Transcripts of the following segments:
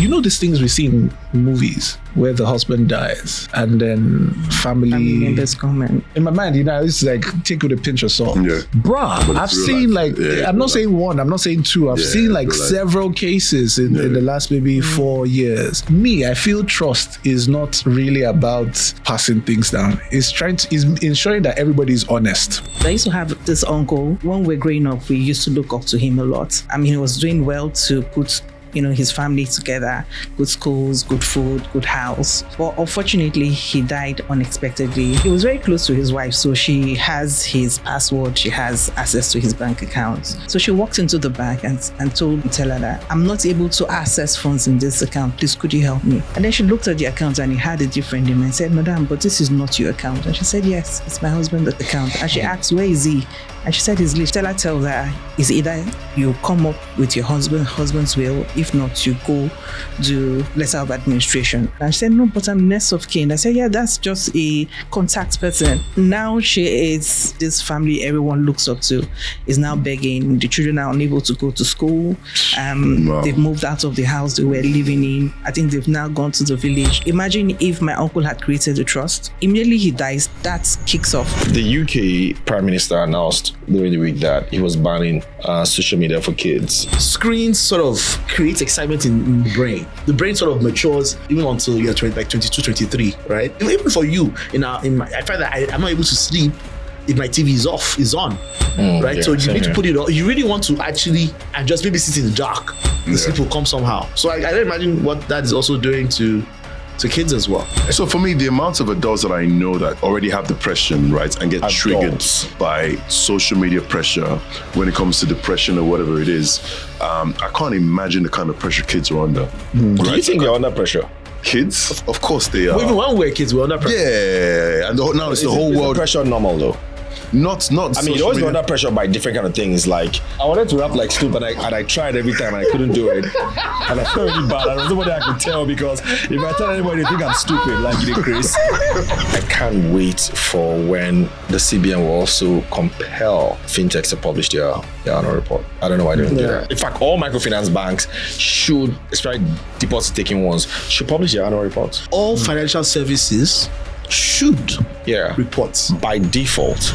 You know these things we see in movies where the husband dies and then family members come in my mind, it's like take with a pinch of salt. Yeah. Bruh, I've seen I'm not saying one, I'm not saying two. I've seen several cases in the last maybe 4 years. Me, I feel trust is not really about passing things down. It's ensuring that everybody is honest. I used to have this uncle. When we were growing up, we used to look up to him a lot. I mean, he was doing well to put his family together, good schools, good food, good house. But unfortunately, he died unexpectedly. He was very close to his wife, so she has his password, she has access to his bank accounts. So she walked into the bank and tell her that, I'm not able to access funds in this account, please could you help me? And then she looked at the account and he had a different name and said, Madam, but this is not your account. And she said, yes, it's my husband's account. And she asked, where is he? And she said, his leave. Stella tells her, it's either you come up with your husband's will, if not, you go do letter of administration. And she said, no, but I'm next of kin. I said, yeah, that's just a contact person. Now she is this family everyone looks up to, is now begging. The children are unable to go to school. Wow. They've moved out of the house they were living in. I think they've now gone to the village. Imagine if my uncle had created a trust. Immediately he dies, that kicks off. The UK Prime Minister announced during the week that he was banning social media for kids. Screens sort of create excitement in the brain. The brain sort of matures even until you're 22, 23, right? Even for you, I find that I'm not able to sleep if my TV is on, right? So you need to put it on. You really want to actually and just maybe sit in the dark. The sleep will come somehow. So I don't imagine what that is also doing to kids as well. So for me, the amount of adults that I know that already have depression, right, and get triggered by social media pressure when it comes to depression or whatever it is, I can't imagine the kind of pressure kids are under. Right? Do you think they're under pressure? Kids? Of course they are. Well, even when we were kids, we were under pressure. Yeah, and now it's the whole world. Pressure normal though. Not. I mean, you always be under pressure by different kind of things. Like I wanted to rap like Snoop, and I tried every time, and I couldn't do it, and I felt really bad. And there was nobody I could tell because if I tell anybody, they think I'm stupid, like you did, Chris. I can't wait for when the CBN will also compel fintechs to publish their annual report. I don't know why they don't do that. In fact, all microfinance banks should, especially deposit-taking ones, should publish their annual reports. All financial services should report by default.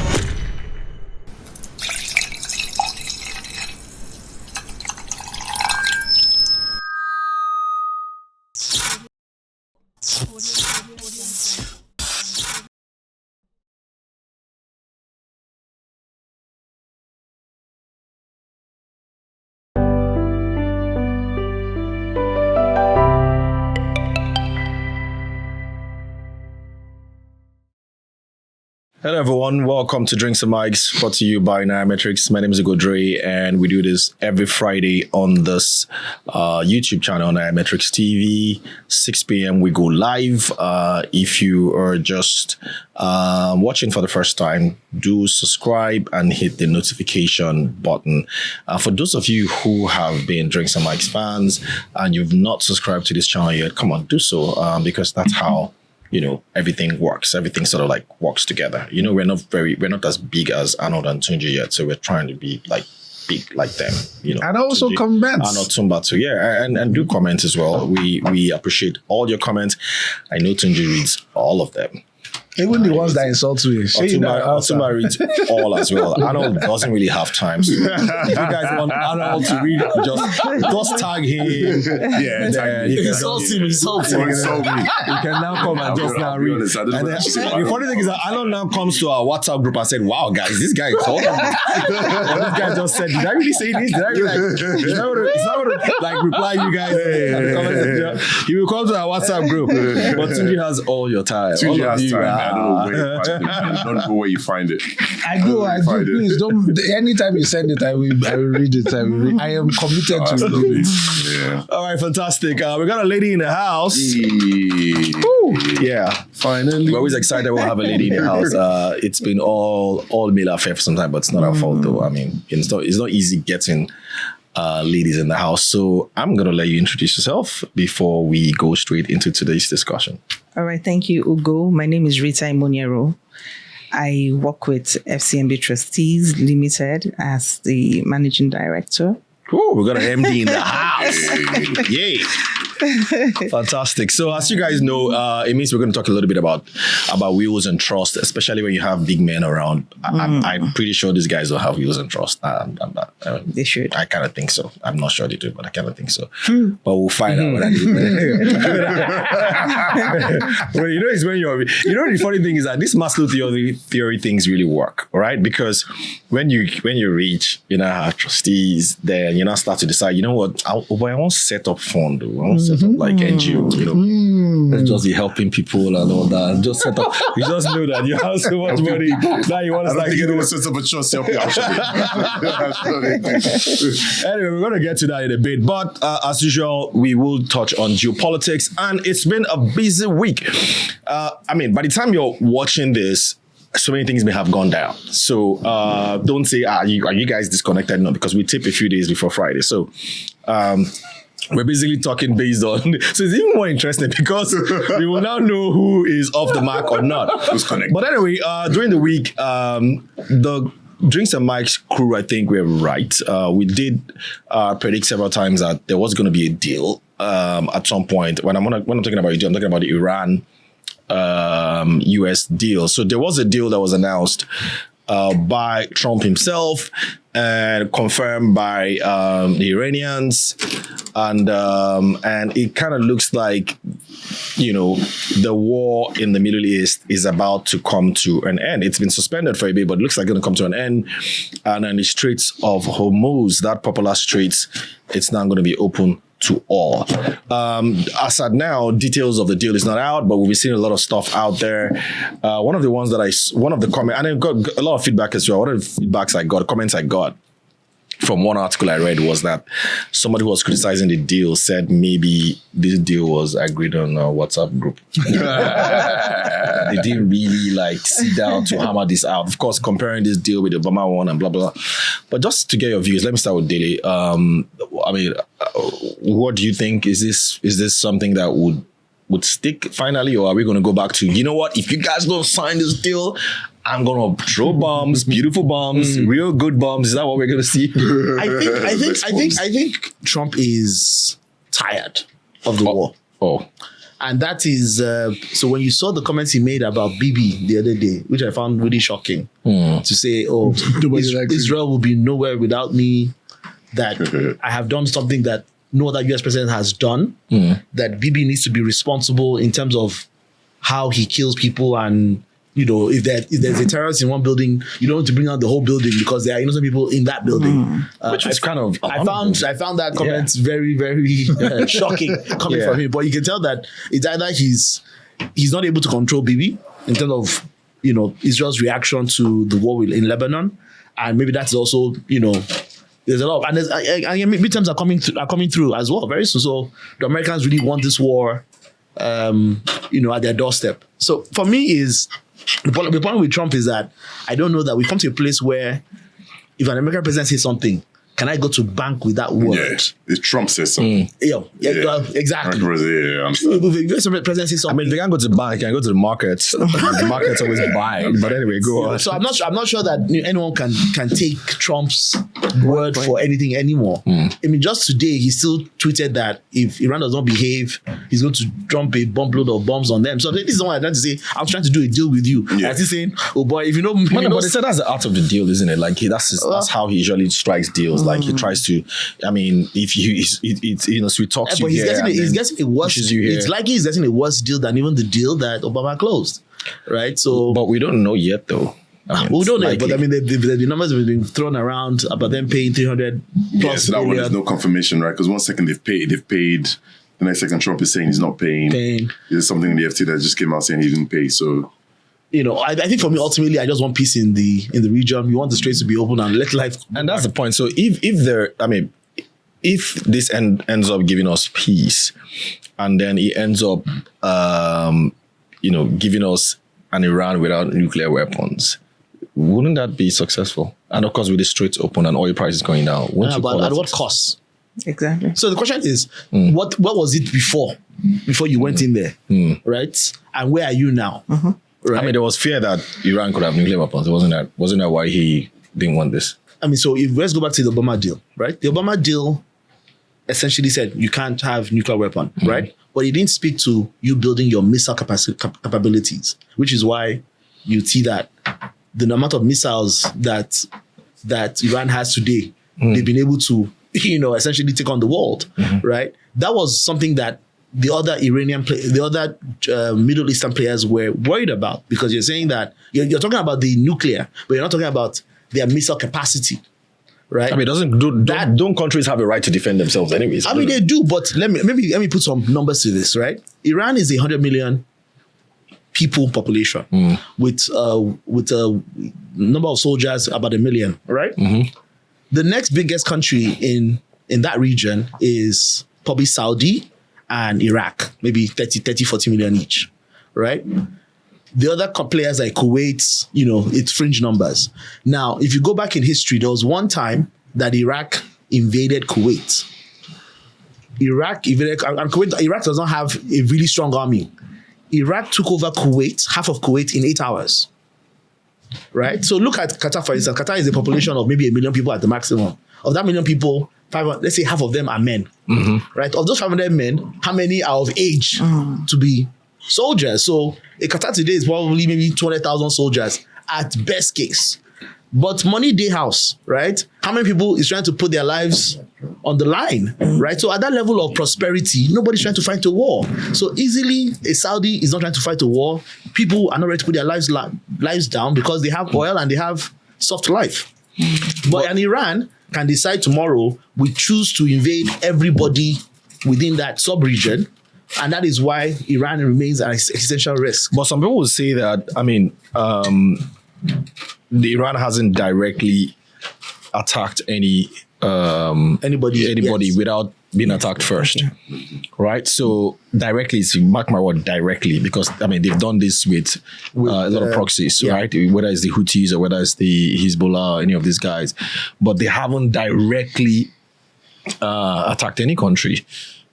Hello everyone, welcome to Drinks and Mics, brought to you by Nairametrics. My name is Ugodre, and we do this every Friday on this YouTube channel, Nairametrics TV. 6 p.m. we go live. If you are just watching for the first time, do subscribe and hit the notification button. For those of you who have been Drinks and Mics fans and you've not subscribed to this channel yet, come on, do so, because that's how everything works. Everything sort of like works together. We're not as big as Arnold and Tunji yet, so we're trying to be like big like them. And also Tunji, comments. Arnold, Tumba too. Yeah, and do comments as well. We appreciate all your comments. I know Tunji reads all of them. Even the ones that insult me. Otumba reads all as well. Arnold doesn't really have time. So if you guys want Arnold to read, just tag him. Yeah, tag him. Insult him. You can now come and just now read. The funny thing is that Arnold now comes to our WhatsApp group and said, wow, guys, this guy insulted me. And this guy just said, did I really say this? Did I really it's not going to like reply you guys in the comment section. He will come to our WhatsApp group. But Tunji has all your time. Tunji has time. I don't know where you find it. I don't know where you find it. I do. Please don't. Anytime you send it, I will read it. I am committed to it. Yeah. All right, fantastic. We got a lady in the house. Yeah, finally. We're always excited we'll have a lady in the house. It's been all male affair for some time, but it's not our fault though. I mean, it's not easy getting ladies in the house. So I'm going to let you introduce yourself before we go straight into today's discussion. All right. Thank you, Ugo. My name is Rita Imonieroh. I work with FCMB Trustees Limited as the managing director. Oh, we got an MD in the house. Yay. Fantastic. So as you guys know, it means we're going to talk a little bit about wills and trust, especially when you have big men around. I'm pretty sure these guys don't have wills and trust. They should. I kind of think so. I'm not sure they do, but I kind of think so. But we'll find out what I do. Well, it's when the funny thing is that this Maslow theory things really work, all right? Because when you reach, have trustees, then you now start to decide, you know what, I want to set up fund, I want to set up like NGO, let's just be helping people and all that. And just set up, you just know that you have so much money. Now you want to start getting set up a trust help you actually. Anyway, we're going to get to that in a bit. But as usual, we will touch on geopolitics. And it's been a busy week. By the time you're watching this, so many things may have gone down. So don't say, are you guys disconnected? No, because we tip a few days before Friday. So we're basically talking based on, so it's even more interesting because we will now know who is off the mark or not. Who's connected. But anyway, during the week, the Drinks and Mike's crew, I think we're right. We did predict several times that there was going to be a deal at some point. When I'm talking about a deal, I'm talking about the Iran US deal. So there was a deal that was announced by Trump himself and confirmed by the Iranians, and it kind of looks like the war in the Middle East is about to come to an end. It's been suspended for a bit, but it looks like it's going to come to an end. And then the Straits of Hormuz, that popular straits, it's now going to be open to all. As at now, details of the deal is not out, but we've been seeing a lot of stuff out there. One of the comments, and I got a lot of feedback as well. One of the comments I got from one article I read was that somebody who was criticizing the deal said maybe this deal was agreed on a WhatsApp group. They didn't really sit down to hammer this out. Of course, comparing this deal with the Obama one and blah, blah, blah. But just to get your views, let me start with Dele. What do you think? Is this something that would stick finally, or are we going to go back to, you know what, if you guys don't sign this deal, I'm going to throw bombs, beautiful bombs, real good bombs. Is that what we're going to see? I think Trump is tired of the war. Oh. And that is, so when you saw the comments he made about Bibi the other day, which I found really shocking, to say, Israel will be nowhere without me, that I have done something that no other US president has done, that Bibi needs to be responsible in terms of how he kills people, and if there's a terrorist in one building, you don't want to bring out the whole building because there are innocent people in that building. Which is kind of... I found that comment very, very shocking coming from him. But you can tell that it's either he's not able to control Bibi in terms of, Israel's reaction to the war in Lebanon. And maybe that's also, there's a lot of, and midterms are coming through as well very soon. So the Americans really want this war, at their doorstep. So for me the problem with Trump is that I don't know that we come to a place where if an American president says something, can I go to bank with that word? Yeah, if Trump says something. Exactly. If US president says something. They can't go to the bank, they can go to the markets. The market's always buying. But anyway, go on. So I'm not sure that anyone can take Trump's word for anything anymore. Just today, he still tweeted that if Iran does not behave, he's going to dump a bomb load of bombs on them. So this is what I'm trying to say. I was trying to do a deal with you. Yeah. He's saying, oh boy, if you know... But they said that's the art of the deal, isn't it? That's how he usually strikes deals. He tries to, if we talk to you here. He's getting a worse, it's likely he's getting a worse deal than even the deal that Obama closed, right? So, but we don't know yet, though. We don't know, but the numbers have been thrown around about them paying 300 plus. Yes, that one is no confirmation, right? Because one second they've paid. The next second Trump is saying he's not paying. There's something in the FT that just came out saying he didn't pay. So. I think for me, ultimately, I just want peace in the region. We want the straits to be open and let life. And that's the point. So if this ends up giving us peace, and then it ends up, giving us an Iran without nuclear weapons, wouldn't that be successful? And of course, with the straits open and oil prices going down, but at what cost? Exactly. So the question is, what was it before you went in there, right? And where are you now? Right. There was fear that Iran could have nuclear weapons. Wasn't that why he didn't want this? So let's go back to the Obama deal, right? The Obama deal essentially said you can't have nuclear weapon, right? But he didn't speak to you building your missile capabilities, which is why you see that the amount of missiles that Iran has today, they've been able to, essentially take on the world, right? That was something that the other Middle Eastern players were worried about, because you're saying that you're talking about the nuclear, but you're not talking about their missile capacity, right? I mean, don't countries have a right to defend themselves anyways? I mean, they do, but let me put some numbers to this, right? Iran is 100 million people population with a number of soldiers about 1 million, right? The next biggest country in that region is probably Saudi and Iraq, maybe 40 million each, right? The other players like Kuwait, it's fringe numbers. Now, if you go back in history, there was one time that Iraq invaded Kuwait. Iraq does not have a really strong army. Iraq took over Kuwait, half of Kuwait, in 8 hours. Right? So look at Qatar, for instance. Qatar is a population of maybe 1 million people at the maximum. Of that 1 million people, let's say half of them are men. Right? Of those 500 men, how many are of age to be soldiers? So Qatar today is probably maybe 200,000 soldiers at best case. But money day house, right? How many people is trying to put their lives on the line, right? So at that level of prosperity, nobody's trying to fight a war. So easily, a Saudi is not trying to fight a war. People are not ready to put their lives down because they have oil and they have soft life. But an Iran can decide tomorrow, we choose to invade everybody within that sub-region. And that is why Iran remains an existential risk. But some people will say that, the Iran hasn't directly attacked anybody without being attacked first, right? So directly, mark my word, directly, because they've done this with a lot of proxies, right? Whether it's the Houthis or whether it's the Hezbollah or any of these guys, but they haven't directly attacked any country.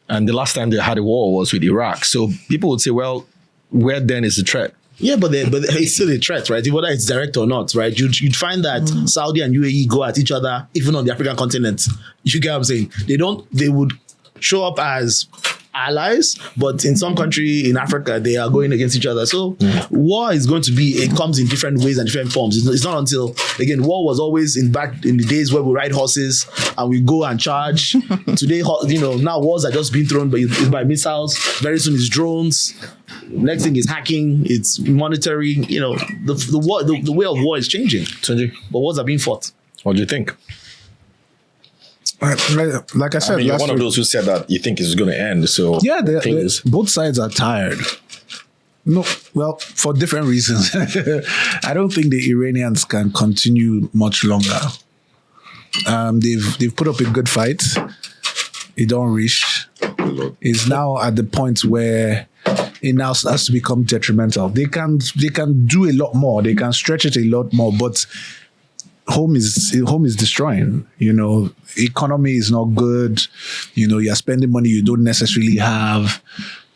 And the last time they had a war was with Iraq. So people would say, well, where then is the threat? Yeah, but it's still a threat, right? Whether it's direct or not, right? You'd find that Saudi and UAE go at each other, even on the African continent. You get what I'm saying? They would show up as allies, but in some country in Africa, they are going against each other. So war is going to it comes in different ways and different forms. It's not until, again, war was always back in the days where we ride horses and we go and charge. Today, now wars are just being thrown by missiles. Very soon it's drones. Next thing is hacking. It's monitoring. The way of war is changing. Tunji, but wars are being fought. What do you think? Like I said, you're one of those who said that you think it's going to end. So yeah, both sides are tired. No, well, for different reasons. I don't think the Iranians can continue much longer. They've put up a good fight. It don't reach. It's now at the point where it now starts to become detrimental. They can do a lot more. They can stretch it a lot more, but home is destroying. Economy is not good. You're spending money you don't necessarily have.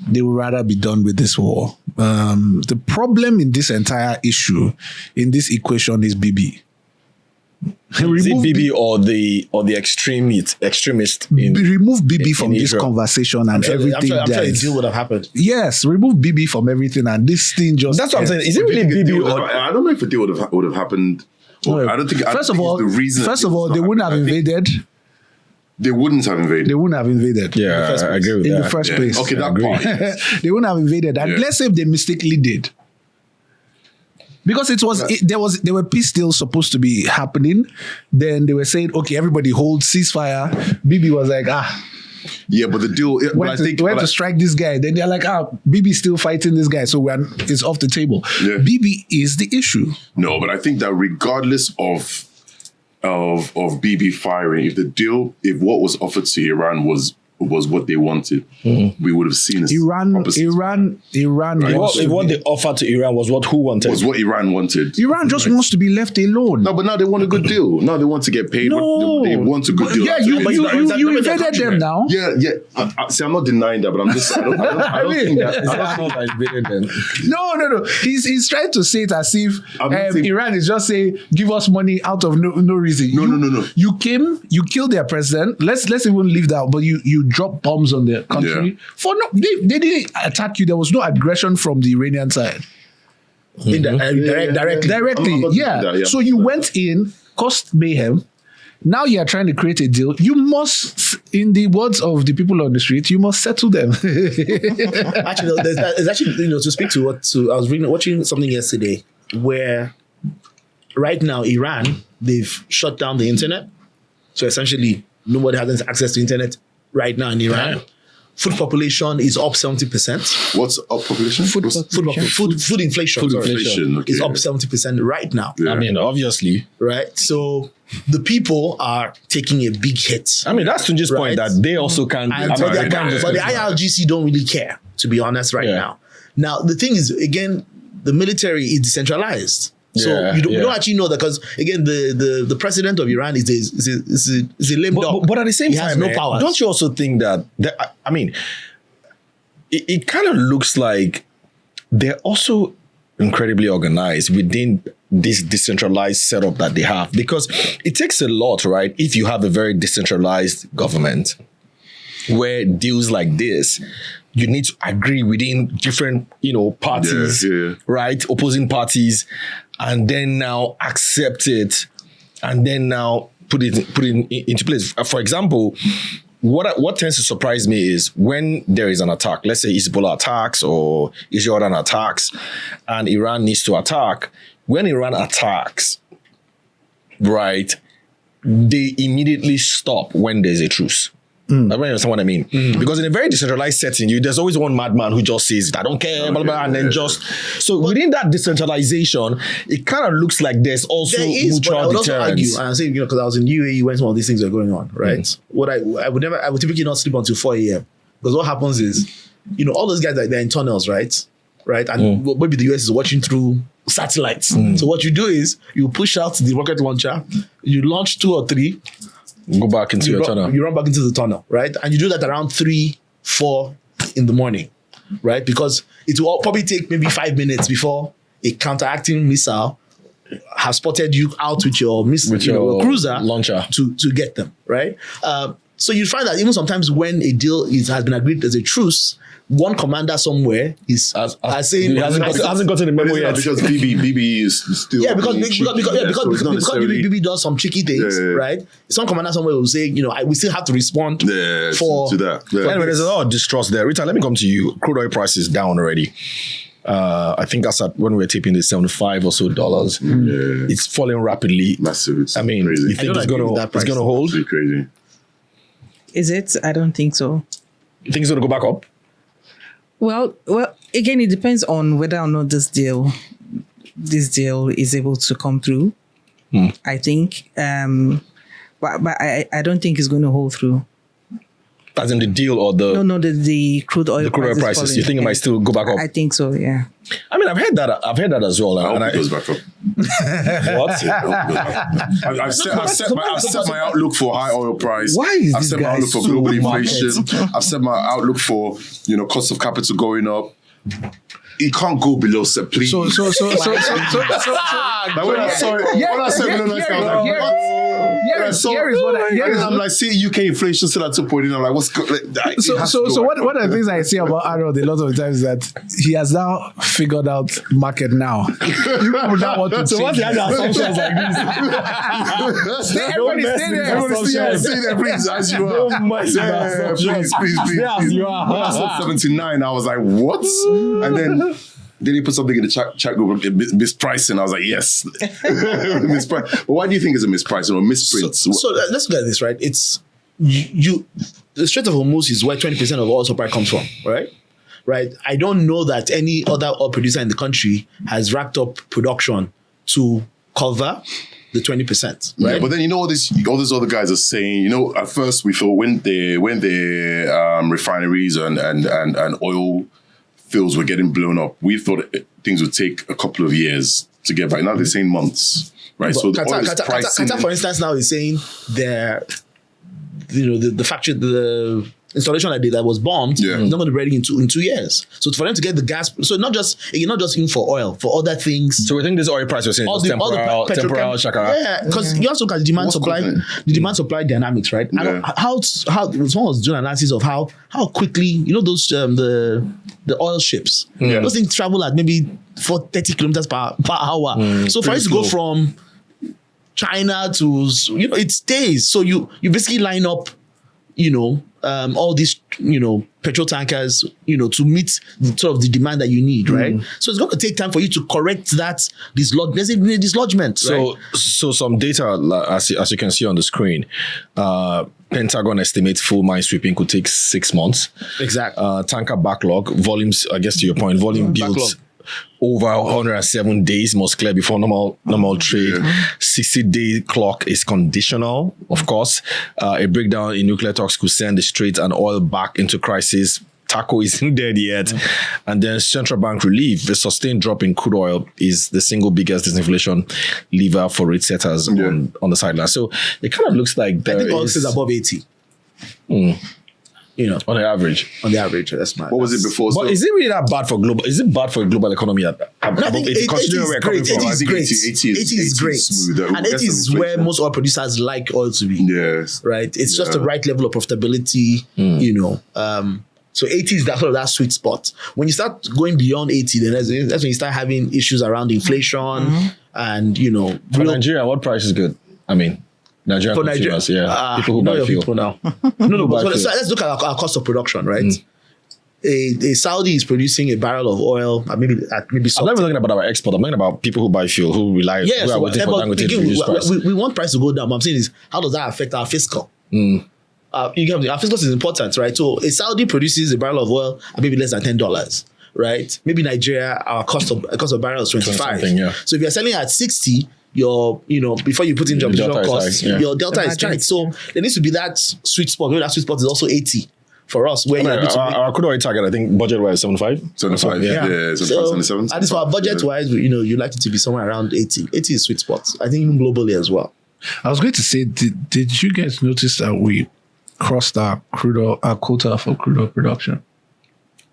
They would rather be done with this war. The problem in this entire issue, in this equation, is Bibi. Is it Bibi or the extremist? Remove Bibi from this Israel. Conversation and everything. I'm sure a deal would have happened. Yes, remove Bibi from everything, and this thing just. That's what I'm saying. Is it really Bibi? I don't know if a deal would have happened. Well, I don't think. First of all, they wouldn't have invaded. They wouldn't have invaded. They wouldn't have invaded. Yeah, I agree with that. In the first place. Okay, that part. They wouldn't have invaded. And let's say if they mistakenly did. Because there were peace deals supposed to be happening. Then they were saying, okay, everybody hold ceasefire. Bibi was like, Yeah, but the deal. Went to strike this guy. Then they're like, Bibi's still fighting this guy, so it's off the table. Yeah. Bibi is the issue. No, but I think that regardless of Bibi firing, if what was offered to Iran was was what they wanted, we would have seen Iran. right? What they offered to Iran was what who wanted. Was what Iran wanted. Iran just wants to be left alone. No, but now they want a good deal. Now they want to get paid. No. They want a good deal. Yeah, you invaded them now. Yeah. See, I'm not denying that, but I'm just. I don't think that. No. He's trying to say it as if saying, Iran is just saying, give us money out of no reason. No. You came, you killed their president. Let's even leave that. But you dropped bombs on the country for no. They didn't attack you. There was no aggression from the Iranian side. Directly. Yeah. So you went in, caused mayhem. Now you are trying to create a deal. You must, in the words of the people on the street, you must settle them. Actually, there's actually, to speak to what I was watching something yesterday where right now Iran, they've shut down the internet. So essentially, nobody has access to internet right now in Iran. Yeah. Food population is up 70%. What's up population? Food inflation. Food inflation is up 70% right now. Yeah. I mean, obviously. Right? So the people are taking a big hit. I mean, that's to just point that they also can't. But the IRGC don't really care, to be honest, right now. Now, the thing is, again, the military is decentralized. So you don't actually know that because, again, the president of Iran is a lame dog. But at the same time, has no powers. Don't you also think that I mean, it kind of looks like they're also incredibly organized within this decentralized setup that they have, because it takes a lot, right? If you have a very decentralized government where deals like this, you need to agree within different, parties, right? Opposing parties, and then now accept it, and then now put it into place. For example, what tends to surprise me is when there is an attack, let's say Hezbollah attacks or Jordan attacks, and Iran needs to attack. When Iran attacks, right, they immediately stop when there's a truce. I don't understand what I mean. Because in a very decentralized setting, there's always one madman who just says, I don't care, blah, blah, and then within that decentralization, it kind of looks like there's also mutual deterrence. Argue, and I say, because I was in UAE when some of these things were going on, right? What I would typically not sleep until 4 a.m. Because what happens is, all those guys, they're in tunnels, right? And maybe the US is watching through satellites. So what you do is you push out the rocket launcher, you launch 2 or 3, go back into your tunnel. You run back into the tunnel, right? And you do that around 3, 4 in the morning, right? Because it will probably take maybe 5 minutes before a counteracting missile has spotted you out with your cruiser launcher to get them, right? So you find that even sometimes when a deal has been agreed as a truce, one commander somewhere is saying he hasn't gotten the memo yet because BB is still because BB does some tricky things, right? Some commander somewhere will say, we still have to respond to that. Anyway, there's a lot of distrust there. Rita, let me come to you. Crude oil price is down already. I think that's when we were tipping the $75 or so. It's falling rapidly. Massive. It's crazy. You think it's gonna hold? It's crazy. Is it? I don't think so. You think it's gonna go back up? Well, again, it depends on whether or not this deal is able to come through. I think, but I don't think it's going to hold through. As in the deal or the the crude oil prices. You think it might still go back up? I think so. Yeah. I mean, I've heard that as well. I hope it goes back up. What? I've set my outlook for high oil price. Why is I've set my outlook for global inflation. I've set my outlook for cost of capital going up. It can't go below set, please. So. When I saw below next, I was like, what? I'm like, see UK inflation still at 2.8. I'm like, what's good? So one of the things I say about Arnold a lot of the times is that he has now figured out market now. You people now want to so once you have the assumptions like this, everybody stay there. Stay there, please, as you are. Please. As you are. When I saw 79, I was like, what? And then he put something in the chat group, mispricing. I was like, yes. Misprice. But why do you think it's a mispricing or misprint? So let's look at this, right? It's the Strait of Hormuz is where 20% of oil supply comes from, right? Right. I don't know that any other oil producer in the country has racked up production to cover the 20%, right? Yeah, but then you know all these other guys are saying. You know, at first we thought when the refineries and oil fields were getting blown up, we thought things would take a couple of years to get back. Now they're saying months, right? But So Qatar, for instance, now is saying the factory, the installation that was bombed, is not going to be ready in 2 years. So for them to get the gas, so you're not just in for oil, for other things. So we think this oil price you're saying is temporal, shakara. Yeah, because you also look at the demand supply dynamics, right? Yeah. How someone was doing analysis of how quickly those the oil ships, those things travel at maybe 30 kilometers per hour. So for it to go from China to it stays. So you basically line up all these petrol tankers to meet the demand that you need, right? So it's going to take time for you to correct that dislodgement. So some data, as you can see on the screen, Pentagon estimates full mine sweeping could take 6 months. Exactly. Tanker backlog volumes, I guess to your point, volume builds over 107 days must clear before normal trade. 60-day clock is conditional, of course. A breakdown in nuclear talks could send the Strait and oil back into crisis. Taco isn't dead yet. And then central bank relief, the sustained drop in crude oil is the single biggest disinflation lever for rate setters on the sideline. So it kind of looks like there I think oil is above 80. On the average. That's my. What was it before? But is it really that bad for global? Is it bad for a global economy? I think 80 is great. 80 is great. Smooth. And 80 is where most oil producers like oil to be. Yes. Right? It's just the right level of profitability, So 80 is that sweet spot. When you start going beyond 80, then that's when you start having issues around inflation and, For Nigeria, what price is good? I mean, Nigerian consumers, people who buy fuel. People now. So let's look at our cost of production, right? A Saudi is producing a barrel of oil at maybe I'm not even talking about our export. I'm talking about people who buy fuel, who rely, who are waiting for Dangote to reduce price. We want price to go down, but I'm saying is, how does that affect our fiscal? Our fiscal is important, right? So a Saudi produces a barrel of oil at maybe less than $10, right? Maybe Nigeria, our cost of barrel is 25. So if you're selling at 60, before you put in your production cost, your delta is tight. So there needs to be that sweet spot. Maybe that sweet spot is also 80 for us. Where our crude oil target, I think budget wise 75. 75, yeah. 77. At least for our budget wise, you like it to be somewhere around 80. 80 is sweet spot. I think even globally as well. I was going to say, did you guys notice that we crossed our quota for crude oil production?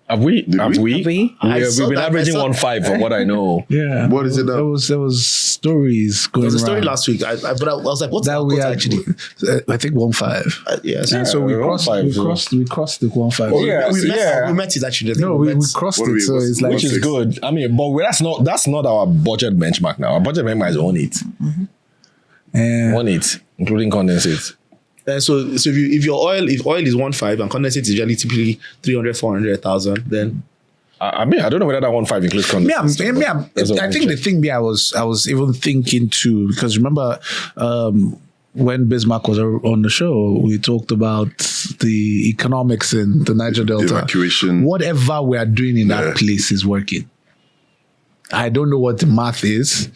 Have we? We've been averaging 1.5 from what I know. Yeah. What is it now? There was stories going around. There was a story last week. But I was like, what's that actually? I think 1.5. Yes. And so we crossed the 1.5. We met it actually. No, we crossed it. So it's like, which is good. I mean, but that's not our budget benchmark now. Our budget benchmark is 1.8. 1.8, including condensate. So if oil is 1.5 and condensate is usually typically 300,000-400,000, then I mean, I don't know whether that 1.5 includes condensate. I think the thing I was even thinking too, because remember when Bismarck was on the show, we talked about the economics in the Niger Delta. Evacuation. Whatever we are doing in that place is working. I don't know what the math is,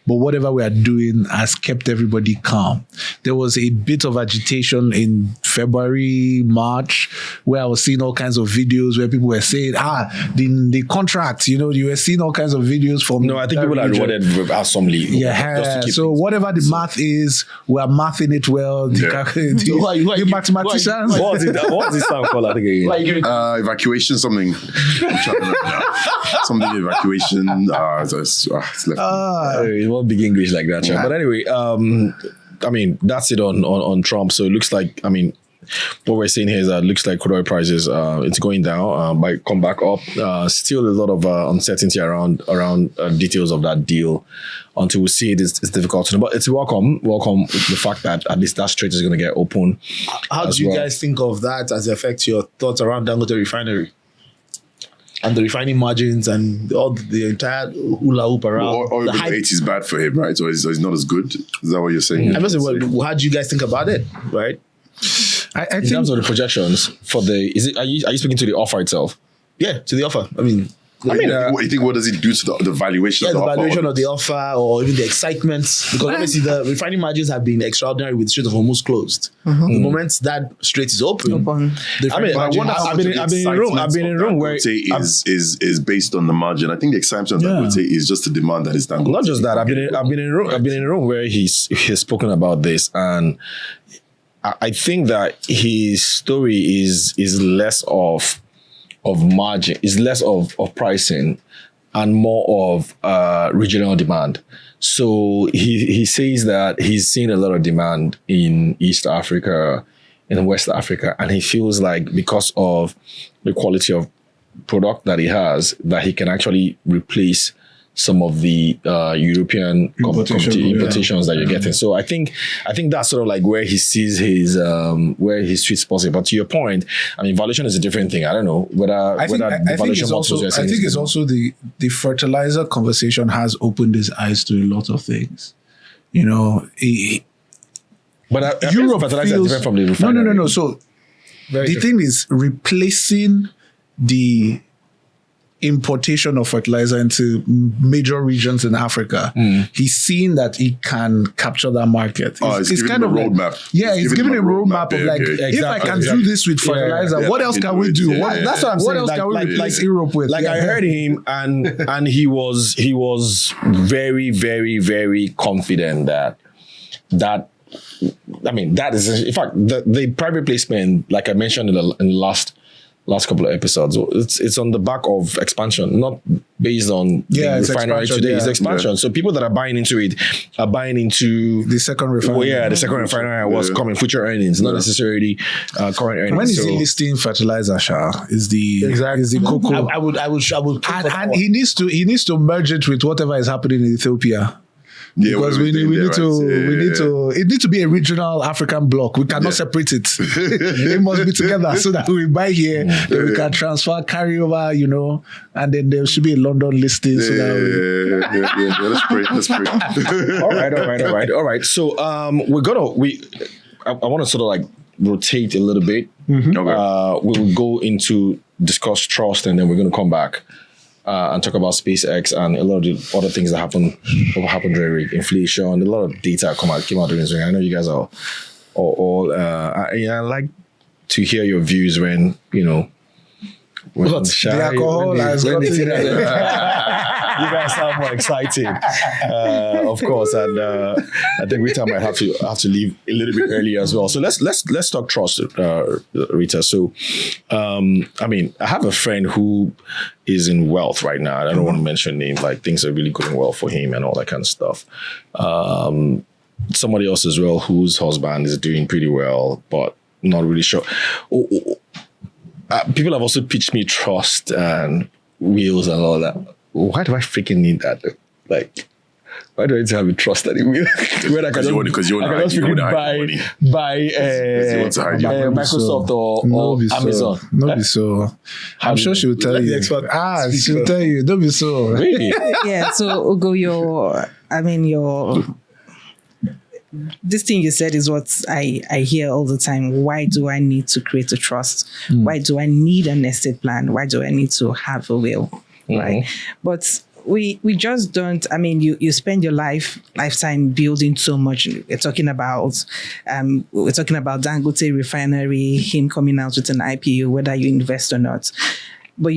but whatever we are doing has kept everybody calm. There was a bit of agitation in February, March, where I was seeing all kinds of videos where people were saying, the contract, you were seeing all kinds of videos from... No, I think people are rewarded handsomely. Yeah, so whatever the math is, we are mathing it well. The mathematicians. What was this sound called? I think evacuation something. Something evacuation. It won't be English like that, but anyway, I mean, that's it on Trump. So it looks like, I mean, what we're saying here is that it looks like crude oil prices, it's going down, might come back up. Still a lot of uncertainty around details of that deal. Until we see it, it's difficult to know. But it's welcome the fact that at least that strait is going to get open. How do you guys think of that as it affects your thoughts around Dangote refinery? And the refining margins and all the entire hula hoop around. Oil below 80 is bad for him, right? So it's not as good. Is that what you're saying? I'm just saying, how do you guys think about it, right? I in think terms of the projections for are you speaking to the offer itself? Yeah, to the offer. I mean, What do you think? What does it do to the valuation? Yeah, of the offer? valuation of the offer, or even the excitement, because obviously the refining margins have been extraordinary with the Strait of Hormuz closed. The moment that strait is open, the I mean, refining I margins- wonder how I've been in a room where is based on the margin. I think the excitement of Dangote is just the demand that is Dangote. not just that. I've been in a room where he's spoken about this, and I think that his story is less of margin, is less of pricing, and more of regional demand. So he says that he's seen a lot of demand in East Africa, in West Africa, and he feels like because of the quality of product that he has, that he can actually replace some of the European importations that you're getting. So I think that's sort of like where he sees his sweet spot is. But to your point, I mean, valuation is a different thing. I don't know whether I think it's also the fertilizer conversation has opened his eyes to a lot of things. You know, but Europe fertilizer feels, is different from the refinery. No. So the thing is replacing the importation of fertilizer into major regions in Africa. He's seen that he can capture that market. It's kind of a roadmap. He's giving a roadmap of like, if I can do this with fertilizer, what else can we do? That's what I'm saying. What else can we replace Europe with? Like I heard him, and he was very, very, very confident that I mean, that is, in fact, the private placement, like I mentioned in the last couple of episodes, it's on the back of expansion, not based on the refinery today. It's expansion. Yeah. So people that are buying into it are buying into the second refinery. The second refinery was coming future earnings, not necessarily current earnings. When is he listing fertilizer, Sha? Is the cocoa? I would. And he needs to merge it with whatever is happening in Ethiopia. Yeah, because we need to. It needs to be a regional African bloc. We cannot separate it. It must be together so that we buy here, then we can transfer, carry over, and then there should be a London listing. Let's pray. All right. So I want to sort of like rotate a little bit. Okay. We will go into discuss trust, and then we're going to come back. And talk about SpaceX and a lot of the other things that happened during inflation. A lot of data came out during this. I know you guys are all I like to hear your views when the alcohol has got you guys sound more excited, of course, and I think Rita might have to leave a little bit earlier as well. So let's talk trust, Rita. So, I mean, I have a friend who is in wealth right now. I don't want to mention names. Like things are really going well for him and all that kind of stuff. Somebody else as well whose husband is doing pretty well, but not really sure. People have also pitched me trust and wheels and all that. Why do I freaking need that? Like, why do I need to have a trust anyway? When I can just buy Microsoft or Amazon. Not be so. I'm sure she will tell you. She will tell you. Don't be so. Really? Yeah. So Ugo, this thing you said is what I hear all the time. Why do I need to create a trust? Why do I need an estate plan? Why do I need to have a will? Right? But we just don't. I mean, you spend your lifetime building so much. We're talking about Dangote refinery, him coming out with an IPO, whether you invest or not. But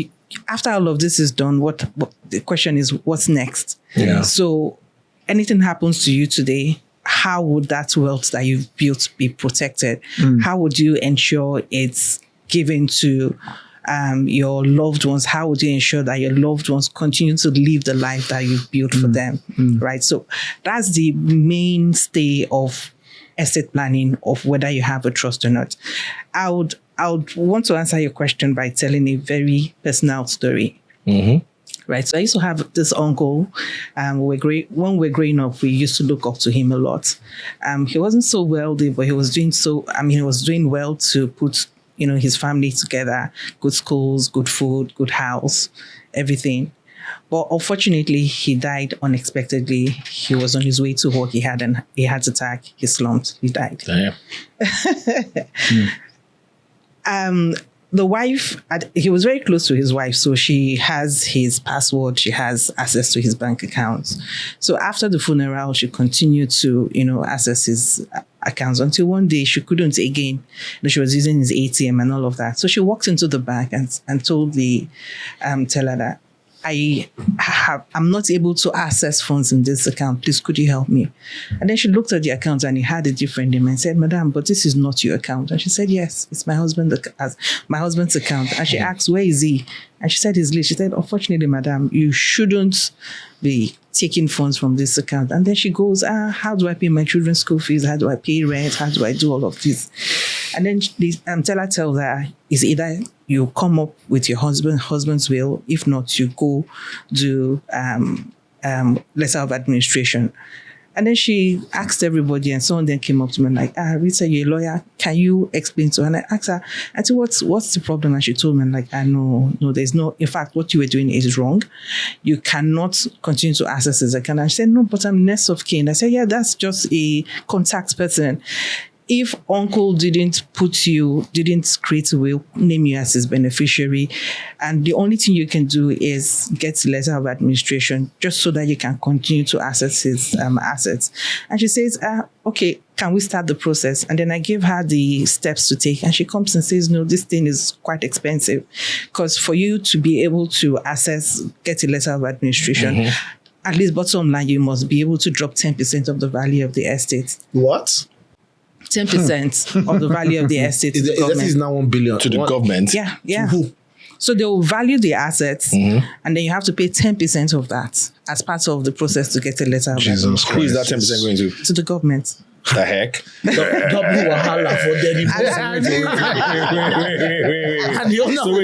after all of this is done, what the question is, what's next? Yeah. So anything happens to you today, how would that wealth that you've built be protected? How would you ensure it's given to your loved ones? How would you ensure that your loved ones continue to live the life that you've built for them? Right? So that's the mainstay of estate planning, of whether you have a trust or not. I would want to answer your question by telling a very personal story. Right. So I used to have this uncle. When we're growing up, we used to look up to him a lot. He wasn't so wealthy, but he was doing well to put, his family together, good schools, good food, good house, everything. But unfortunately, he died unexpectedly. He was on his way to work. He had a heart attack. He slumped. He died. Damn. the wife, he was very close to his wife, so she has his password, she has access to his bank accounts. So after the funeral, she continued to, access his accounts until one day she couldn't again. She was using his ATM and all of that. So she walked into the bank and told the teller that, I'm not able to access funds in this account. Please, could you help me? And then she looked at the account and it had a different name and said, Madam, but this is not your account. And she said, yes, it's my husband's account. And she asked, where is he? And she said, he's late. She said, unfortunately, Madam, you shouldn't be taking funds from this account. And then she goes, how do I pay my children's school fees? How do I pay rent? How do I do all of this? And then the teller tells her, is either you come up with your husband's will. If not, you go do letter of administration. And then she asked everybody, and someone then came up to me like, Rita, you're a lawyer. Can you explain to her? And I asked her, I said, what's the problem? And she told me, like, no, there's no, in fact, what you were doing is wrong. You cannot continue to access this account. And she said, no, but I'm next of kin. I said, yeah, that's just a contact person. If uncle didn't create a will, name you as his beneficiary, and the only thing you can do is get a letter of administration just so that you can continue to access his assets. And she says, okay, can we start the process? And then I give her the steps to take. And she comes and says, no, this thing is quite expensive. Because for you to be able to get a letter of administration, at least bottom line, you must be able to drop 10% of the value of the estate. What? 10% of the value of the estate to the government. government. Is now 1 billion. To the government? Yeah. To who? So they will value the assets, and then you have to pay 10% of that as part of the process to get a letter of Jesus Christ. Who is that 10% going to? To the government. The heck? Double wahala for them.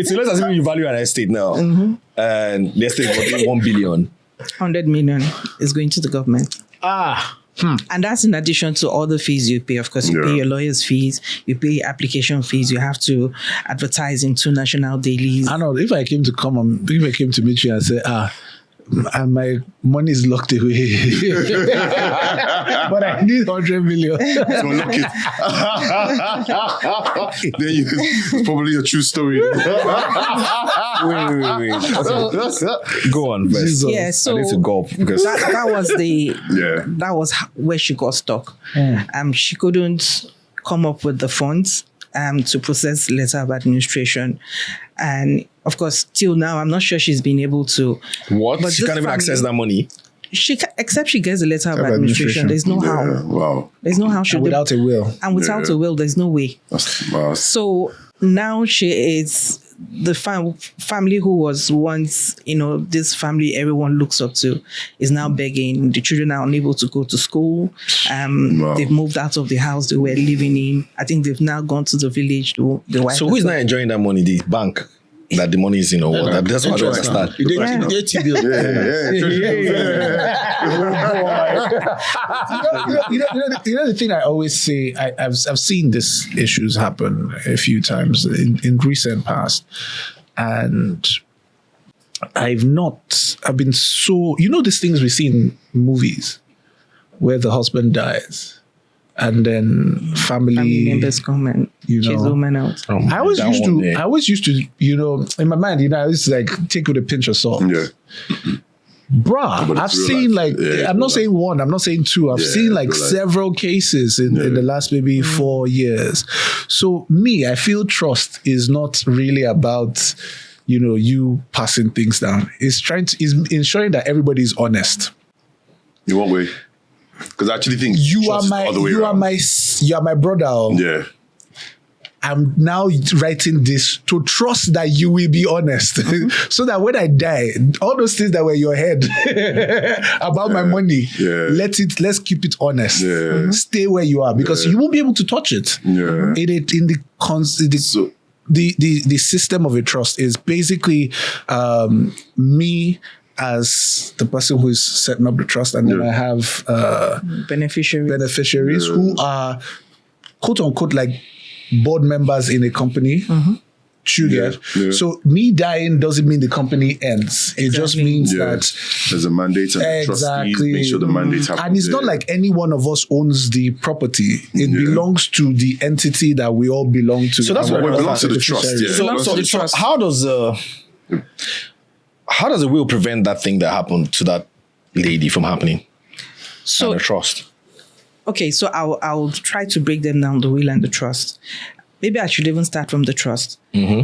So let's assume you value an estate now, and the estate is worth 1 billion. 100 million is going to the government. And that's in addition to all the fees you pay. Of course, you pay your lawyer's fees, you pay application fees, you have to advertise in 2 national dailies. I know if I came to meet you and say, and my money is locked away, but I need 100 million. So lock it. Then it's probably a true story. Wait. Go on, first. Yeah, so I need to go because that was where she got stuck. She couldn't come up with the funds to process letter of administration. And of course, till now, I'm not sure she's been able to. What? But she can't even access that money? Except she gets a letter of administration. There's no how. Wow. There's no how. Without a will. And without a will, there's no way. Wow. So now she is the family who was once, this family everyone looks up to is now begging. The children are unable to go to school. They've moved out of the house they were living in. I think they've now gone to the village. The wife. So who is not enjoying that money? The bank that the money is in, or what? That's what I don't understand. The thing I always say, I've seen these issues happen a few times in recent past, and I've been so, these things we see in movies where the husband dies and then family members come and chase the woman out. I always used to, in my mind, I used to take with a pinch of salt. Yeah. Bruh, I've seen I'm not saying one, I'm not saying two. I've seen several cases in the last maybe 4 years. So I feel trust is not really about, you passing things down. It's ensuring that everybody is honest. In what way? Because I actually think you are my brother. Yeah. I'm now writing this to trust that you will be honest, so that when I die, all those things that were in your head about my money, let's keep it honest. Yeah. Stay where you are because you won't be able to touch it. Yeah. The system of a trust is basically me as the person who is setting up the trust, and then I have beneficiaries who are quote unquote board members in a company, Sugar. Yeah. So me dying doesn't mean the company ends. It just means that there's a mandate and the trustees make sure the mandate happens. And it's not like any one of us owns the property. It belongs to the entity that we all belong to. So that's what it belongs to the trust. Yeah. So how does the will prevent that thing that happened to that lady from happening? So and the trust. Okay, so I'll try to break them down, the will and the trust. Maybe I should even start from the trust.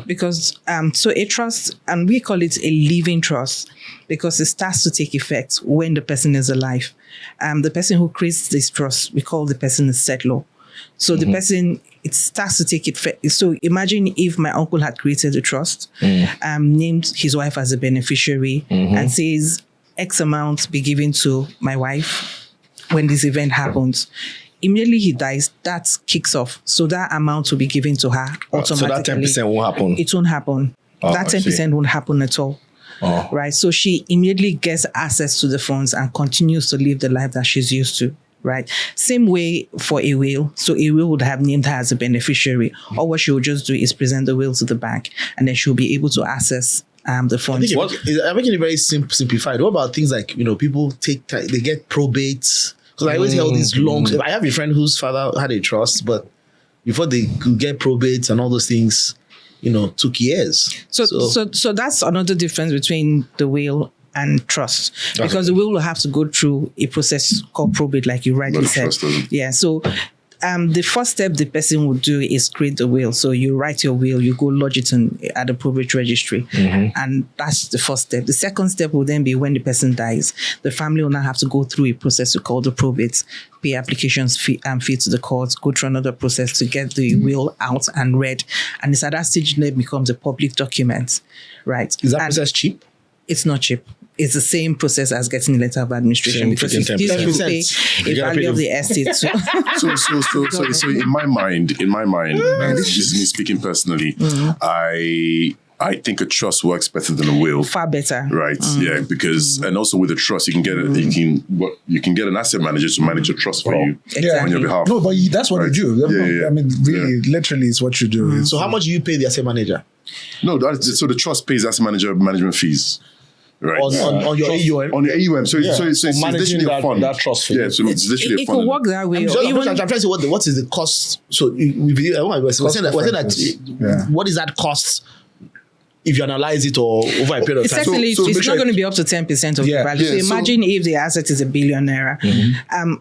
Because so a trust, and we call it a living trust, because it starts to take effect when the person is alive. The person who creates this trust, we call the person a settlor. So the person, it starts to take effect. So imagine if my uncle had created a trust, named his wife as a beneficiary, and says X amount be given to my wife when this event happens. Immediately he dies, that kicks off. So that amount will be given to her automatically. So that 10% won't happen? It won't happen. That 10% won't happen at all. Right? So she immediately gets access to the funds and continues to live the life that she's used to. Right? Same way for a will. So a will would have named her as a beneficiary. Or what she will just do is present the will to the bank, and then she'll be able to access the funds. I'm making it very simplified. What about things like, people take time, they get probates? Because I always hear all these long. I have a friend whose father had a trust, but before they could get probates and all those things, took years. So that's another difference between the will and trust, because the will have to go through a process called probate, like you rightly said. Yeah. So the first step the person would do is create the will. So you write your will, you go lodge it at the probate registry. And that's the first step. The second step will then be when the person dies. The family will now have to go through a process we call the probate, pay applications fee to the court, go through another process to get the will out and read. And it's at that stage then it becomes a public document, right? Is that process cheap? It's not cheap. It's the same process as getting a letter of administration, because you still have to pay a value of the estate. So in my mind, and this is me speaking personally, I think a trust works better than a will. Far better. Right. Yeah, because and also with a trust you can get you can get an asset manager to manage your trust for you on your behalf. No, but that's what you do. I mean, really, literally, it's what you do. So how much do you pay the asset manager? No, so the trust pays asset manager management fees. Right. On your AUM? On your AUM. So it's literally a fund. That trust fee. Yeah, so it's literally a fund. It could work that way. I'm trying to say what is the cost? So we're saying that what is that cost if you analyze it or over a period of time? Essentially, it's not going to be up to 10% of the value. So imagine if the asset is $1 billion naira.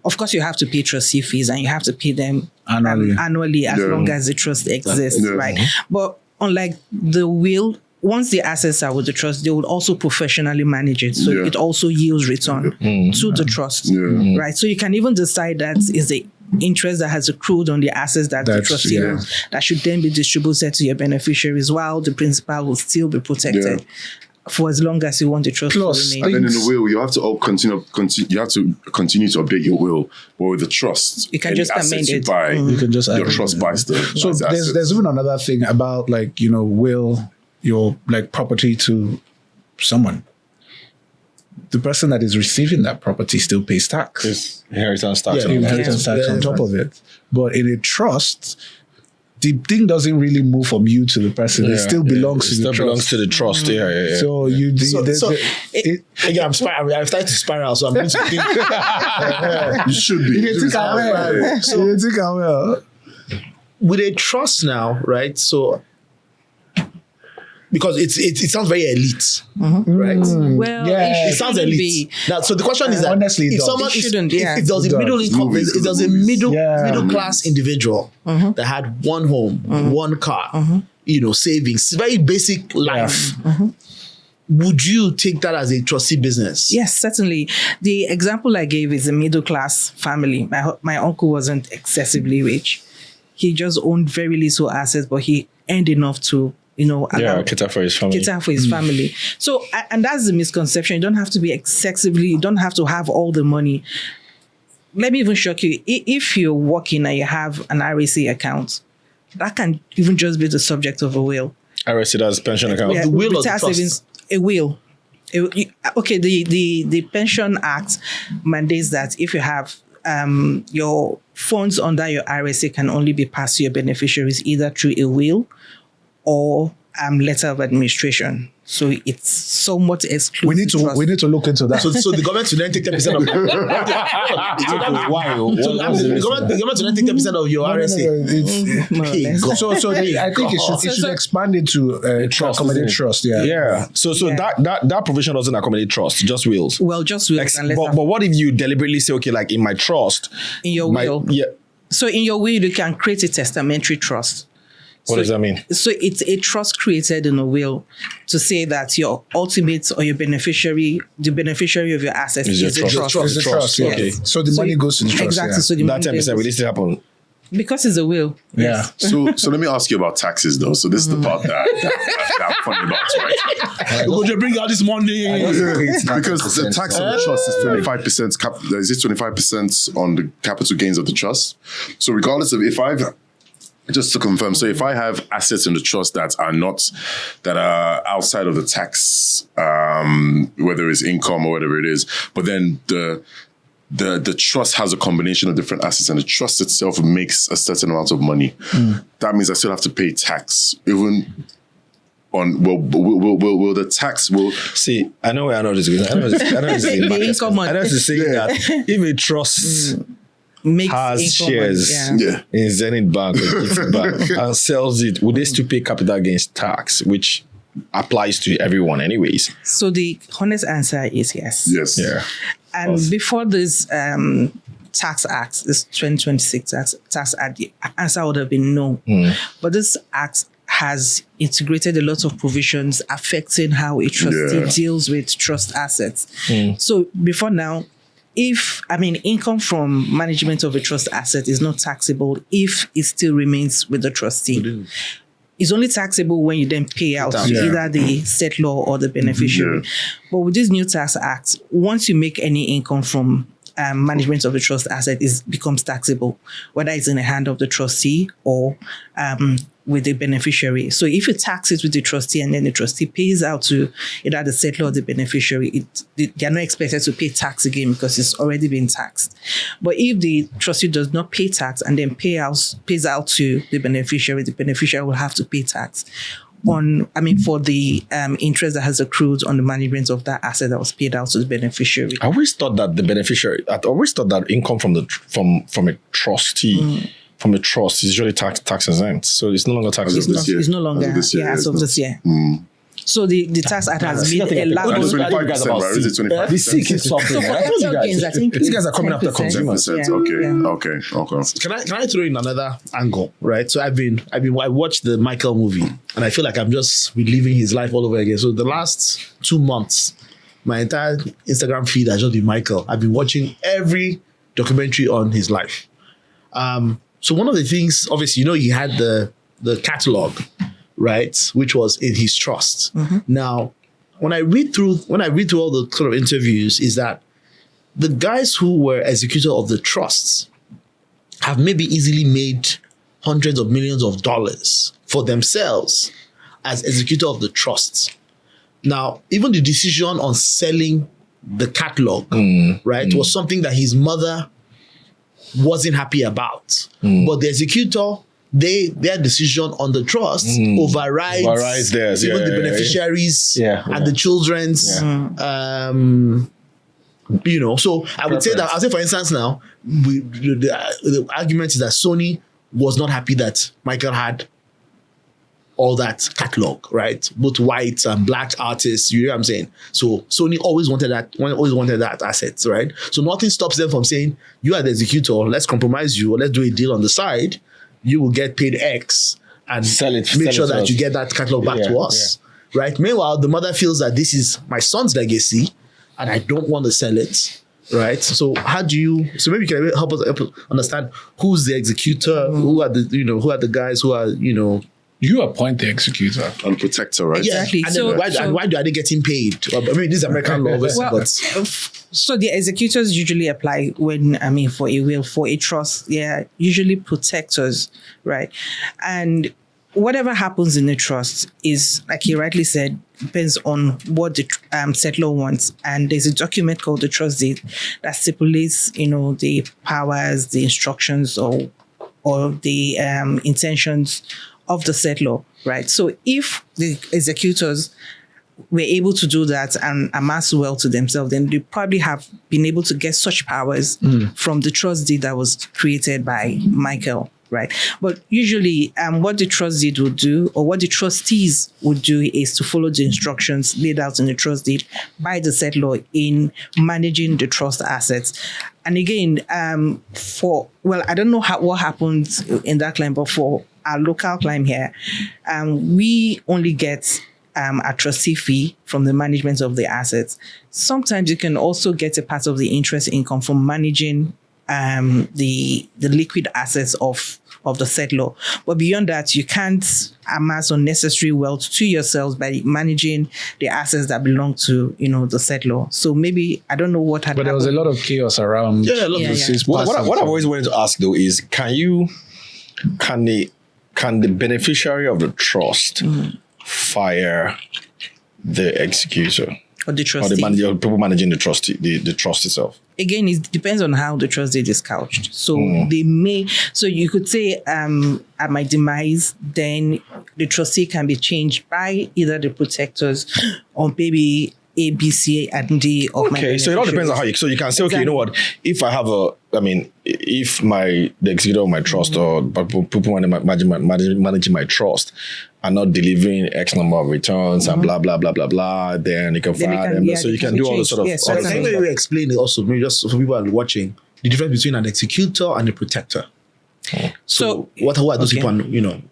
Of course, you have to pay trustee fees and you have to pay them annually as long as the trust exists, right? But unlike the will, once the assets are with the trust, they would also professionally manage it. So it also yields return to the trust, right? So you can even decide that is the interest that has accrued on the assets that the trustee owns that should then be distributed to your beneficiaries, while the principal will still be protected for as long as you want the trust to remain. And then in the will, you have to continue to update your will. But with the trust, you can just amend it. You can just your trust buys the So there's even another thing about will your property to someone. The person that is receiving that property still pays tax. It's inheritance tax. Inheritance tax on top of it. But in a trust, the thing doesn't really move from you to the person. It still belongs to the trust. It still belongs to the trust. So again, I'm starting to spiral, so I'm going to think you should be. You think I will. With a trust now, right? So because it sounds very elite, right? Well, it sounds elite. Now, so the question is that honestly, if someone if there's a middle income, if there's a middle class individual that had one home, one car, savings, very basic life. Would you take that as a trustee business? Yes, certainly. The example I gave is a middle class family. My uncle wasn't excessively rich. He just owned very little assets, but he earned enough to cater for his family. So, and that's the misconception. You don't have to be excessively, you don't have to have all the money. Let me even shock you. If you're working and you have an RSA account, that can even just be the subject of a will. RSA, that's pension account. The will or the trust? A will. The Pension Act mandates that if you have your funds under your RSA can only be passed to your beneficiaries either through a will or letter of administration. So it's somewhat exclusive. We need to look into that. So the government will then take 10% of Why? the government will then take 10% of your RSA. More or Hey, less. God. So I think it should expand into Trust, accommodate isn't it? trust. Yeah. Yeah. So Yeah. that provision doesn't accommodate trust, just wills. Well, just wills and letter. But what if you deliberately say, okay, like in my trust, In your will. Yeah. So in your will, you can create a testamentary trust. What does that mean? So it's a trust created in a will to say that your ultimate or your beneficiary, the beneficiary of your assets Is your is a trust. trust. It's the trust. Yeah. Okay. So the money goes to the trust. Exactly. Yeah. So the That money 10% will goes- this happen. because it's a will. Yeah. So let me ask you about taxes though. So this is the part that I'm funny about, right? We're going to bring out this money. Because the tax on the trust is 25%. Is it 25% on the capital gains of the trust? So regardless of just to confirm, so if I have assets in the trust that are outside of the tax, whether it's income or whatever it is, but then the trust has a combination of different assets, and the trust itself makes a certain amount of money. That means I still have to pay tax, even on. Will the tax See, I know where I know this is going. I know this is The income on- I know this is saying that if a trust Makes has income shares Yeah. in Zenith Bank or GT Bank and sells it, would they still pay capital gains tax, which applies to everyone anyways? So the honest answer is yes. yes. Yeah. And before this tax act, this 2026 tax act, the answer would have been no. But this act has integrated a lot of provisions affecting how a trustee deals with trust assets. So before now, income from management of a trust asset is not taxable if it still remains with the trustee. It's only taxable when you then pay out to either the settlor or the beneficiary. But with this new tax act, once you make any income from management of the trust asset, it becomes taxable, whether it's in the hand of the trustee or with the beneficiary. So if you tax it with the trustee and then the trustee pays out to either the settlor or the beneficiary, they're not expected to pay tax again because it's already been taxed. But if the trustee does not pay tax and then pays out to the beneficiary will have to pay tax for the interest that has accrued on the management of that asset that was paid out to the beneficiary. I always thought that income from a trustee, from a trust, is usually tax exempt. So it's no longer tax exempt. It's no longer As of this year, as of this year. So the tax act has made a lot And of it's 25%, right? Is it 25%? The SIC is something. So for capital gains, I think These guys are coming after 10%. consumers. 10%. Yeah. Okay. Can I throw in another angle, right? So I watched the Michael movie, and I feel like I'm just reliving his life all over again. So the last 2 months, my entire Instagram feed has just been Michael. I've been watching every documentary on his life. So one of the things, obviously, he had the catalog, right, which was in his trust. Now, when I read through all the sort of interviews, is that the guys who were executor of the trusts have maybe easily made hundreds of millions of dollars for themselves as executor of the trusts. Now, even the decision on selling the catalog, right, was something that his mother wasn't happy about. But the executor, their decision on the trust overrides theirs. even the beneficiaries and the children's. So I would say that, for instance, now the argument is that Sony was not happy that Michael had all that catalog, right? Both white and black artists, you know what I'm saying? So Sony always wanted that assets, right? So nothing stops them from saying, you are the executor, let's compromise you, or let's do a deal on the side. You will get paid X and make sure that you get that catalog back to us, right? Meanwhile, the mother feels that this is my son's legacy and I don't want to sell it, right? So maybe you can help us understand who's the executor, who are the guys who are, You appoint the executor And protector, right? yeah. Exactly. And why are they getting paid? This is American law, obviously, but So the executors usually apply for a will, for a trust. They're usually protectors, right? And whatever happens in the trust is, like he rightly said, depends on what the settlor wants. And there's a document called the trust deed that stipulates, the powers, the instructions, or the intentions of the settlor, right? So if the executors were able to do that and amass wealth to themselves, then they probably have been able to get such powers from the trust deed that was created by Michael, right? But usually what the trust deed would do, or what the trustees would do, is to follow the instructions laid out in the trust deed by the settlor in managing the trust assets. And again, I don't know what happens in that claim, but for our local claim here, we only get a trustee fee from the management of the assets. Sometimes you can also get a part of the interest income from managing the liquid assets of the settlor. But beyond that, you can't amass unnecessary wealth to yourselves by managing the assets that belong to, the settlor. So maybe, I don't know what had But there was a lot of chaos around. Yeah, a lot of this. What I've always wanted to ask though is, can the beneficiary of the trust fire the executor or the trustee, or the manager, or people managing the trust itself? Again, it depends on how the trust deed is couched. So they may, so you could say, at my demise, then the trustee can be changed by either the protectors or maybe A, B, C, and D of my Okay, so it all depends on how so you can say, okay, you know what, if I have if the executor of my trust or people managing my trust are not delivering X number of returns and blah, blah, blah, blah, blah, then you can fire them. So you can do all the sort of... Yes, Can you maybe explain it also, maybe just for people who are watching, the difference between an executor and a protector? So what are those people, in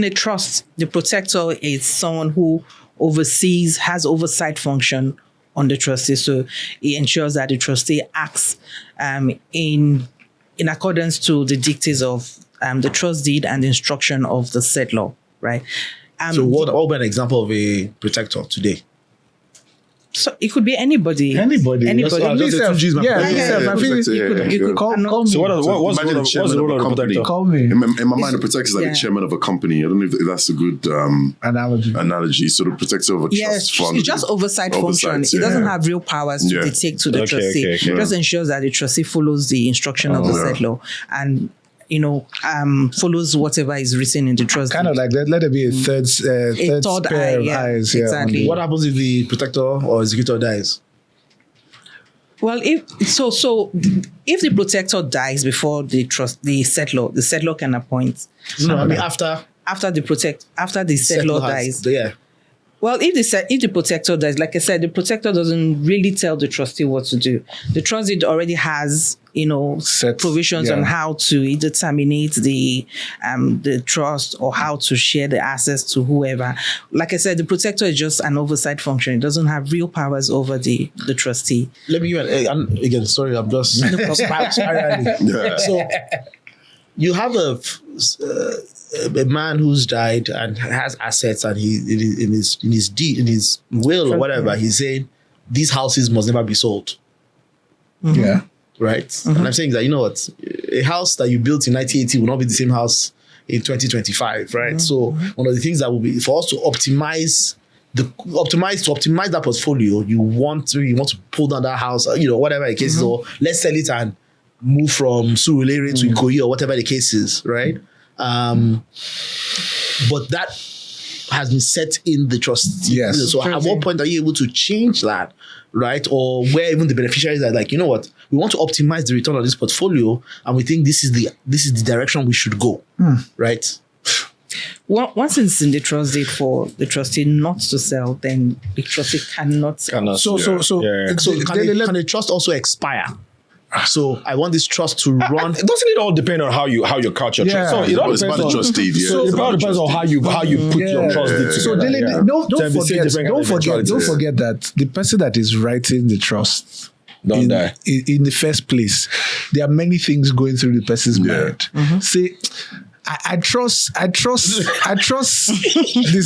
a trust, the protector is someone who has oversight function on the trustee. So it ensures that the trustee acts in accordance to the dictates of the trust deed and the instruction of the settlor, right? So what would be an example of a protector today? So it could be anybody. Anybody. Anybody. I feel you could call me. So what's the role of the protector? Call me. In my mind, the protector is like the chairman of a company. I don't know if that's a good analogy. So the protector of a trust fund. It's just oversight function. It doesn't have real powers to dictate to the trustee. It just ensures that the trustee follows the instruction of the settlor and follows whatever is written in the trust. Kind of like let it be a third pair of eyes. Exactly. What happens if the protector or executor dies? Well, if the protector dies before the settlor can appoint. After the settlor dies. Yeah. Well, if the protector dies, like I said, the protector doesn't really tell the trustee what to do. The trustee already has, provisions on how to either terminate the trust or how to share the assets to whoever. Like I said, the protector is just an oversight function. It doesn't have real powers over the trustee. Let me again. Sorry, I'm just spiraling. So you have a man who's died and has assets, and he in his deed, in his will or whatever, he's saying these houses must never be sold. Yeah. Right? And I'm saying that, a house that you built in 1980 will not be the same house in 2025, right? So one of the things that will be for us to optimize that portfolio, you want to pull down that house, whatever the case is, or let's sell it and move from Surulere to Ikoyi or whatever the case is, right? But that has been set in the trust. Yes. So at what point are you able to change that, right? Or where even the beneficiaries are like, you know what, we want to optimize the return on this portfolio, and we think this is the direction we should go, right? Well, once it's in the trust deed for the trustee not to sell, then the trustee cannot sell. So can the trust also expire? So I want this trust to run. Doesn't it all depend on how you couch your trust? So it all It's about the trust deed. So it all depends on how you put your trust deed together. So don't forget that the person that is writing the trust in the first place, there are many things going through the person's mind. Say, I trust this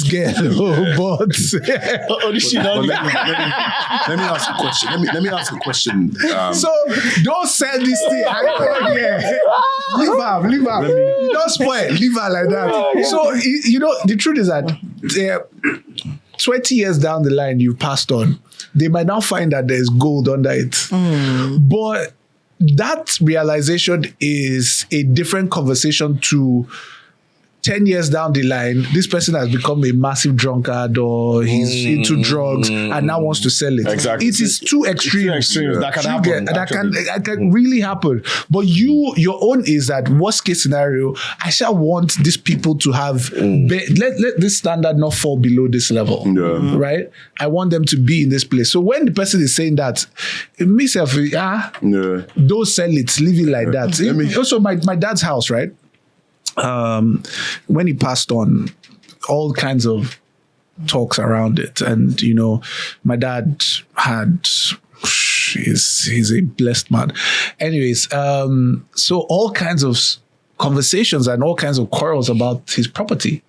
girl, but let me ask a question. Let me ask a question. So don't sell this thing. Leave her. You don't spoil. Leave her like that. So the truth is that 20 years down the line, you passed on. They might now find that there's gold under it, but that realization is a different conversation to 10 years down the line, this person has become a massive drunkard or he's into drugs and now wants to sell it. Exactly. It is two extremes. That can happen. That can really happen. But your own is that worst case scenario, I shall want these people to have, let this standard not fall below this level. Yeah. Right? I want them to be in this place. So when the person is saying that, myself, don't sell it, leave it like that. Also, my dad's house, right? When he passed on, all kinds of talks around it. And, my dad he's a blessed man. Anyways, so all kinds of conversations and all kinds of quarrels about his property.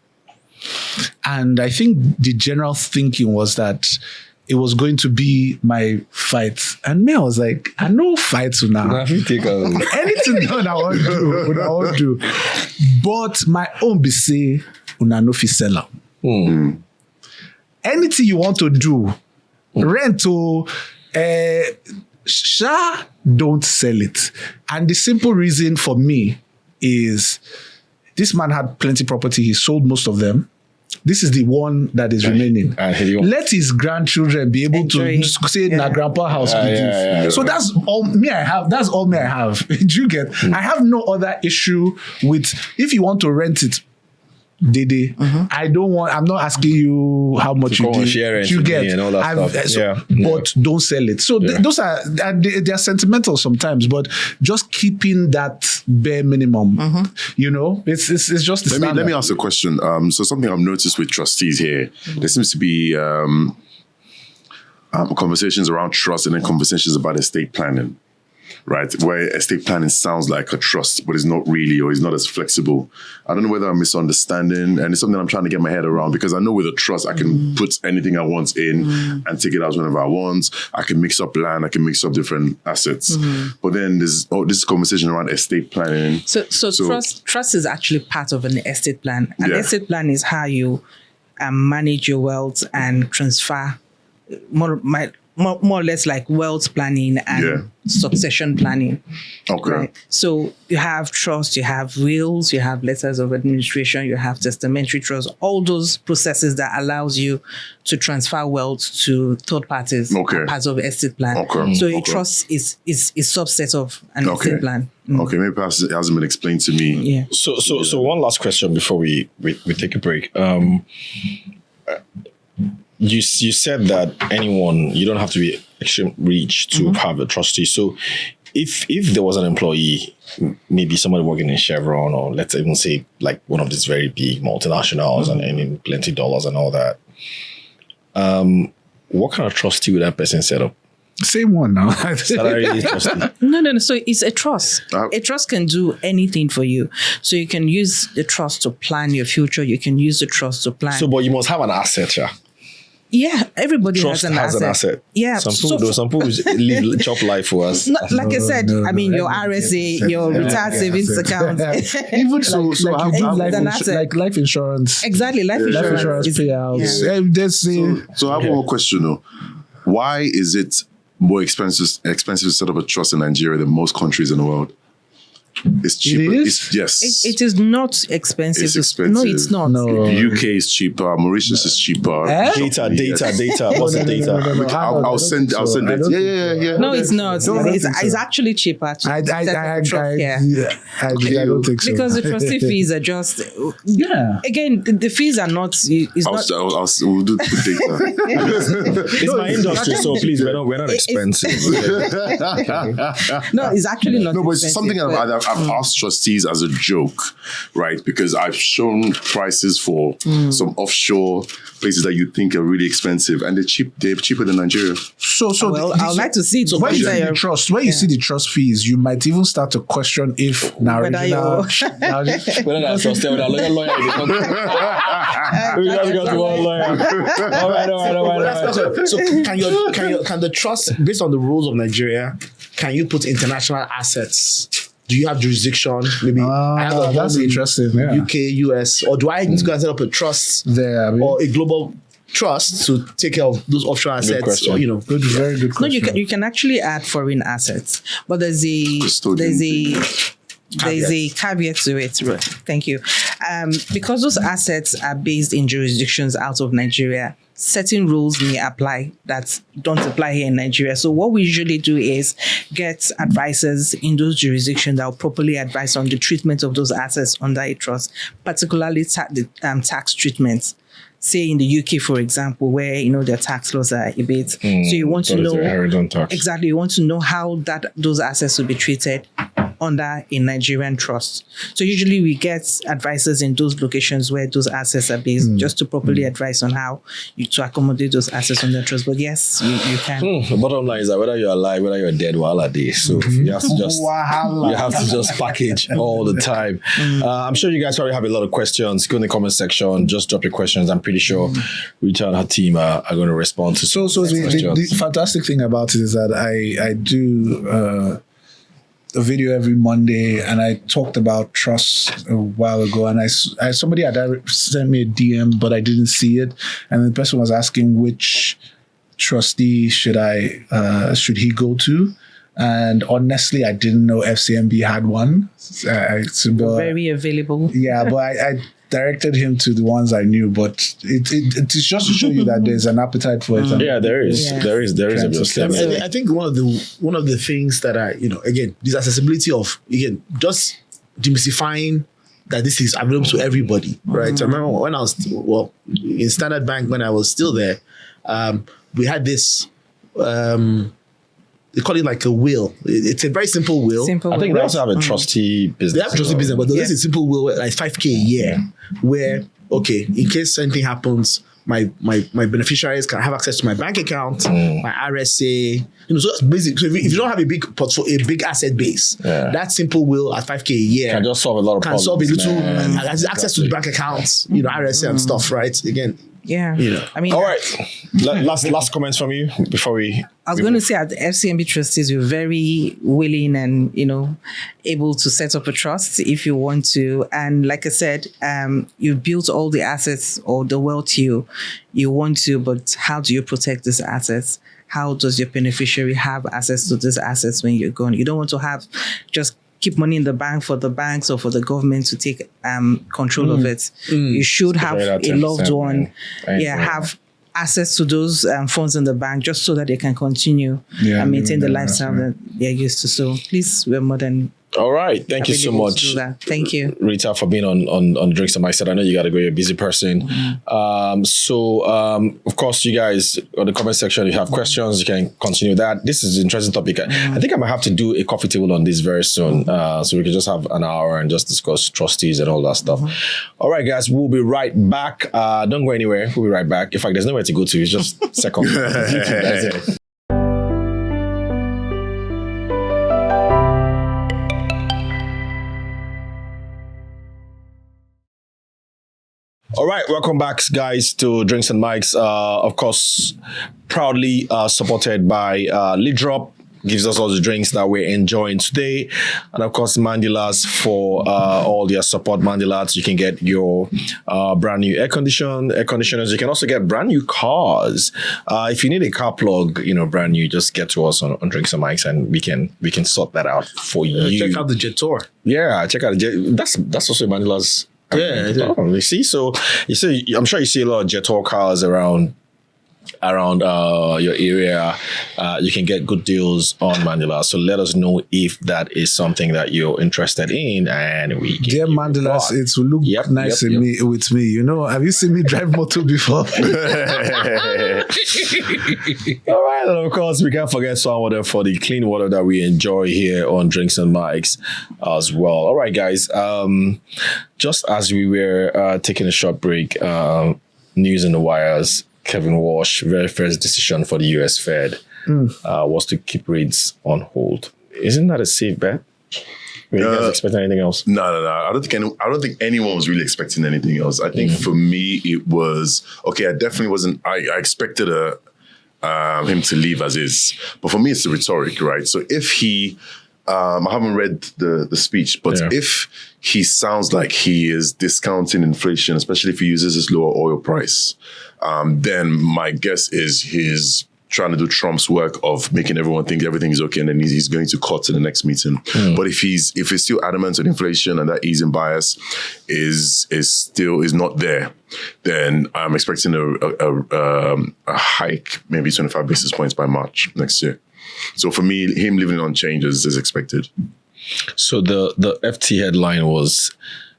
And I think the general thinking was that it was going to be my fight. And me, I was like, I know fights now. Anything done, I won't do. But my own be say, una no fi sell am. Anything you want to do, rent or don't sell it. And the simple reason for me is this man had plenty property. He sold most of them. This is the one that is remaining. Let his grandchildren be able to say, "Na grandpa house." So that's all me I have. That's all me I have. Do you get? I have no other issue with if you want to rent it. Dede, I'm not asking you how much you get and all that stuff. But don't sell it. So those are they're sentimental sometimes, but just keeping that bare minimum, it's just the standard. Let me ask a question. So something I've noticed with trustees here, there seems to be conversations around trust and then conversations about estate planning. Right, where estate planning sounds like a trust, but it's not really, or it's not as flexible. I don't know whether I'm misunderstanding, and it's something I'm trying to get my head around because I know with a trust, I can put anything I want in and take it out whenever I want. I can mix up land, I can mix up different assets. But then there's this conversation around estate planning. So trust is actually part of an estate plan. An estate plan is how you manage your wealth and transfer more or less like wealth planning and succession planning. Okay. Right? So you have trust, you have wills, you have letters of administration, you have testamentary trust, all those processes that allows you to transfer wealth to third parties are part of estate plan. Okay. So a trust is subset of an estate plan. Okay, maybe perhaps it hasn't been explained to me. Yeah. So one last question before we take a break. You said that you don't have to be extremely rich to have a trustee. So if there was an employee, maybe somebody working in Chevron, or let's even say like one of these very big multinationals and earning plenty of dollars and all that, what kind of trustee would that person set up? Same one now. No. So it's a trust. A trust can do anything for you. So you can use the trust to plan your future. You can use the trust to plan. So, but you must have an asset, yeah. Yeah, everybody Trust has an asset. Yeah, some people live chop life for us. Like I said, your RSA, your retired savings account. Even so like life insurance. Exactly, life insurance payouts. So I have one more question though. Why is it more expensive to set up a trust in Nigeria than most countries in the world? It's cheaper. It is? Yes. It is not expensive. It's expensive. No, it's not. No. UK is cheaper. Mauritius is cheaper. Data. What's the data? I'll send it. Yeah. No, it's not. It's actually cheaper. I don't think so. Because the trustee fees are just Again, the fees are not. We'll do data. It's my industry, so please, we're not expensive. No, it's actually not. No, but it's expensive, something I've asked trustees as a joke, right? Because I've shown prices for some offshore places that you think are really expensive, and they're cheaper than Nigeria. I'd like to see it. When you see the trust fees, you might even start to question if whether that's trusted with a lawyer. So can the trust, based on the rules of Nigeria, can you put international assets? Do you have jurisdiction? Maybe I have that's interesting. Yeah. UK, US, or do I need to go and set up a trust there or a global trust to take care of those offshore assets? Or, very good question. No, you can actually add foreign assets, but there's a There's a caveat to it. Thank you. Because those assets are based in jurisdictions out of Nigeria, certain rules may apply that don't apply here in Nigeria. So what we usually do is get advisors in those jurisdictions that will properly advise on the treatment of those assets under a trust, particularly the tax treatment. Say in the UK, for example, where their tax laws are a bit. So you want to know exactly. You want to know how those assets will be treated under a Nigerian trust. So usually we get advisors in those locations where those assets are based, just to properly advise on how to accommodate those assets on the trust. But yes, you can. The bottom line is that whether you're alive, whether you're dead, wahala day. So you have to just package all the time. I'm sure you guys probably have a lot of questions. Go in the comment section. Just drop your questions. I'm pretty sure Rita and her team are going to respond to So the fantastic thing about it is that I do a video every Monday, and I talked about trust a while ago, and I somebody had sent me a DM, but I didn't see it, and the person was asking which trustee should he go to, and honestly, I didn't know FCMB had one. Very available. Yeah, but I directed him to the ones I knew, but it's just to show you that there's an appetite for it. Yeah, there is. Yeah. There is. I think one of the things that again, this accessibility of, again, just demystifying that this is available to everybody, right? I remember when I was in Standard Bank, when I was still there, we had this. They call it like a will. It's a very simple will. I think they also have a trustee business. They have a trustee business, but there's a simple will, like 5K a year, where, okay, in case anything happens, my beneficiaries can have access to my bank account, my RSA. So that's basic. So if you don't have a big portfolio, a big asset base, that simple will at 5K a year can just solve a lot of problems. Can solve a little access to the bank accounts, RSA and stuff, right? Again. Yeah. I mean, all right. Last comments from you before we. I was going to say, at the FCMB Trustees, we're very willing and able to set up a trust if you want to. And like I said, you've built all the assets or the wealth you want to, but how do you protect these assets? How does your beneficiary have access to these assets when you're gone? You don't want to have just keep money in the bank for the banks or for the government to take control of it. You should have a loved one, have access to those funds in the bank, just so that they can continue and maintain the lifestyle that they're used to. So please, we're more than all right. Thank you so much. Thank you, Rita, for being on Drinks and Mike. I know you got to go. You're a busy person. Of course, you guys on the comment section, you have questions. You can continue that. This is an interesting topic. I think I might have to do a coffee table on this very soon, so we can just have an hour and just discuss trustees and all that stuff. All right, guys, we'll be right back. Don't go anywhere. We'll be right back. In fact, there's nowhere to go to. It's just second. That's it. All right, welcome back, guys, to Drinks and Mics. Of course, proudly supported by Lead Drop, gives us all the drinks that we're enjoying today. And of course, Mandilas for all their support. Mandilas, you can get your brand new air conditioners. You can also get brand new cars. If you need a car plug, brand new, just get to us on Drinks and Mics, and we can sort that out for you. Check out the Jet Tour. Yeah, check out the Jet. That's also Mandilas. Yeah. You see, I'm sure you see a lot of Jet Tour cars around your area. You can get good deals on Mandela. So let us know if that is something that you're interested in, and we can. Dear Mandelas, it will look nice with me. Have you seen me drive motor before? All right, and of course we can't forget Swan Water for the clean water that we enjoy here on Drinks and Mics as well. All right, guys. Just as we were taking a short break, news in the wires. Kevin Walsh, very first decision for the US Fed was to keep rates on hold. Isn't that a safe bet? Were you guys expecting anything else? No. I don't think anyone was really expecting anything else. I think for me it was okay. I definitely wasn't. I expected him to leave as is, but for me it's the rhetoric, right? So if he, I haven't read the speech, but if he sounds like he is discounting inflation, especially if he uses his lower oil price, then my guess is he's trying to do Trump's work of making everyone think everything is okay, and then he's going to cut to the next meeting. But if he's still adamant on inflation and that easing bias is not there, then I'm expecting a hike, maybe 25 basis points by March next year. So for me, him leaving it unchanged is expected. So the FT headline was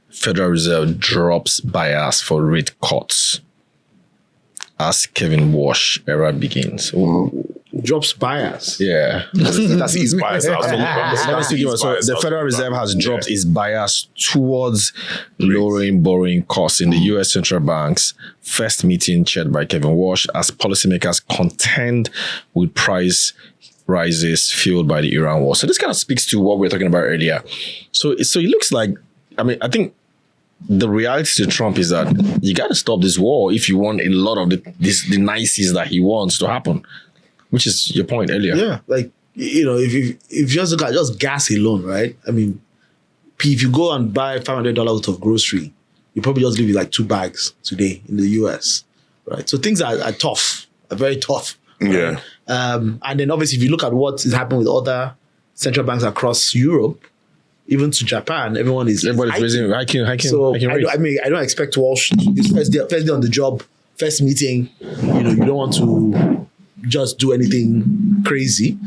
Federal Reserve drops bias for rate cuts as Kevin Walsh era begins. Drops bias. Yeah. That's his bias. So the Federal Reserve has dropped its bias towards lowering borrowing costs in the US Central Bank's first meeting chaired by Kevin Walsh as policymakers contend with price rises fueled by the Iran war. So this kind of speaks to what we were talking about earlier. So it looks like, I think the reality to Trump is that you got to stop this war if you want a lot of the niceties that he wants to happen, which is your point earlier. Yeah, like, if you just look at just gas alone, right? I mean, if you go and buy $500 worth of grocery, you probably just leave with like 2 bags today in the US, right? So things are tough, are very tough. Right? Yeah. And then obviously, if you look at what is happening with other central banks across Europe, even to Japan, everybody's hiking. So I don't expect Walsh his first day on the job, first meeting. You don't want to just do anything crazy.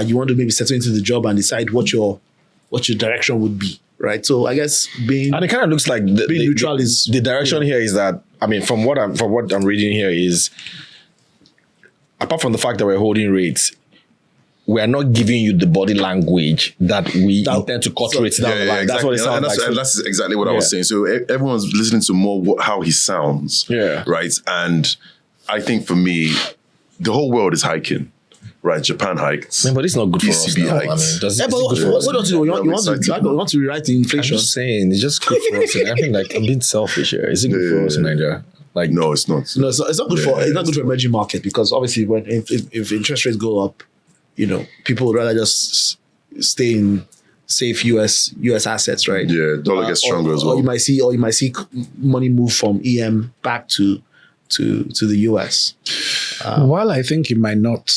You want to maybe settle into the job and decide what your direction would be, right? So I guess and it kind of looks like being neutral is the direction here is that, from what I'm reading here is, apart from the fact that we're holding rates, we are not giving you the body language that we intend to cut rates down the line. Exactly. That's what it sounds like. And that's exactly what I was saying. So everyone's listening to more how he sounds, right? And I think for me, the whole world is hiking, right? Japan hikes. Man, but it's not good for us now. Hikes. What don't you do? You want to rewrite the inflation? I'm just saying, it's just good for us. I think I'm being selfish here. Is it good for us in Nigeria? Like, no, it's not. No, it's not good for emerging market, because obviously if interest rates go up, people would rather just stay in safe US assets, right? Yeah, dollar gets stronger as well. Or you might see money move from EM back to the US. While I think he might not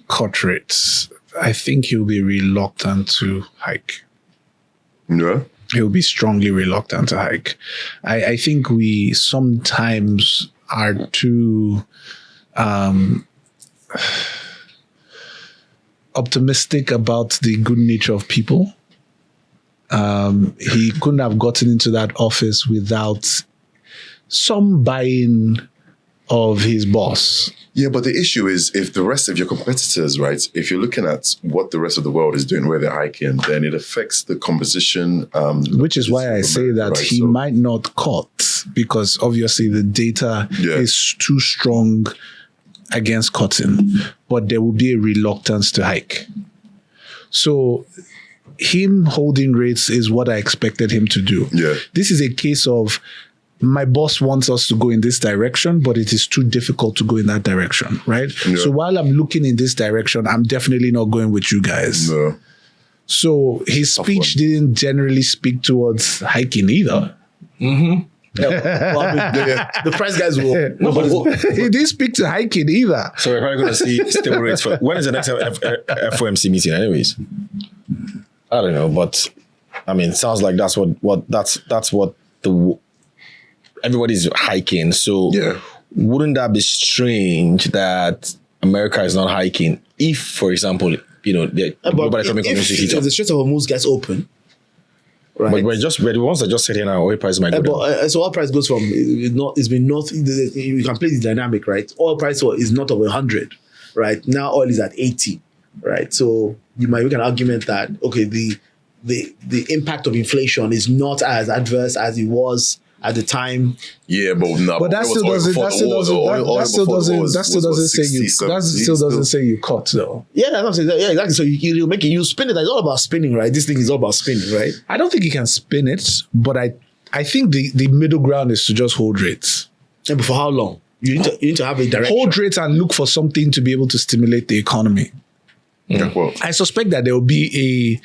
cut rates, I think he'll be reluctant to hike. Yeah. He'll be strongly reluctant to hike. I think we sometimes are too optimistic about the good nature of people. He couldn't have gotten into that office without some buy-in of his boss. Yeah, but the issue is if the rest of your competitors, right, if you're looking at what the rest of the world is doing, where they're hiking, then it affects the composition. Which is why I say that he might not cut, because obviously the data is too strong against cutting, but there will be a reluctance to hike. So him holding rates is what I expected him to do. Yeah. This is a case of my boss wants us to go in this direction, but it is too difficult to go in that direction, right? Yeah. So while I'm looking in this direction, I'm definitely not going with you guys. No. So his speech didn't generally speak towards hiking either. Mm-hmm. The price guys will. He didn't speak to hiking either. So we're probably going to see stable rates for when is the next FOMC meeting, anyways? I don't know, but it sounds like that's what everybody's hiking. So wouldn't that be strange that America is not hiking if, for example, the global economic community heats up? If the Strait of Hormuz gets open, right? But we're the ones that just sit here now. Oil price might go down. So oil price goes from it's been north. You can play the dynamic, right? Oil price is north of 100, right? Now oil is at 80, right? So you might make an argument that the impact of inflation is not as adverse as it was at the time. Yeah, but that still doesn't say you cut though. Yeah, that's what I'm saying. Yeah, exactly. So you spin it. It's all about spinning, right? This thing is all about spinning, right? I don't think you can spin it, but I think the middle ground is to just hold rates. Yeah, but for how long? You need to have a direction. Hold rates and look for something to be able to stimulate the economy. Yeah, well, I suspect that there will be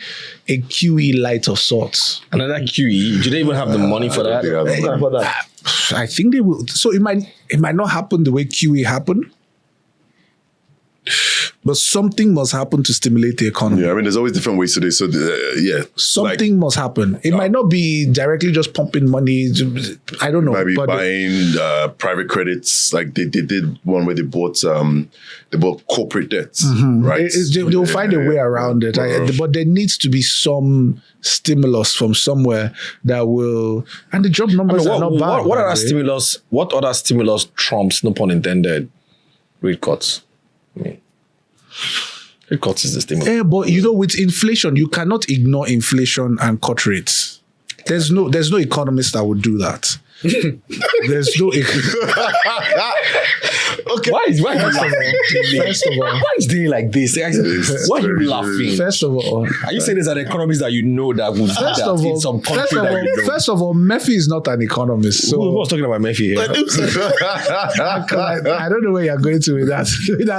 a QE light of sorts. Another QE? Do they even have the money for that? I think they will. So it might not happen the way QE happened. but something must happen to stimulate the economy. Yeah, I mean, there's always different ways to do it. So, Something must happen. It might not be directly just pumping money. I don't know. Maybe buying private credits. Like they did one where they bought corporate debts, right? They'll find a way around it. But there needs to be some stimulus from somewhere that will, and the job numbers are not bad. What other stimulus trumps, no pun intended, rate cuts? I mean, rate cuts is the stimulus. Yeah, but with inflation, you cannot ignore inflation and cut rates. There's no economist that would do that. There's no. Okay. Why is First of all, why is doing like this? Why are you laughing? First of all, are you saying there's an economist that that would First that of in all, some country that you know? First of all, Murphy is not an economist. So Who was talking about Murphy here? I don't know where you're going to with that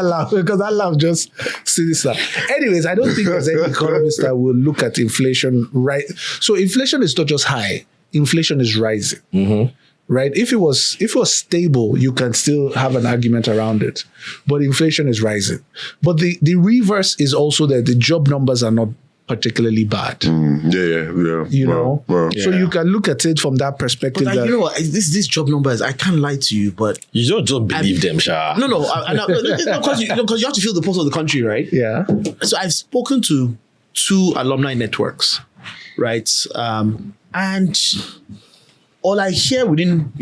laugh, because that laugh just sinister. Anyways, I don't think there's any economist that will look at inflation right. So inflation is not just high; inflation is rising. Mm-hmm. Right? If it was stable, you can still have an argument around it. But inflation is rising. But the reverse is also that the job numbers are not particularly bad. Yeah. So you can look at it from that perspective. But you know what? These job numbers, I can't lie to you, but You don't just believe them, Sha. no, because you have to feel the pulse of the country, right? Yeah. So I've spoken to 2 alumni networks, right? And all I hear within,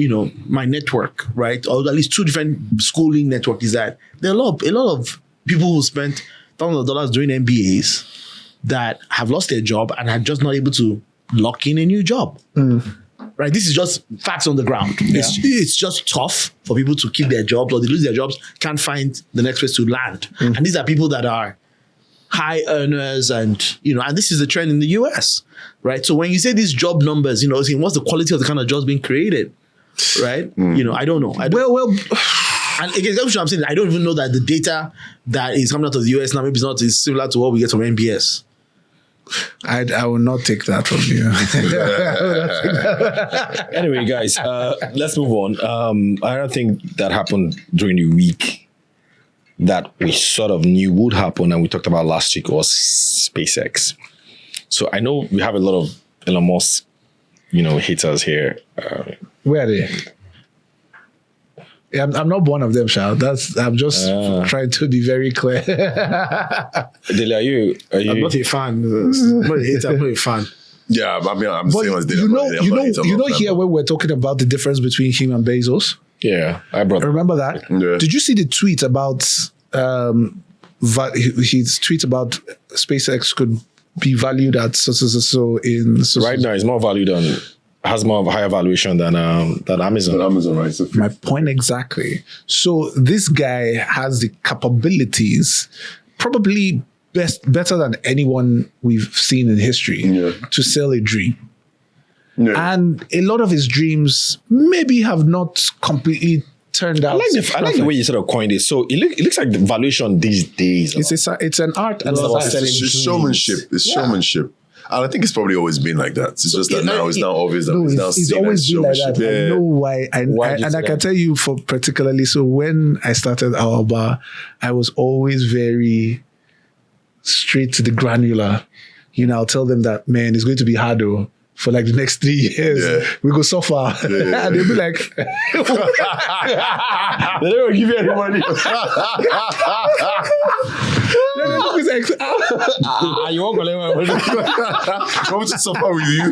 my network, right, or at least 2 different schooling network, is that there are a lot of people who spent thousands of dollars doing MBAs that have lost their job and are just not able to lock in a new job. Right? This is just facts on the ground. Yeah. It's just tough for people to keep their jobs, or they lose their jobs, can't find the next place to land. And these are people that are high earners, and and this is the trend in the US, right? So when you say these job numbers, what's the quality of the kind of jobs being created, right? I don't know. Well, and again, that's what I'm saying. I don't even know that the data that is coming out of the US now maybe is similar to what we get from NBS. I will not take that from you. Anyway, guys, let's move on. Another thing that happened during the week that we sort of knew would happen and we talked about last week was SpaceX. So I know we have a lot of Elon Musk, haters here. Where are they? I'm not one of them, Shao. I'm just trying to be very clear. Dele, are you? I'm not a fan. I'm not a hater. I'm not a fan. Yeah, I mean, I'm But saying as here when we're talking about the difference between him and Bezos. Yeah, I brought. Remember that? Yeah. Did you see the tweet about his tweet about SpaceX could be valued at so in Right now, it's more valued than has more of a higher valuation than Amazon. Amazon, right? So My point exactly. So this guy has the capabilities, probably better than anyone we've seen in history, to sell a dream. Yeah. And a lot of his dreams maybe have not completely turned out. I like the way you sort of coined it. So it looks like the valuation these days. It's an art and It's showmanship. It's showmanship. And I think it's probably always been like that. It's just that now it's now obvious that it's now it's seen always as been like showmanship. that. I know why. And I can tell you for particularly, so when I started our bar, I was always very straight to the granular. I'll tell them that, man, it's going to be hard though. For like the next 3 years, we go so far. And they'll be like, they don't give you any money. You won't believe You want to suffer with you?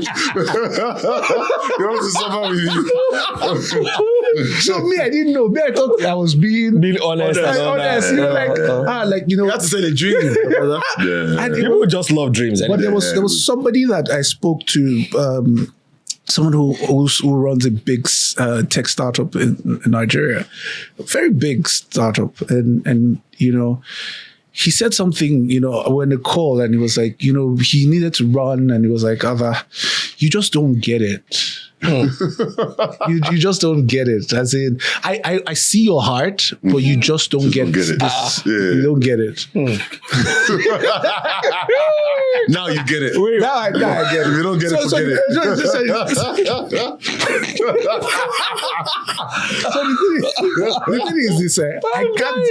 You want to suffer with you? So me, I didn't know. Me, I thought I was being honest. honest. You have to sell a dream. And People just love dreams. But there was somebody that I spoke to, someone who runs a big tech startup in Nigeria, a very big startup, and he said something, when they called, and he was like, he needed to run, and he was like, you just don't get it. You just don't get it. As in, I see your heart, but you just don't get it. this. You don't get it. Now you get it. Now I get it. If you don't get it, forget it. The thing is this: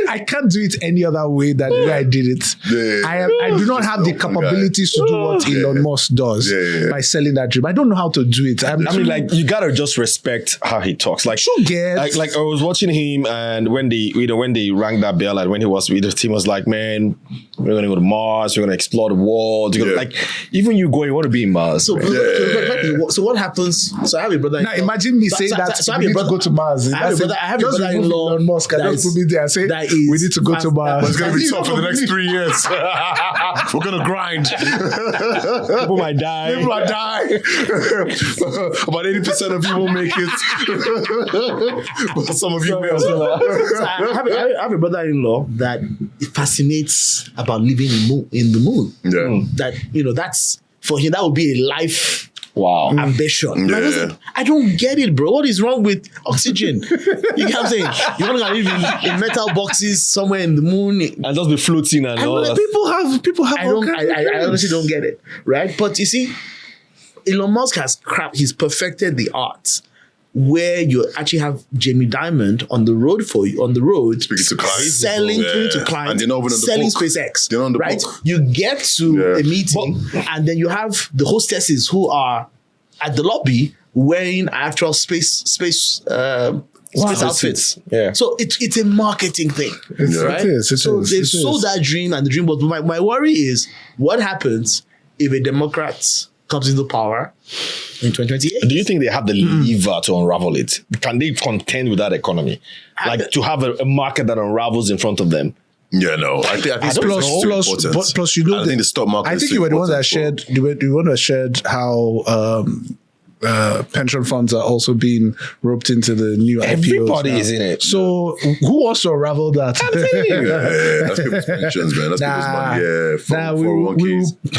I can't do it any other way than the way I did it. I do not have the capabilities to do what Elon Musk does by selling that dream. I don't know how to do it. I mean, like, you gotta just respect how he talks. Like, like I was watching him, and when they rang that bell, and when he was with the team, was like, man, we're gonna go to Mars, we're gonna explore the world. Like, even you want to be in Mars. So what happens? So I have a brother. Now imagine me saying that we need to go to Mars. I have a brother-in-law. Elon Musk and just put me there and say we need to go to Mars. It's gonna be tough for the next 3 years. We're gonna grind. People might die. About 80% of you won't make it. But some of you may as well. So I have a brother-in-law that fascinates about living in the moon. Yeah. That, that's for him, that would be a life ambition. Yeah. I don't get it, bro. What is wrong with oxygen? You get what I'm saying? You want to live in metal boxes somewhere in the moon and just be floating and all that. People have. I honestly don't get it, right? But you see, Elon Musk he's perfected the art where you actually have Jamie Dimon on the road speaking to clients, selling to clients, and selling SpaceX. They're on the right? book. You get to a meeting, and then you have the hostesses who are at the lobby wearing actual space outfits. Yeah. So it's a marketing thing, right? It is. They've sold that dream, and the dream was. My worry is what happens if a Democrat comes into power in 2028. Do you think they have the lever to unravel it? Can they contend with that economy? Like to have a market that unravels in front of them? Yeah, no. I think plus, I think the stock market. I think you were the one that shared. You were the one that shared how pension funds are also being roped into the new IPOs. Everybody is in it. So who wants to unravel that? That's people's pensions, man. That's people's money. Yeah,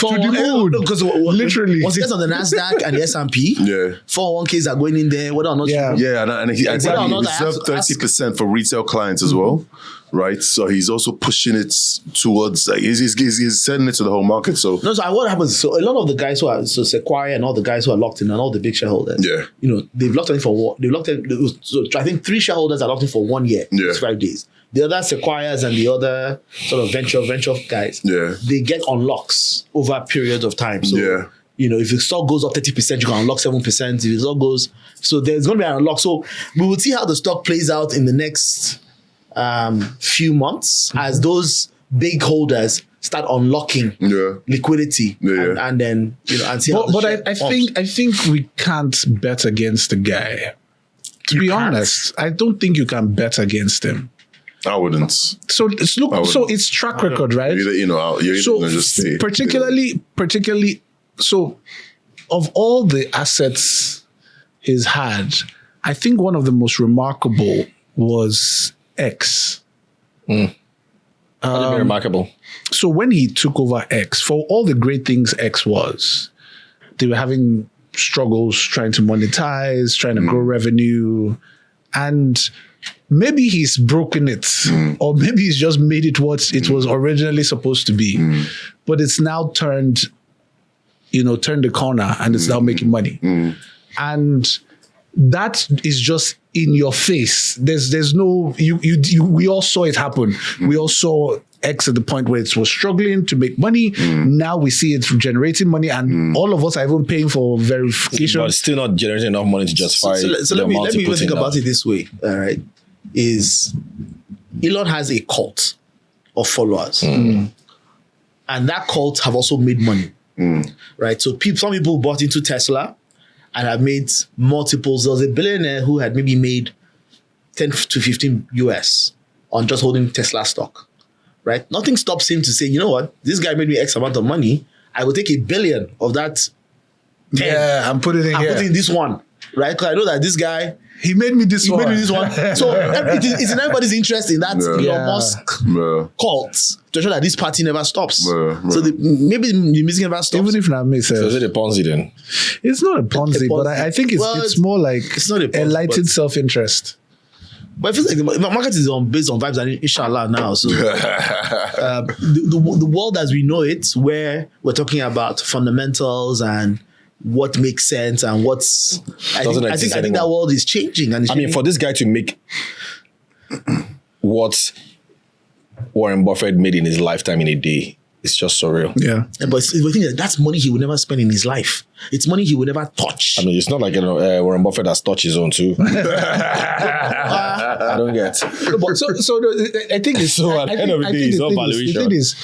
to the moon. Because literally, once it gets on the NASDAQ and the S&P, 401ks are going in there. Whether or not, and he reserved 30% for retail clients as well. Right, so he's also pushing it towards. He's sending it to the whole market. So what happens? So a lot of the guys who are Sequoia and all the guys who are locked in and all the big shareholders, they've locked in for what? They've locked in. So I think 3 shareholders are locked in for 1 year, 5 days. The other Sequoias and the other sort of venture guys, they get unlocks over periods of time. So if the stock goes up 30%, you can unlock 7%. If the stock goes, so there's going to be an unlock. So we will see how the stock plays out in the next few months as those big holders start unlocking liquidity and then and see how I think we can't bet against the guy. To be honest, I don't think you can bet against him. I wouldn't. So it's track record, right? Particularly so of all the assets he's had, I think one of the most remarkable was X. Remarkable. So when he took over X, for all the great things X was, they were having struggles trying to monetize, trying to grow revenue, and maybe he's broken it, or maybe he's just made it what it was originally supposed to be, but it's now turned the corner, and it's now making money, and that is just in your face. There's no we all saw it happen. We all saw X at the point where it was struggling to make money. Now we see it generating money, and all of us are even paying for verification. But it's still not generating enough money to justify. So let me even think about it this way. All right, is Elon has a cult of followers, and that cult have also made money, right? So some people bought into Tesla and have made multiples. There was a billionaire who had maybe made 10 to 15 US on just holding Tesla stock, right? Nothing stops him to say, you know what, this guy made me X amount of money. I will take $1 billion of that 10. Yeah, I'm putting it putting this one, right? Because I know that this guy, he made me this one. So it's in everybody's interest in that Elon Musk cult to ensure that this party never stops. So maybe the music never stops. Even if not me, so is it a Ponzi then? It's not a Ponzi, but I think it's more like it's not a Ponzi, enlightened self-interest. But it feels like the market is based on vibes and inshallah now. So the world as we know it, where we're talking about fundamentals and what makes sense and what's I think that world is changing. And for this guy to make what Warren Buffett made in his lifetime in a day, it's just surreal. Yeah. But the thing is, that's money he would never spend in his life. It's money he would never touch. I mean, it's not like Warren Buffett has touched his own too. I don't get. But I think it's so. At the end of the day, it's not valuation. The thing is,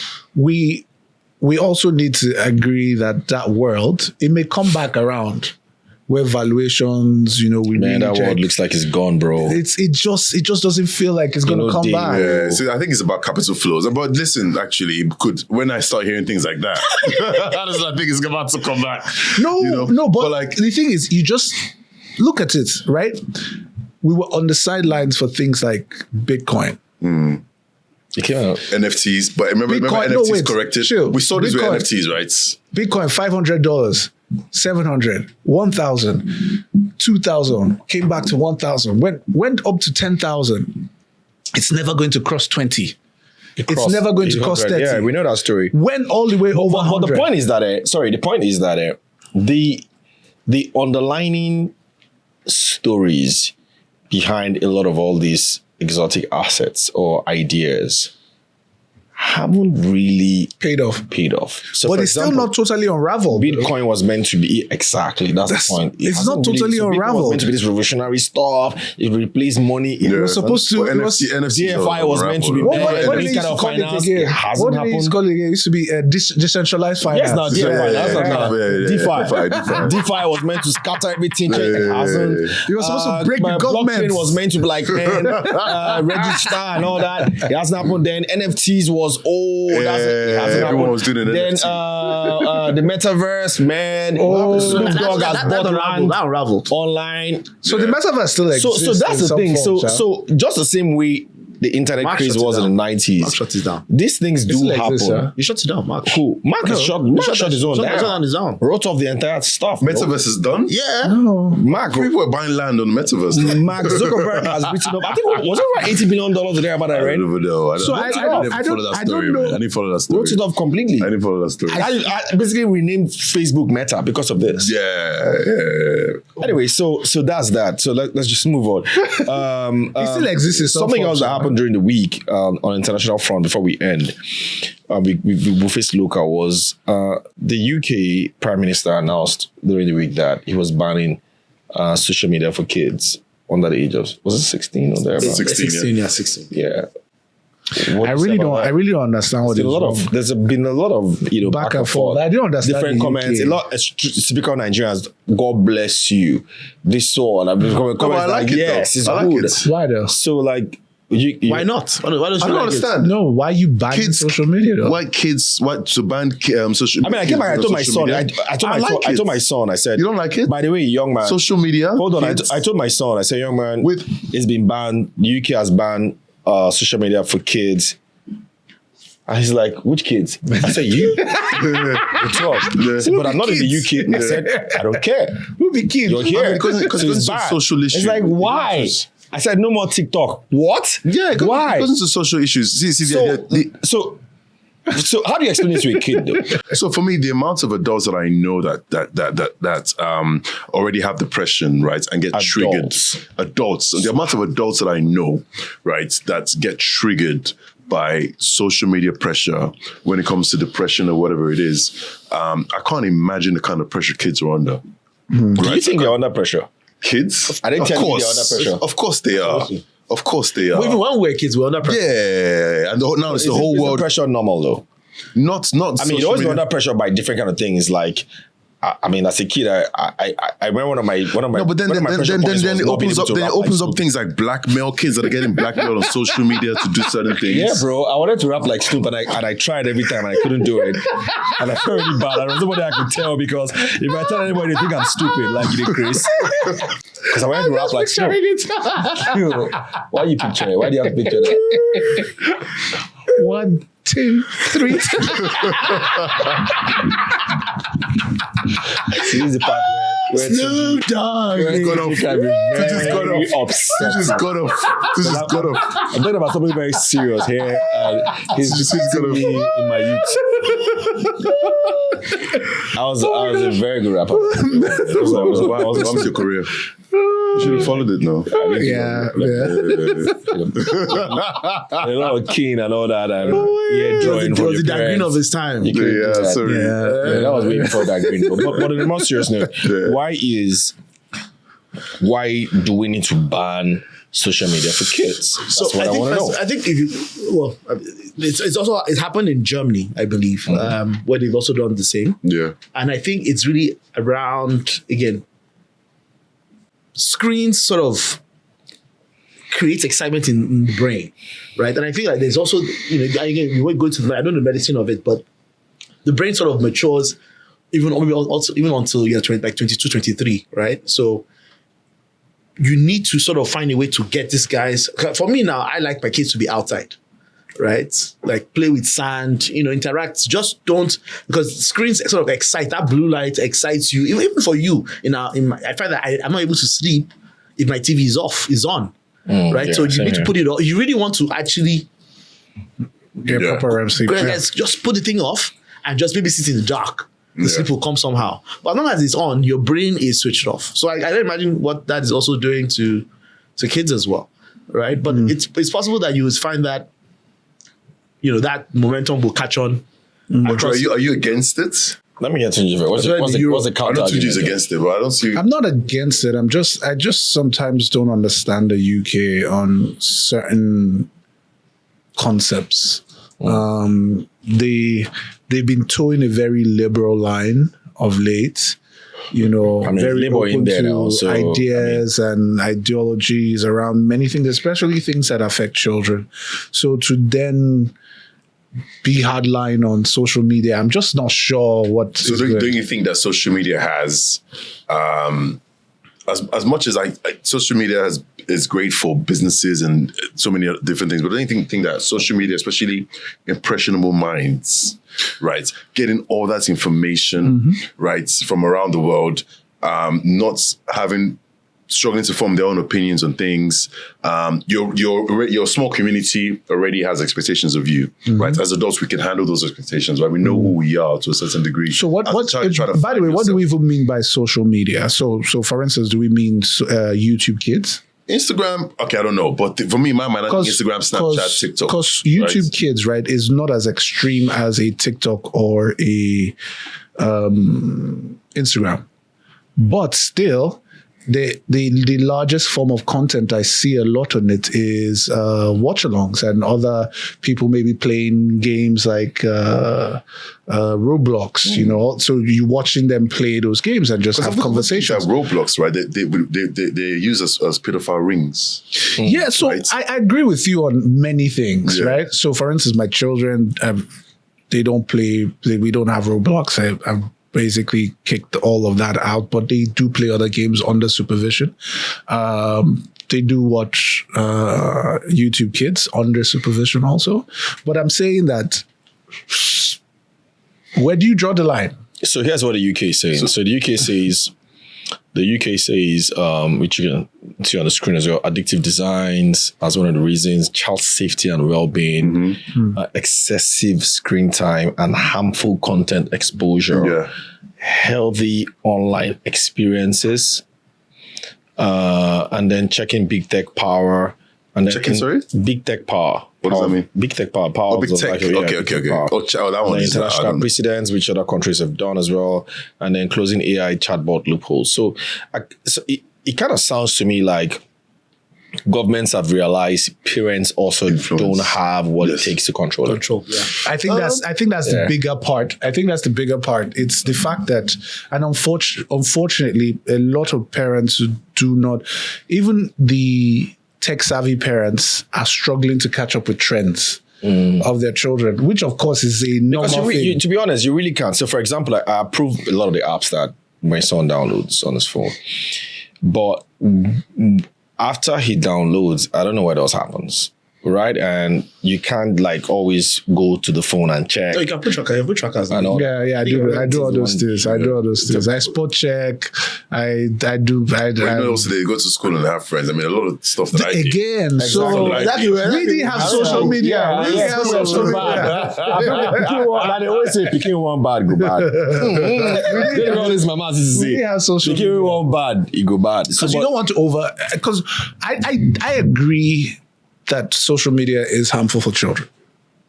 we also need to agree that world, it may come back around where valuations, that world looks like it's gone, bro. It just doesn't feel like it's going to come back. Yeah, so I think it's about capital flows. But listen, actually, when I start hearing things like that, I think it's about to come back. No, but like the thing is, you just look at it, right? We were on the sidelines for things like Bitcoin. It came out. NFTs, but remember NFTs corrected? Chill. We saw these with NFTs, right? Bitcoin, $500, 700, 1,000, 2,000, came back to 1,000, went up to 10,000. It's never going to cross 20. It's never going to cross 30. Yeah, we know that story. Went all the way over 100. But the point is that, the underlining stories behind a lot of all these exotic assets or ideas haven't really paid off. So but it's still not totally unraveled. Bitcoin was meant to be exactly. That's the point. It's not totally unraveled. Bitcoin was meant to be this revolutionary stuff. It replaced money. It was supposed to. DFI was meant to be this kind of finance. It hasn't happened. It used to be decentralized finance. Yes, now DFI. DeFi was meant to scatter everything. It hasn't. It was supposed to break the government. Blockchain was meant to be like register and all that. It hasn't happened. Then NFTs was everyone was doing an then the metaverse, man. Snoop Dogg has bought land online. So the metaverse still exists. So that's the thing. So just the same way the internet craze was in the 90s. Mark shut it down. These things do happen. You shut it down, Mark. Cool. Mark shut his own down. Wrote off the entire stuff. Metaverse is done? Yeah. No. Mark, people were buying land on the metaverse. Mark Zuckerberg has written up. I think was it around $80 billion there about that, right? I don't know. I don't know. I didn't follow that story. Wrote it off completely. I didn't follow that story. I basically renamed Facebook Meta because of this. Yeah. Anyway, so that's that. So let's just move on. It still exists in some something form, else that happened during the week on international front before we end. We faced local was the UK Prime Minister announced during the week that he was banning social media for kids under the age of, was it 16 or thereabouts? 16. Yeah. I really don't understand what there's been a lot of back and forth. I don't understand different comments. A lot typical Nigerians. God bless you. This so and I've been comments like yes, it's good. Why though? So like. Why not? Why don't you I don't understand. No, why are you banning social media though? Why kids? Why to ban social? I mean, I came back. I told my son. I told my son. I said, "You don't like it?" By the way, young man, social media. Hold on. I told my son. I said, "Young man, it's been banned. The UK has banned social media for kids." And he's like, "Which kids?" I said, "You." I said, but I'm not in the UK. I said, "I don't care. Who be kids? You're here because it's a social issue." It's like, why? I said, no more TikTok. What? Yeah, why? Because it's a social issues. So how do you explain this to a kid though? So for me, the amount of adults that I know that already have depression, right, and get triggered. Adults. The amount of adults that I know, right, that get triggered by social media pressure when it comes to depression or whatever it is. I can't imagine the kind of pressure kids are under. Right? Do you think they're under pressure? Kids? I didn't tell you they're under pressure. Of course they are. Of course they are. Well, even when we were kids, we were under pressure. Yeah. And now it's the whole world. Is pressure normal though? Not. I mean, you always go under pressure by different kind of things. Like, I mean, as a kid, I remember one of my. No, but then it opens up things like blackmail, kids that are getting blackmailed on social media to do certain things. Yeah, bro. I wanted to rap like Snoop, and I tried every time, and I couldn't do it. And I felt really bad. I was nobody I could tell because if I tell anybody, they think I'm stupid, like you did, Chris. Because I wanted to rap like Snoop. Why are you picturing it? Why do you have to picture that? 1, 2, 3. See, this is the part Snoop Dogg. Just got off. I'm talking about something very serious here. He's just me in my youth. I was a very good rapper. What was your career? You should have followed it now. Yeah. A lot of Keen and all that. And drawing It was the that green of his time. Sorry. Yeah, that was way before that green. But on a more serious note, why do we need to ban social media for kids? That's what I want to know. I think it's happened in Germany, I believe, where they've also done the same. Yeah. And I think it's really around, again, screens sort of creates excitement in the brain, right? And I think there's also, again, we won't go to I don't know the medicine of it, but the brain sort of matures even until you're 22, 23, right? So you need to sort of find a way to get these guys. For me now, I like my kids to be outside, right? Like play with sand, interact. Just don't, because screens sort of excite, that blue light excites you. Even for you, I find that I'm not able to sleep if my TV is on, right? Yeah, so you need to put it on. You really want to actually Get proper REM sleep. just put the thing off and just maybe sit in the dark. The sleep will come somehow. But as long as it's on, your brain is switched off. So I don't imagine what that is also doing to kids as well, right? But it's possible that you will find that, that momentum will catch on. But are you against it? Let me get to you. What's the counter? I know Tuji's against it, but I don't see. I'm not against it. I just sometimes don't understand the UK on certain concepts. They've been towing a very liberal line of late, very open to ideas and ideologies around many things, especially things that affect children. So to then be hardline on social media, I'm just not sure what. So don't you think that social media has, as much as social media is great for businesses and so many different things, but don't you think that social media, especially impressionable minds, right, getting all that information, right, from around the world, not struggling to form their own opinions on things, your small community already has expectations of you, right? As adults, we can handle those expectations, right? We know who we are to a certain degree. So by the way, what do we even mean by social media? So for instance, do we mean YouTube Kids? Instagram, okay, I don't know. But for me, my mind, I think Instagram, Snapchat, TikTok. Because YouTube Kids, right, is not as extreme as a TikTok or a Instagram. But still, the largest form of content I see a lot on it is watch-alongs and other people maybe playing games like Roblox, so you watching them play those games and just have conversations. Roblox, right? They use as pedophile rings. Yeah, so right? I agree with you on many things, right? So for instance, my children, they don't play, we don't have Roblox. I've basically kicked all of that out, but they do play other games under supervision. They do watch YouTube Kids under supervision also. But I'm saying that, where do you draw the line? So here's what the UK is saying. So the UK says, which you can see on the screen as well, addictive designs as one of the reasons, child safety and well-being, excessive screen time and harmful content exposure, healthy online experiences, and then checking big tech power. And then big tech power. What does that mean? Big tech power. Big tech. Okay. That one is international precedents, which other countries have done as well, and then closing AI chatbot loopholes. So it kind of sounds to me like governments have realized parents also don't have what it takes to control it. Yeah. I think that's the bigger part. I think that's the bigger part. It's the fact that, and unfortunately, a lot of parents do not, even the tech-savvy parents are struggling to catch up with trends of their children, which of course is a normal thing. To be honest, you really can't. So for example, I approve a lot of the apps that my son downloads on his phone. But after he downloads, I don't know what else happens. right? And you can't like always go to the phone and check. You can put trackers. And all Yeah, I do all those things. I do all those things. I spot check. I do. Also, they go to school and have friends. I mean, a lot of stuff that I do. Again, so we didn't have social media. We didn't have social media. They always say picking one bad, go bad. All this my mom used to We say. have social Picking media. one bad, it go bad. So, Because you don't want to because I agree that social media is harmful for children.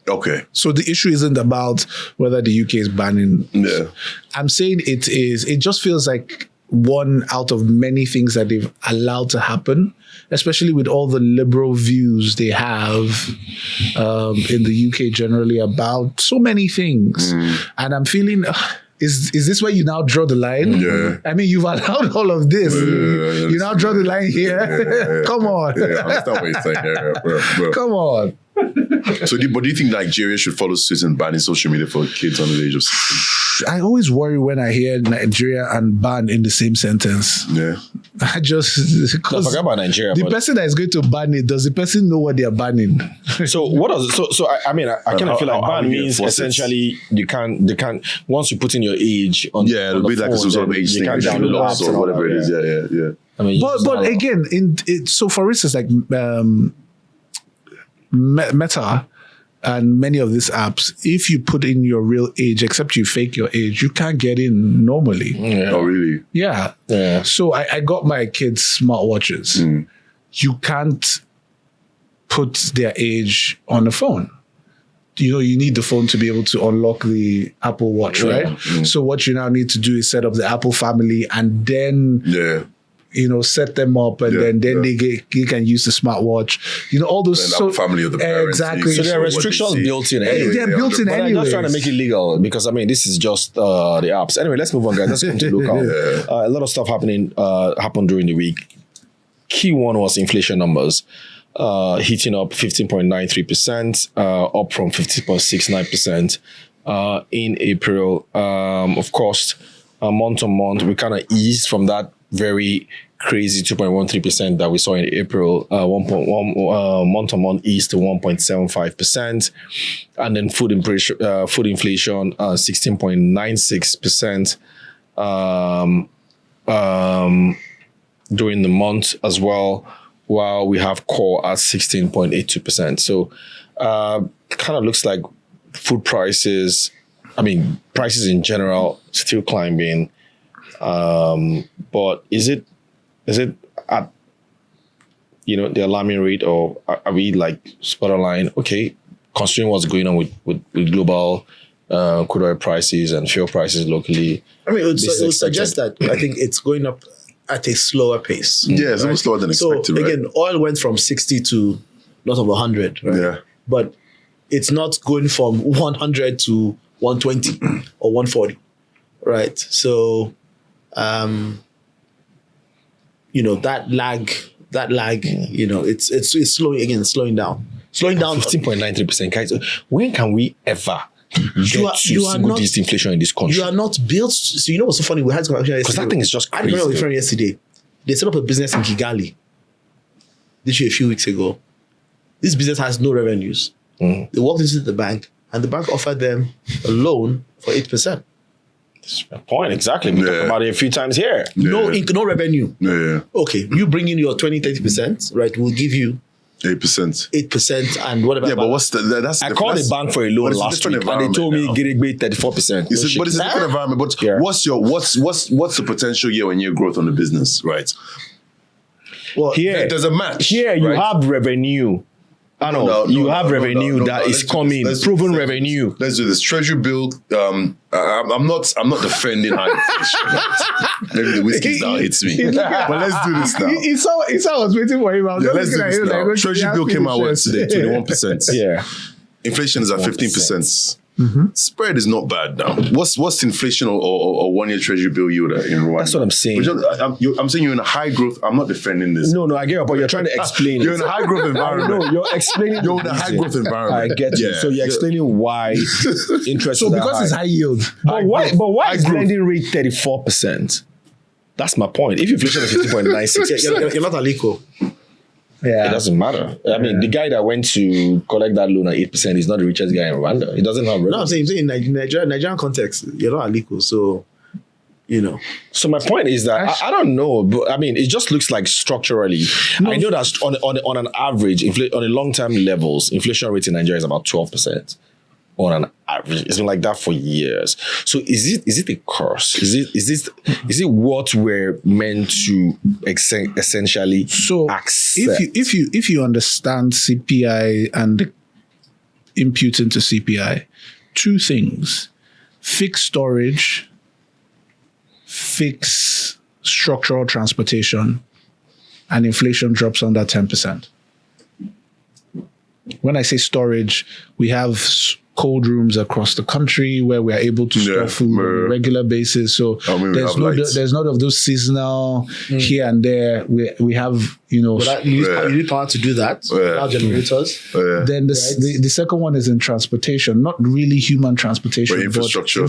Okay. So the issue isn't about whether the UK is banning. Yeah. I'm saying it is. It just feels like one out of many things that they've allowed to happen, especially with all the liberal views they have in the UK generally about so many things. And I'm feeling, is this where you now draw the line? Yeah. I mean, you've allowed all of this. You now draw the line here. Come on. Yeah, I understand what you're saying. Yeah. Come on. So, do you think Nigeria should follow suit and banning social media for kids under the age of 16? I always worry when I hear Nigeria and ban in the same sentence. Yeah. I just no, because forget about Nigeria. the but- person that is going to ban it, does the person know what they are banning? So what does so I mean I kind of feel like how ban do you means enforce it? essentially they can't once you put in your age on Yeah, it'll on the be like a phone, sort of then age you thing, can't like download laws apps or and all whatever it that, is. Yeah. I mean, you just But download. again, so for instance, like Meta and many of these apps, if you put in your real age, except you fake your age, you can't get in normally. Yeah. Oh, really? Yeah. Yeah. So I got my kids smartwatches. You can't put their age on the phone. You know, you need the phone to be able to unlock the Apple Watch, right? So what you now need to do is set up the Apple family and then, Yeah. you know, set them up and Yeah, then yeah. they can use the smartwatch. You know, all those. And Apple family of the parents. Exactly. So there are what they restrictions see. built in Hey, anyway. they're built in But I'm anyway. just trying to make it legal because I mean this is just the apps. Anyway, let's move on, guys. Let's come to local. A lot of stuff happened during the week. Key one was inflation numbers, hitting up 15.93%, up from 15.69% in April. Of course, month on month, we kind of eased from that very crazy 2.13% that we saw in April. 1.1 month on month eased to 1.75%, and then food inflation 16.96%. During the month as well, while we have core at 16.82%. So kind of looks like food prices, prices in general still climbing. But is it at, you know, the alarming rate, or are we like spot line? Okay, considering what's going on with global crude oil prices and fuel prices locally. I mean, it would this is suggest that I think it's going up at a slower pace. Yeah, it's almost slower than expected, So right? again, oil went from 60 to not of 100, right? Yeah. But it's not going from 100 to 120 or 140, right? So, you know, that lag, you know, it's slowing down. Slowing down. 15.93%, guys. When can we ever You are single-digit inflation in this country? You are not built. So you know what's so funny? We had some conversation yesterday. Because that thing is just I had a conversation with a crazy. friend yesterday. They set up a business in Kigali. Literally a few weeks ago. This business has no revenues. They walked into the bank and the bank offered them a loan for 8%. That's my point, exactly. We talked about it a few times here. No revenue. Yeah. Okay, you bring in your 20-30%, right? We'll give you 8%. 8% and whatever. Yeah, but what's that's I called the bank for a loan but it's a last different week, and they told me environment Gidigbe 34%. But it's a different environment. But Yeah. what's the potential year-on-year growth on the business, right? Well, Here, There's a match. Here you right? have revenue. You have revenue that is coming, proven revenue. Let's do this. Treasury bill. I'm not defending high inflation. Maybe the whiskey now hits me. But let's do this now. He saw I was waiting for him. I was Yeah, just let's do looking at this him now. like, Treasury bill came out today, 21%. Yeah. Inflation is at 15%. Spread is not bad now. What's inflation or 1 year Treasury bill yield in Rwanda? That's what I'm saying. I'm saying you're in a high growth. I'm not defending this. No, I get it, but you're trying to explain You're it. in a high growth environment. No, you're explaining. You're in a the high reason. growth environment. I get you. Yeah. So you're explaining why interest so is because high. it's high yield. But why High is growth. lending rate 34%? That's my point. If inflation is 15.96%, you're not Aliko. Yeah. It doesn't matter. I mean, the guy that went to collect that loan at 8% is not the richest guy in Rwanda. He doesn't have revenue. No, I'm saying in Nigerian context, you're not Aliko, so So my point is that I don't know, but I mean, it just looks like structurally. I know that on an average, on a long-term levels, inflation rate in Nigeria is about 12%. On an average, it's been like that for years. So is it a curse? Is it what we're meant to essentially accept? If you understand CPI and imputing to CPI, two things: fixed storage, fixed structural transportation, and inflation drops under 10%. When I say storage, we have cold rooms across the country where we are able to store food on a regular basis. So there's not of those seasonal here and there. We have, But you need power to do that. Without generators. Then the second one is in transportation, not really human transportation, but infrastructure,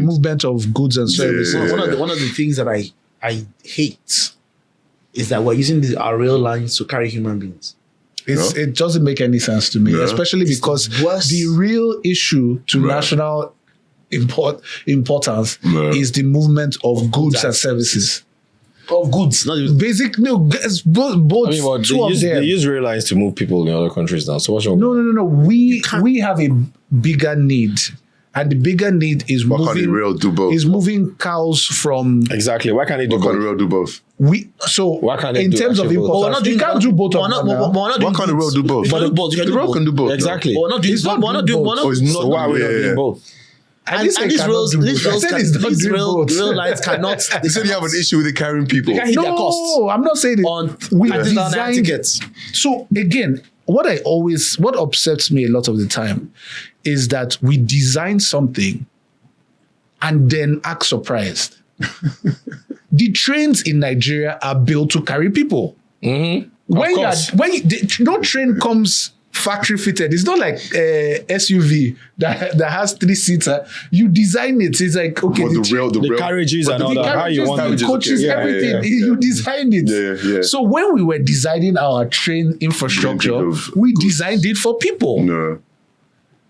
movement of goods and services. One of the things that I hate is that we're using our rail lines to carry human beings. It doesn't make any sense to me, especially because the real issue to national importance is the movement of goods and services. Of goods, not basic. No, both. I mean, they use rail lines to move people in other countries now. So what's wrong? No. We have a bigger need. And the bigger need is moving cows from... Exactly. Why can't they do both? Why can't the rail do both? Why can't they in terms of importance, you can't do both of them. Why can't the rail do both? The rail can do both. Exactly. We're not doing both. So why are we not doing both? And these rail lines cannot... They said you have an issue with it carrying people. They can't hit their costs. No, I'm not saying it. We design tickets. So again, what upsets me a lot of the time is that we design something and then act surprised. The trains in Nigeria are built to carry people. Mm-hmm. No train comes factory fitted. It's not like SUV that has 3 seats. You design it. It's like, okay, the carriages and all that. How you want the coaches, everything. You design it. Yeah. So when we were designing our train infrastructure, we designed it for people. No.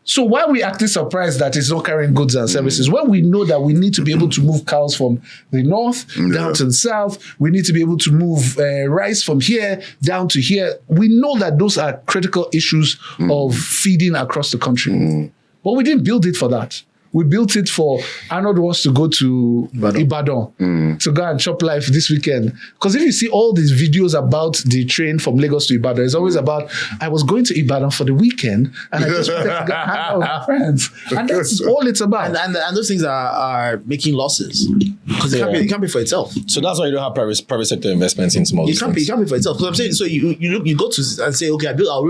So why are we acting surprised that it's not carrying goods and services? When we know that we need to be able to move cows from the north down to the south, we need to be able to move rice from here down to here. We know that those are critical issues of feeding across the country. But we didn't build it for that. We built it for Arnold wants to go to Ibadan to go and chop life this weekend. Because if you see all these videos about the train from Lagos to Ibadan, it's always about, I was going to Ibadan for the weekend and I just wanted to go hang out with my friends. And that's all it's about. And those things are making losses. Because it can't be for itself. So that's why you don't have private sector investments in small It can't be for itself. Because I'm saying, so you go to and say, okay, I build a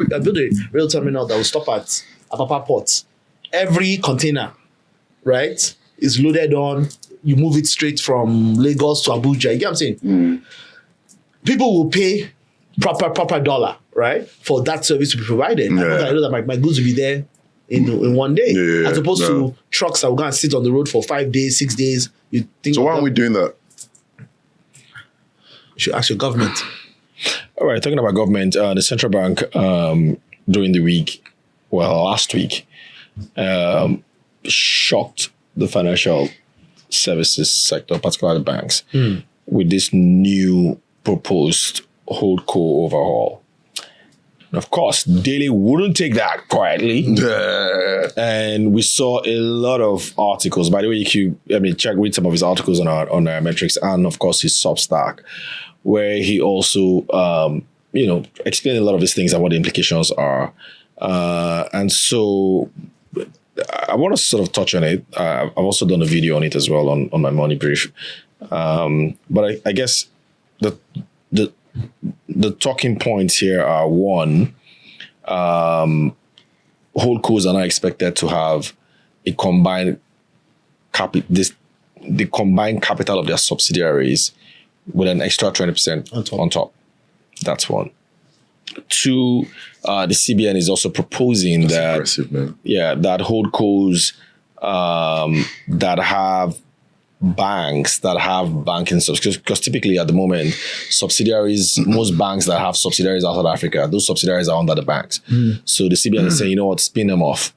rail terminal that will stop at Apapa Port. Every container, right, is loaded on, you move it straight from Lagos to Abuja. You get what I'm saying? People will pay proper dollar, right, for that service to be provided. I know that my goods will be there in one day. As opposed to trucks that will go and sit on the road for 5 days, 6 days. You think so why aren't we doing that? You should ask your government. All right, talking about government, the central bank during the week, last week, shocked the financial services sector, particularly banks, with this new proposed HoldCo overhaul. And of course, Daily wouldn't take that quietly. And we saw a lot of articles. By the way, read some of his articles on our metrics and of course his Substack, where he also explained a lot of these things and what the implications are. And so I want to sort of touch on it. I've also done a video on it as well on my morning brief. But I guess the talking points here are, one, holdcos are not expected to have a combined the combined capital of their subsidiaries with an extra 20% on top. That's one. Two, the CBN is also proposing that holdcos that have banks that have banking subsidiaries, because typically at the moment, subsidiaries, most banks that have subsidiaries outside Africa, those subsidiaries are under the banks. So the CBN is saying, you know what, spin them off,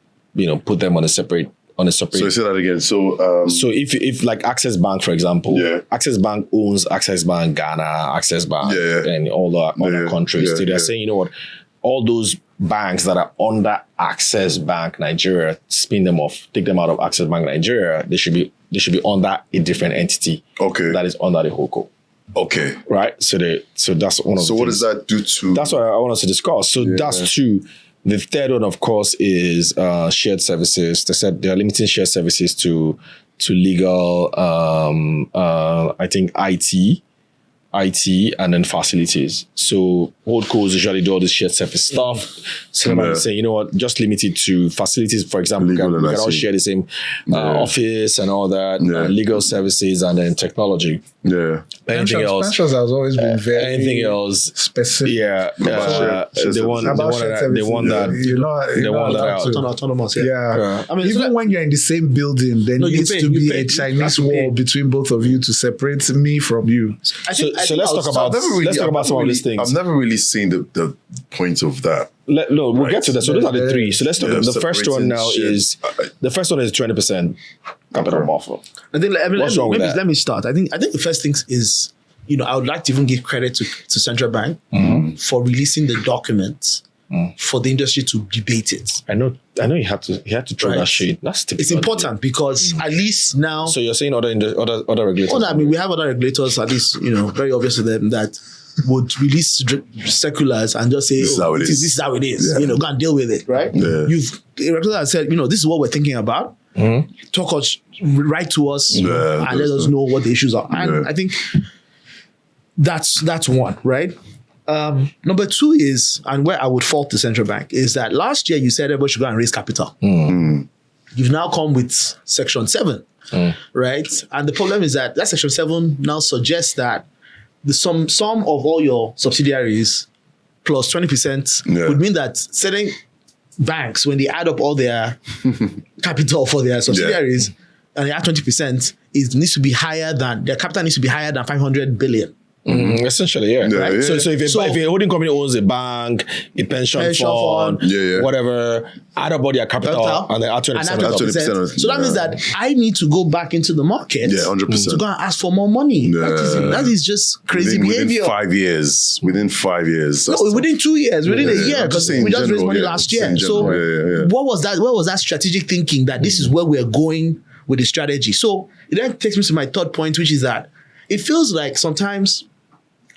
put them on a separate. So say that again. So if like Access Bank, for example, Access Bank owns Access Bank Ghana, Access Bank, and all the other countries. So they're saying, you know what, all those banks that are under Access Bank Nigeria, spin them off, take them out of Access Bank Nigeria. They should be under a different entity. Okay. That is under the HoldCo. Okay. Right. So that's one of the So what things. does that do to? That's what I want us to discuss. So that's two. The third one, of course, is shared services. They said they're limiting shared services to legal, I think IT, and then facilities. So HoldCos usually do all this shared service stuff. So they say, you know what, just limit it to facilities. For example, we can all share the same office and all that, legal services, and then technology. Yeah. Anything else? Pensions has always been very anything else specific. Yeah. They want that autonomous. Yeah. I mean, even when you're in the same building, there needs to be a Chinese wall between both of you to separate me from you. So let's talk about some of these things. I've never really seen the point of that. We'll get to that. So those are the three. So let's talk about the first one now. Is 20% capital buffer. I think let me start. I think the first thing is, I would like to even give credit to Central Bank for releasing the documents for the industry to debate it. I know he had to throw that shade. That's typical. It's important because at least now. So you're saying other regulators? Oh, no, I mean, we have other regulators, at least, very obvious to them, that would release circulars and just say, this is how it is. Yeah. Go and deal with it, right? Yeah. A regulator has said, this is what we're thinking about. Talk us, write to us, and let us know what the issues are. And I think that's one, right? Number two is, and where I would fault the central bank, is that last year you said everybody should go and raise capital. You've now come with Section 7, right? And the problem is that Section 7 now suggests that the sum of all your subsidiaries plus 20% would mean that certain banks, when they add up all their capital for their subsidiaries and they add 20%, needs to be higher than, their capital needs to be higher than 500 billion. Essentially, right? So if a holding company owns a bank, a pension fund, whatever, add up all their capital and then add 20%. So that means that I need to go back into the market 100%. to go and ask for more money. That is just crazy behavior. Within 5 years. No, within 2 years, within a year, because we just raised money last year. So what was that? Where was that strategic thinking that this is where we're going with the strategy? So it then takes me to my third point, which is that it feels like sometimes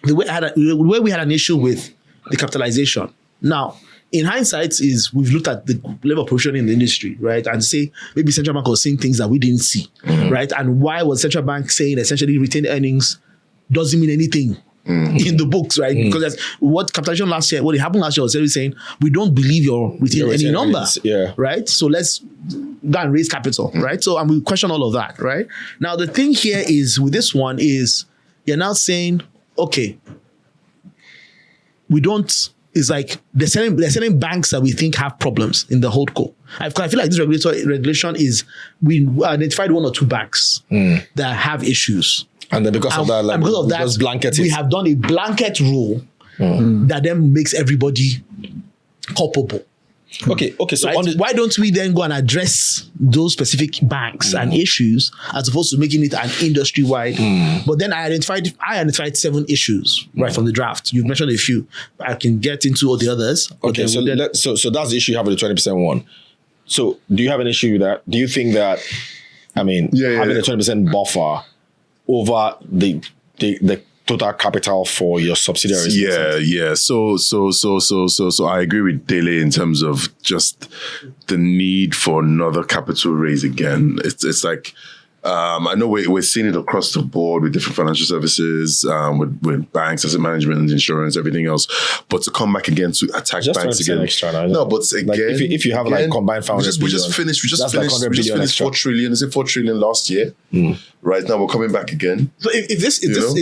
the way we had an issue with the capitalization. Now, in hindsight, is we've looked at the level of provision in the industry, right? And say maybe central bank was saying things that we didn't see, right? And why was central bank saying essentially retained earnings doesn't mean anything in the books, right? Because that's what capitalization last year, what happened last year was saying, we don't believe your retained earning number, right? So let's go and raise capital, right? So, and we question all of that, right? Now, the thing here is with this one is you're now saying, okay, we don't. It's like they're selling banks that we think have problems in the HoldCo. I feel like this regulation is we identified one or two banks that have issues, and then because of that, we have done a blanket rule that then makes everybody culpable. Okay. So right? Why don't we then go and address those specific banks and issues as opposed to making it an industry-wide? But then I identified 7 issues right from the draft. You've mentioned a few. I can get into all the others. Okay, so that's the issue you have with the 20% one. So do you have an issue with that? Do you think that, having a 20% buffer over the total capital for your subsidiaries? So I agree with Dele in terms of just the need for another capital raise again. It's like I know we're seeing it across the board with different financial services, with banks, asset management, insurance, everything else. But to come back again to attack just banks again, extra, no. But again, like if you have like combined founders, we just finished 4 trillion. Is it 4 trillion last year? Right now we're coming back again. So if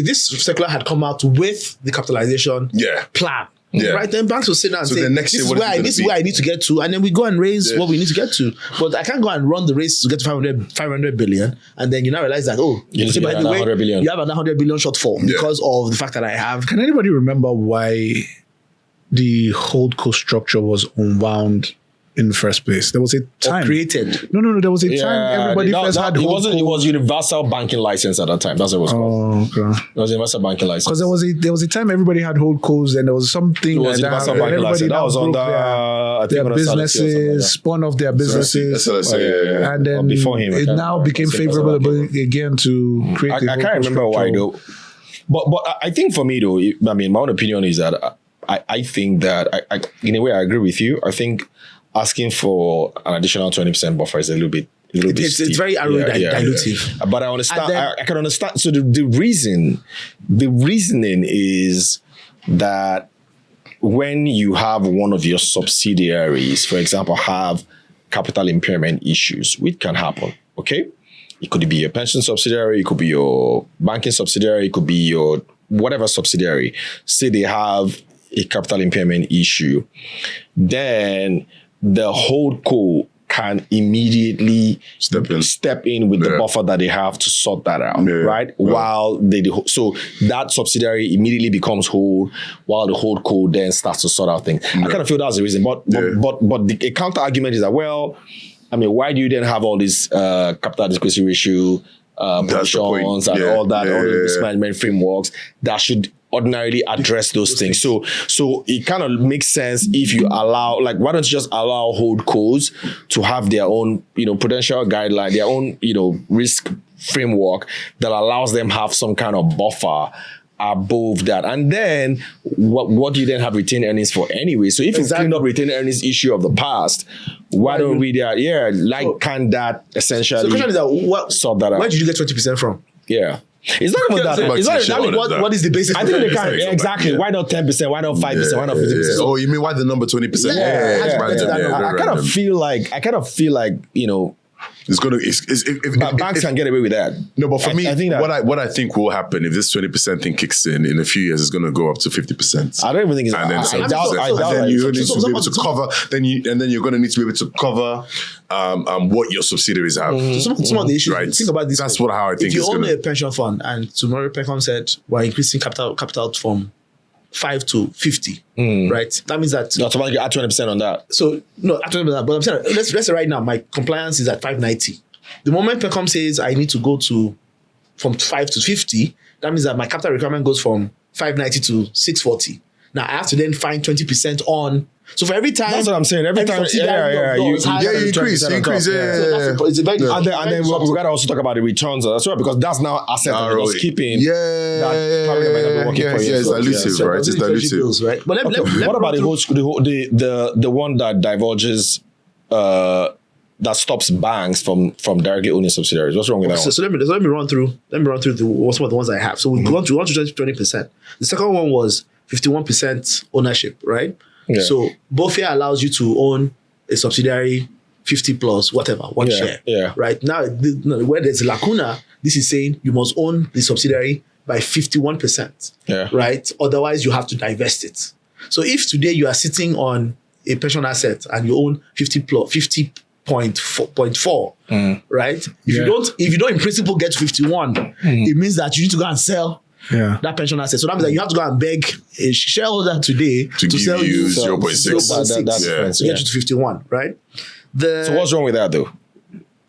this circular had come out with the capitalization plan, Yeah. Right? Then banks will sit down and So say, the next this year, is what is where it this is gonna where I need to get to, and then we go and raise Yeah. what we need to get to. But I can't go and run the race to get to 500 billion, and then you now realize that You need to by get the way, 100 billion. you have another 100 billion shortfall because of the fact that I have. Can anybody remember why the HoldCo structure was unwound in the first place? There was a time created. No. There was a time everybody first had it HoldCo. wasn't. It was universal banking license at that time. That's what it was called. Oh, okay. It was universal banking license. Because there was a time everybody had HoldCos, and there was something It was like that. universal and banking everybody license. That now was broke under I think their under Salis or something like businesses, that. spun off their businesses, Yeah. and then Or before him, I it can't now remember. became Same as favorable that. again to create. I can't remember why though. But I think for me though, I mean, my own opinion is that I think that I in a way I agree with you. I think asking for an additional 20% buffer is a little bit. It's very dilutive. But I understand. And then- I can understand. So the reasoning is that when you have one of your subsidiaries, for example, have capital impairment issues, which can happen. Okay, it could be your pension subsidiary, it could be your banking subsidiary, it could be your whatever subsidiary. Say they have a capital impairment issue, then the HoldCo can immediately step in with the buffer that they have to sort that out, right? While so that subsidiary immediately becomes whole, while the HoldCo then starts to sort out things. I kind of feel that's the reason, but a counter argument is that, well, I mean, why do you then have all this capital adequacy ratio provisions and all that, all the risk management frameworks that should ordinarily address those things. So it kind of makes sense if you allow, like, why don't you just allow HoldCos to have their own, prudential guideline, their own, risk framework that allows them have some kind of buffer above that. And then what do you then have retained earnings for anyway? So if you clean up retained earnings issue of the past, why don't we can that essentially So the question is that sort that out? Where did you get 20% from? Yeah. It's not even that. It's not exactly what is the basis? I think they can. Exactly. Why not 10%? Why not 5%? Why not 50%? Oh, you mean why the number 20%? I kind of feel like, it's gonna. If banks can get away with that. No, but for me, I think that, what I think will happen if this 20% thing kicks in a few years, it's gonna go up to 50%. I don't even think it's. And then I doubt. and then you need to be able to cover. Then you're gonna need to be able to cover what your subsidiaries have. So some of the issues. Right. Think about this. That's how I think. If you it's own gonna. a pension fund and tomorrow PECOM said we're increasing capital from 5 to 50, right? That means that automatically add 20% on that. So no, I don't know that, but I'm saying let's say right now my compliance is at 590. The moment PECOM says I need to go from 5 to 50, that means that my capital requirement goes from 590 to 640. Now I have to then find 20% on. So for every time, that's what I'm saying. Every time, you increase. And then we gotta also talk about the returns as well, because that's now asset that we're just keeping. That probably might not be working for you. It's dilutive, right? It's dilutive. Bills, right? But what about the one that diverges? That stops banks from directly owning subsidiaries. What's wrong with that one? So let me run through some of the ones I have. So we want to 20%. The second one was 51% ownership, right? Yeah. So BOFIA allows you to own a subsidiary 50 plus whatever, one share. Yeah. Right? Now, where there's a lacuna, this is saying you must own the subsidiary by 51%. Yeah. Right? Otherwise, you have to divest it. So if today you are sitting on a pension asset and you own 50.4, right? If you don't in principle get to 51, it means that you need to go and sell that pension asset. So that means that you have to go and beg a shareholder today to sell you 0.6 to get you to 51, right? So what's wrong with that though?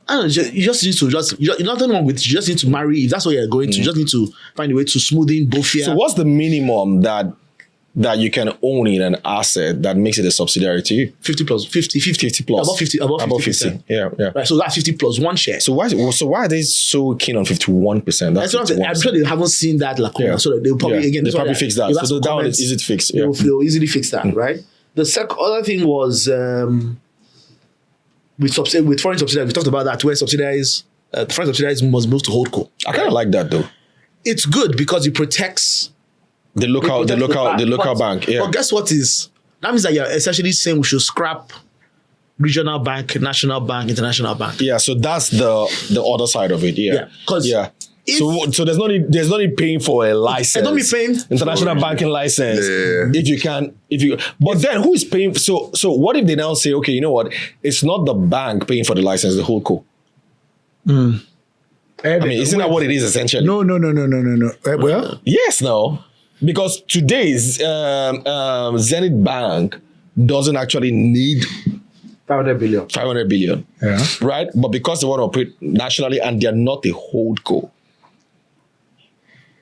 I don't know, you just need to nothing wrong with it. You just need to marry. If that's what you're going to, you just need to find a way to smoothen both here. So what's the minimum that you can own in an asset that makes it a subsidiary to you? 50 plus. Above 50%. Yeah. Right, so that's 50 plus one share. So why are they so keen on 51%? That's what I'm sure they haven't seen that lacuna. Yeah. So they'll probably they probably fix that. So that one is easy to fix. Yeah. They'll easily fix that, right? The other thing was with foreign subsidiaries. We talked about that, where subsidiaries, foreign subsidiaries must move to HoldCo. I kind of like that though. It's good because it protects the local bank. Yeah. But guess what is? That means that you're essentially saying we should scrap regional bank, national bank, international bank. Yeah. So that's the other side of it. Yeah. So there's no need paying for a license. Don't be paying international banking license. But then who is paying? So what if they now say, okay, you know what? It's not the bank paying for the license, the HoldCo. I mean, isn't that what it is essentially? No. Well, yes, no, because today's Zenith Bank doesn't actually need 500 billion. 500 billion. Yeah. Right? But because they want to operate nationally and they're not a HoldCo.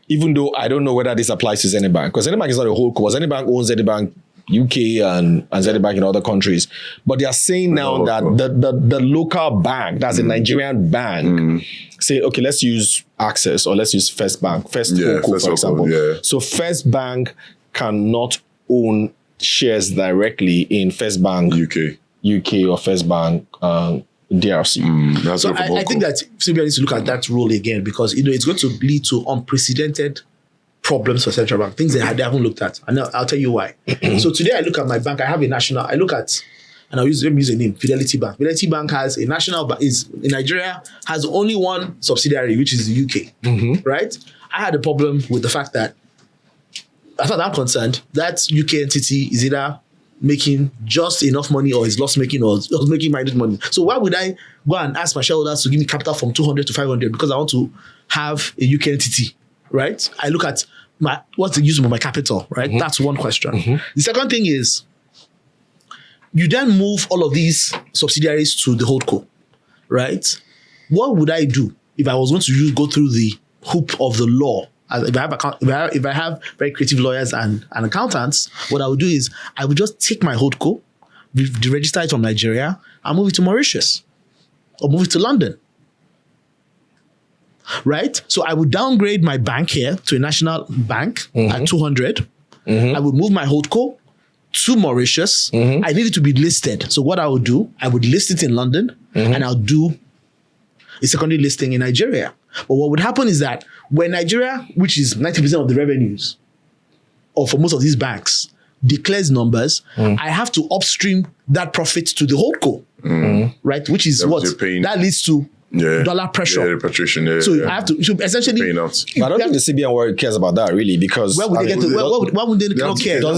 Even though I don't know whether this applies to Zenith Bank, because Zenith Bank is not a HoldCo. Zenith Bank owns Zenith Bank UK and Zenith Bank in other countries. But they are saying now that the local bank, that's a Nigerian bank, say, okay, let's use Access or let's use First Bank, HoldCo, for example. Yeah. So First Bank cannot own shares directly in First Bank UK or First Bank DRC. So I think that CBN needs to look at that role again, because it's going to lead to unprecedented problems for central bank, things that they haven't looked at. And I'll tell you why. So today I look at my bank, I have a national, I look at, and let me use a name, Fidelity Bank. Fidelity Bank has a national bank, is in Nigeria, has only one subsidiary, which is the UK, right? I had a problem with the fact that, as far as I'm concerned, that UK entity is either making just enough money or is loss making or making minus money. So why would I go and ask my shareholders to give me capital from 200 to 500 because I want to have a UK entity, right? I look at what's the use of my capital, right? That's one question. The second thing is, you then move all of these subsidiaries to the HoldCo, right? What would I do if I was going to go through the hoop of the law? If I have very creative lawyers and accountants, what I would do is I would just take my HoldCo, register it from Nigeria, and move it to Mauritius or move it to London. Right? So I would downgrade my bank here to a national bank at 200. I would move my HoldCo to Mauritius. I need it to be listed. So what I would do, I would list it in London and I'll do a secondary listing in Nigeria. But what would happen is that when Nigeria, which is 90% of the revenues, or for most of these banks, declares numbers, I have to upstream that profit to the HoldCo, right? Which is what that leads to dollar pressure. Yeah, repatriation. So I have to essentially paying out. But I don't think the CBN cares about that really, because why would they not care? Isn't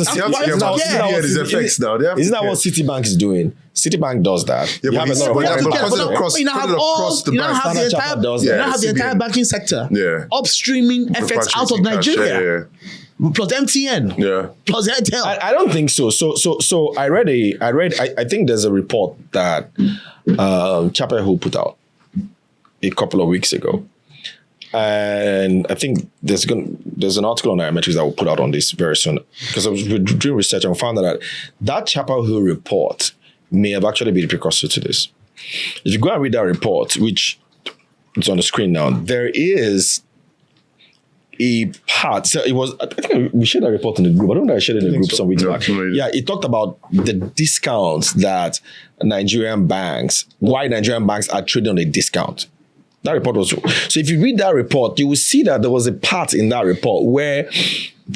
that what Citibank is doing? Citibank does that. Yeah, you have a lot of the entire banking sector upstreaming FX out of Nigeria. Plus MTN, plus Airtel. I don't think so. So I think there's a report that Chapel Hill put out a couple of weeks ago, and I think there's an article on Nairametrics that will put out on this very soon, because I was doing research and found that Chapel Hill report may have actually been the precursor to this. If you go and read that report, which is on the screen now, there is a part. So it was, I think we shared that report in the group. I don't know if I shared it in the group some weeks back. Yeah, it talked about the discounts that why Nigerian banks are trading on a discount. That report was, so if you read that report, you will see that there was a part in that report where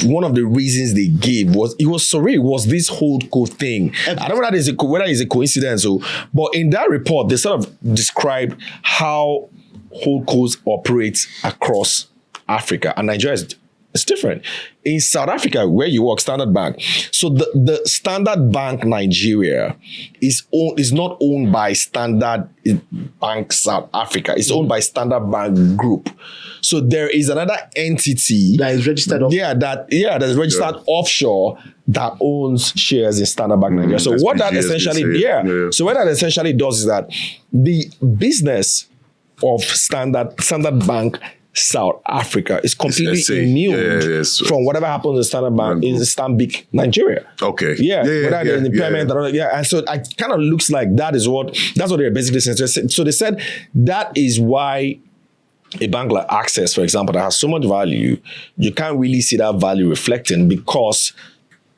one of the reasons they gave was this HoldCo thing. I don't know whether it's a coincidence, but in that report, they sort of described how HoldCos operate across Africa, and Nigeria is different. In South Africa, where you work, Standard Bank. So the Standard Bank Nigeria is not owned by Standard Bank South Africa. It's owned by Standard Bank Group. So there is another entity that is registered that's registered offshore that owns shares in Standard Bank Nigeria. So what that essentially So what that essentially does is that the business of Standard Bank South Africa is completely immune from whatever happens in Standard Bank in Stanbic Nigeria. Okay. Whether they're in impairment or and so it kind of looks like that's what they're basically saying. So they said that is why a bank like Access, for example, that has so much value, you can't really see that value reflecting because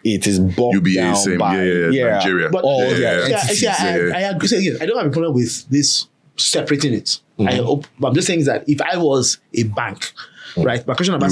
it is bogged down by Nigeria. But I agree. I don't have a problem with this separating it. I'm just saying that if I was a bank, right, my question about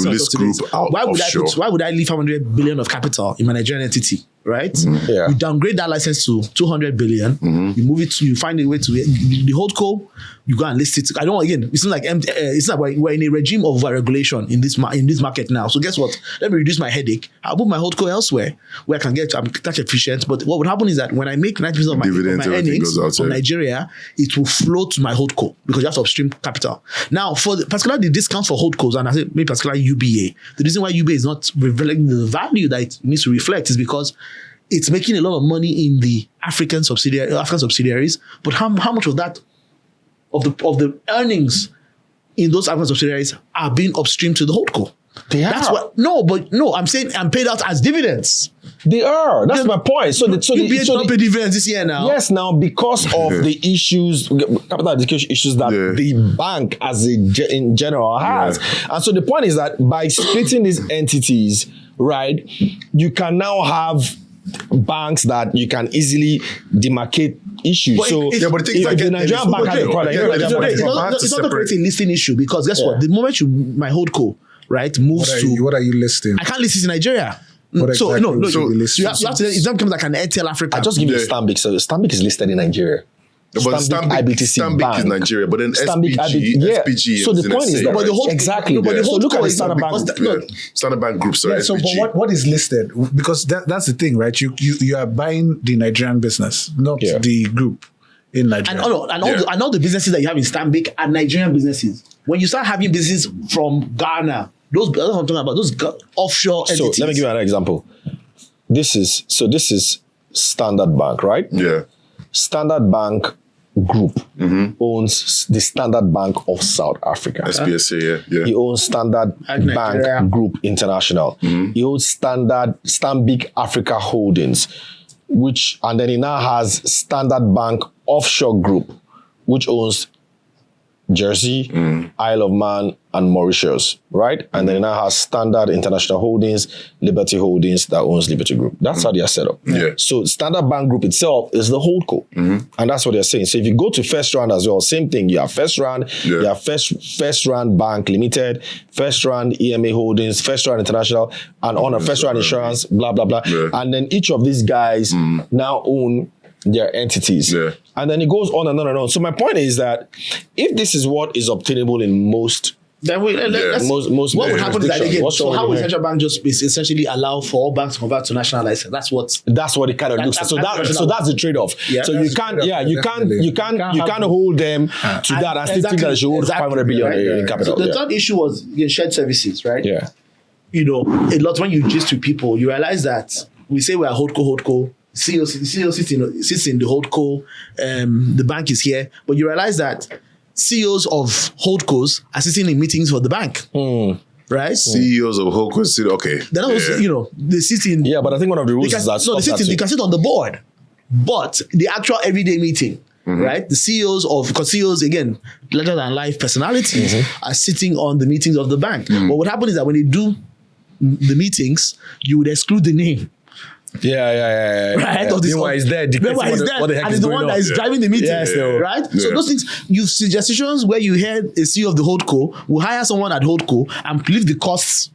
why would I leave 500 billion of capital in my Nigerian entity right? Yeah. You downgrade that license to 200 billion. You move it to, you find a way to the HoldCo. You go and list it. I don't again. It's not like we're in a regime of regulation in this market now. So guess what? Let me reduce my headache. I'll move my HoldCo elsewhere where I can get tax efficient. But what would happen is that when I make 90% of my earnings from Nigeria, it will flow to my HoldCo because you have to upstream capital. Now, for particularly the discounts for HoldCos, and I say maybe particularly UBA, the reason why UBA is not reflecting the value that it needs to reflect is because it's making a lot of money in the African subsidiaries. But how much of that of the earnings in those African subsidiaries are being upstream to the HoldCo? They are. That's what. I'm saying I'm paid out as dividends. They are. That's my point. So UBA don't pay dividends this year now. Yes, now because of the issues, capital education issues that the bank in general has. And so the point is that by splitting these entities, right, you can now have banks that you can easily demarcate issues. But if the Nigerian bank has a product, it's not a listing issue because guess what? The moment my HoldCo, right, moves what are you listing? I can't list it in Nigeria. You have to. It's not becoming like an Airtel Africa. I just give you Stanbic. So Stanbic is listed in Nigeria. But Stanbic is Nigeria, but then SPG. So the point is that, but the whole exactly. No, but the so whole look at the Standard Bank. Standard Bank Group, sorry. So, SPG. but what is listed? Because that's the thing, right? You are buying the Nigerian business, not the group in Nigeria. And all the businesses that you have in Stanbic are Nigerian businesses. When you start having businesses from Ghana, that's what I'm talking about. Those offshore entities. So let me give you another example. This is Standard Bank, right? Yeah. Standard Bank Group owns the Standard Bank of South Africa. SPSA, yeah. He owns Standard Bank Group International. He owns Stanbic Africa Holdings, and then he now has Standard Bank Offshore Group, which owns Jersey, Isle of Man, and Mauritius, right? And then it now has Standard International Holdings, Liberty Holdings that owns Liberty Group. That's how they are set up. Yeah. So Standard Bank Group itself is the HoldCo. And that's what they're saying. So if you go to First Rand as well, same thing. You have First Rand, you have First Rand Bank Limited, First Rand EMA Holdings, First Rand International, and on a First Rand Insurance, blah, blah, blah. Yeah. And then each of these guys now own their entities. Yeah. And then it goes on and on and on. So my point is that if this is what is obtainable in most then most what would happen is that again, so how will central bank just essentially allow for all banks to convert to national license? That's what it kind of looks like. So that's the trade-off. Yeah, so you can't hold them to that and still think that they should hold 500 billion in capital. So the third issue was shared services, right? Yeah. A lot when you gist with people, you realize that we say we are HoldCo. CEO sits in the HoldCo, the bank is here, but you realize that CEOs of HoldCos are sitting in meetings for the bank. Right? CEOs of HoldCos sit, okay. They're not, they sit in. Yeah, but I think one of the rules is that they can sit on the board, but the actual everyday meeting, right? The because CEOs, again, larger than life personalities, are sitting on the meetings of the bank. But what happens is that when they do the meetings, you would exclude the name. Yeah. Right? Meanwhile, he's there. Meanwhile, he's there. And he's the one that is driving the meeting. Right? Yeah. So those things, you've seen situations where you heard a CEO of the HoldCo will hire someone at HoldCo and leave the costs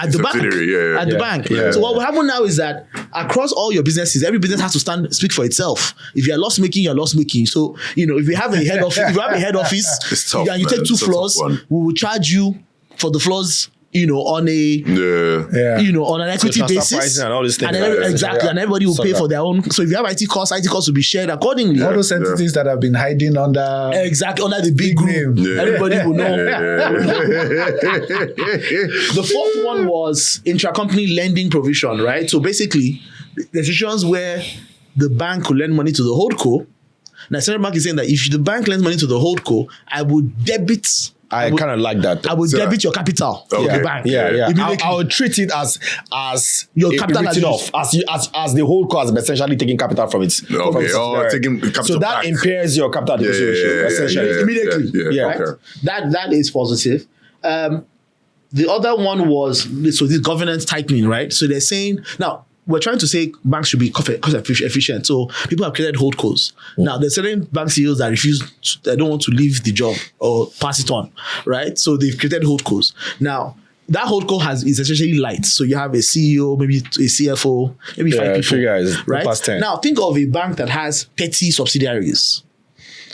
at the bank. So what will happen now is that across all your businesses, every business has to speak for itself. If you're loss making, you're loss making. So, if you have a head office, and you take 2 floors, we will charge you for the floors on an equity basis, and all these things, and everybody will pay for their own. So if you have IT costs will be shared accordingly. All those entities that have been hiding under under the big group, everybody will know. The fourth one was intracompany lending provision, right? So basically, the situations where the bank could lend money to the HoldCo. Now, Central Bank is saying that if the bank lends money to the HoldCo, I would debit. I kind of like that. I would debit your capital from the bank. Yeah. I would treat it as your capital written off, as the HoldCo has essentially taking capital from its. Taking capital. So that impairs your capital depreciation essentially immediately. Right? Okay. That is positive. The other one was this governance tightening, right? So they're saying now. We're trying to say banks should be cost efficient. So people have created HoldCos. Now, there's certain bank CEOs that don't want to leave the job or pass it on, right? So they've created HoldCos. Now, that HoldCo is essentially light. So you have a CEO, maybe a CFO, maybe 5 people. 3 guys, right? past 10. Now think of a bank that has 30 subsidiaries.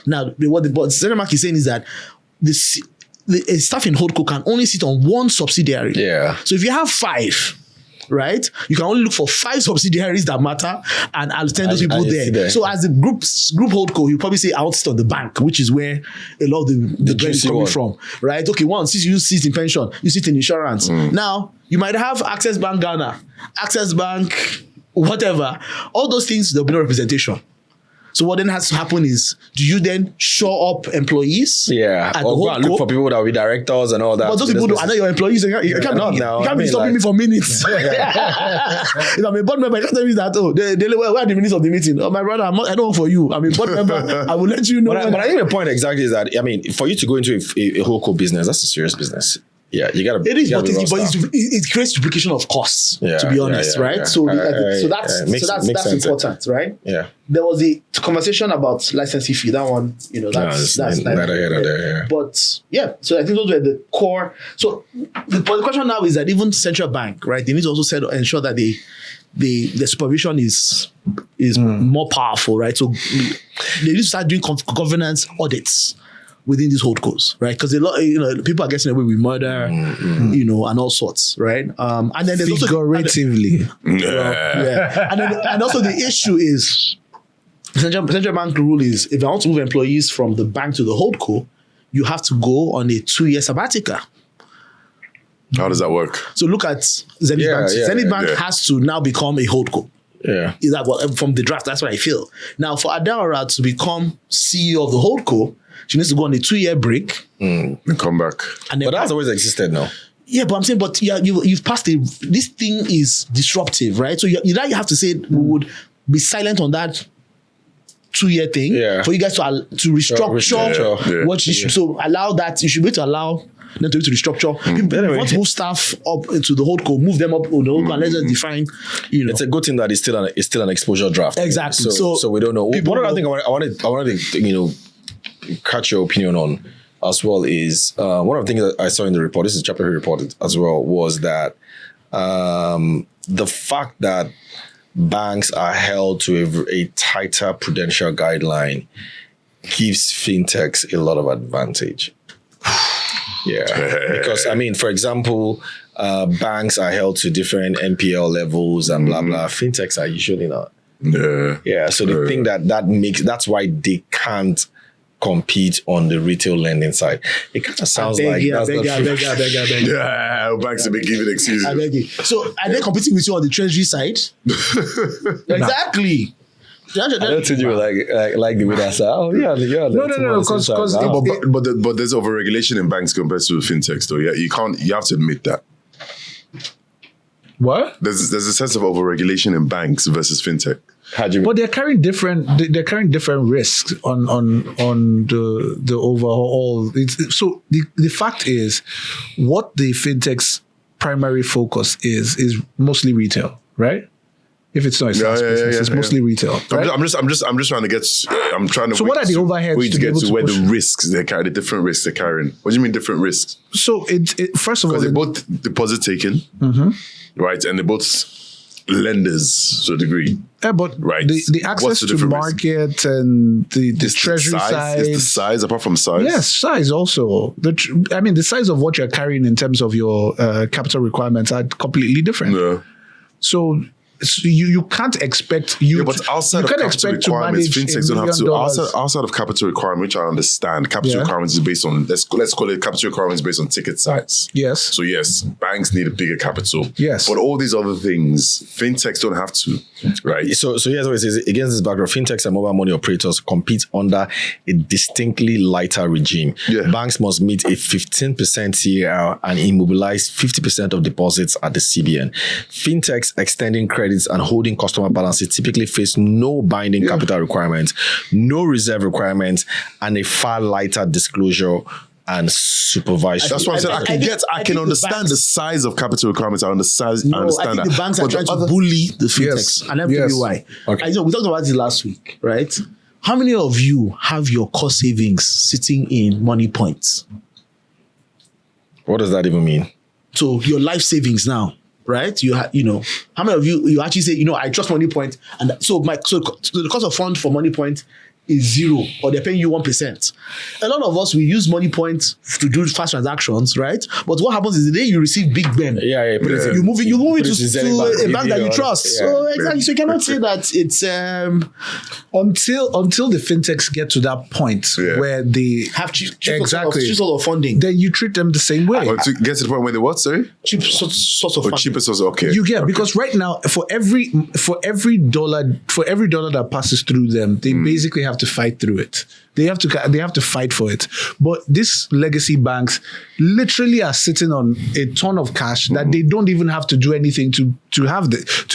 Now, what the central bank is saying is that the staff in HoldCo can only sit on one subsidiary. Yeah. So if you have 5, right, you can only look for 5 subsidiaries that matter and I'll send those people there. So as the group HoldCo, you probably say, I want to sit on the bank, which is where a lot of the bread is coming from, right? Okay, since you sit in pension, you sit in insurance. Now, you might have Access Bank Ghana, Access Bank, whatever. All those things, there'll be no representation. So what then has to happen is, do you then show up employees? Yeah, at or the go and look for people that will be directors and all that. But those people, I know your employees. You can't be stopping me for minutes. If I'm a board member, you can't tell me that. Oh, where are the minutes of the meeting? Oh, my brother, I don't work for you. I'm a board member. I will let you know. But I think the point exactly is that, I mean, for you to go into a HoldCo business, that's a serious business. Yeah, you gotta. It is, but it creates duplication of costs. To be honest, right? So that's important, right? Yeah. There was the conversation about licensing fee. That one, that's neither here nor there. But yeah, so I think those were the core. So the question now is that even central bank, right? They need to also ensure that the supervision is more powerful, right? So they need to start doing governance audits within these HoldCos, right? Because a lot, people are getting away with murder, and all sorts, right? And then there's figuratively, and also the issue is central bank rule is, if I want to move employees from the bank to the HoldCo, you have to go on a 2-year sabbatical. How does that work? So look at Zenith Bank. Zenith Bank has to now become a HoldCo. Yeah. Is that from the draft? That's what I feel. Now, for Adara to become CEO of the HoldCo, she needs to go on a 2-year break and come back. But that's always existed now. Yeah, but I'm saying, you've passed this thing is disruptive, right? So you have to say we would be silent on that 2-year thing for you guys to restructure what you should. So allow that. You should be able to allow them to restructure. People want to move staff up into the HoldCo, move them up to the HoldCo, and let's just define. It's a good thing that it's still an exposure draft. Exactly. So we don't know. One other thing I wanted to catch your opinion on as well is one of the things that I saw in the report. This is Chapter reported as well, was that the fact that banks are held to a tighter prudential guideline gives fintechs a lot of advantage. Yeah, because I mean, for example, banks are held to different NPL levels and blah blah. Fintechs are usually not. Yeah. So the thing that's why they can't compete on the retail lending side. It kind of sounds like that's not true. Yeah, banks have been giving excuses. I beg you. So are they competing with you on the treasury side? Exactly. I don't think you were like the way that said, oh yeah, no, because but there's overregulation in banks compared to fintechs though. Yeah, you have to admit that. What? There's a sense of overregulation in banks versus fintech. How do you mean? But they're carrying different risks on the overall. So the fact is, what the fintech's primary focus is mostly retail, right? If it's not a SaaS business, it's mostly retail. Right? I'm just trying to get. I'm trying to. So what are the overheads to get to where the risks they carry, the different risks they're carrying? What do you mean different risks? So it first of all, because they're both deposit taking, right, and they're both lenders to a degrue. Yeah, but right. the access to market and the treasury size. Is the size apart from size? Yes, size also. The size of what you're carrying in terms of your capital requirements are completely different. Yeah. So you can't expect but outside of capital requirements, fintechs don't have to. Outside of capital requirement, which I understand, capital requirements is based on let's call it capital requirements based on ticket size. Yes. So yes, banks need a bigger capital. Yes. But all these other things, fintechs don't have to, right? So here's what it says. Against this background, fintechs and mobile money operators compete under a distinctly lighter regime. Yeah. Banks must meet a 15% CAR and immobilize 50% of deposits at the CBN. Fintechs extending credits and holding customer balances typically face no binding capital requirements, no reserve requirements, and a far lighter disclosure and supervision. That's what I'm saying. I can understand the size of capital requirements. I understand I think the banks are trying to bully the fintechs. And let me tell you why. Okay. We talked about this last week, right? How many of you have your cost savings sitting in money points? What does that even mean? to your life savings now, right? How many of you actually say, I trust MoneyPoint, and so the cost of fund for MoneyPoint is 0, or they're paying you 1%. A lot of us, we use MoneyPoint to do fast transactions, right? But what happens is the day you receive Big Ben, you move it to a bank that you trust. Yeah. So exactly, so you cannot say that it's until the fintechs get to that point where they have cheap exactly sort of funding. Then you treat them the same way. Or to get to the point where they what? Sorry, Cheap source of funding. cheapest source. Okay, You get because right now for every dollar that passes through them, they basically have to fight through it. They have to fight for it. But these legacy banks literally are sitting on a ton of cash that they don't even have to do anything to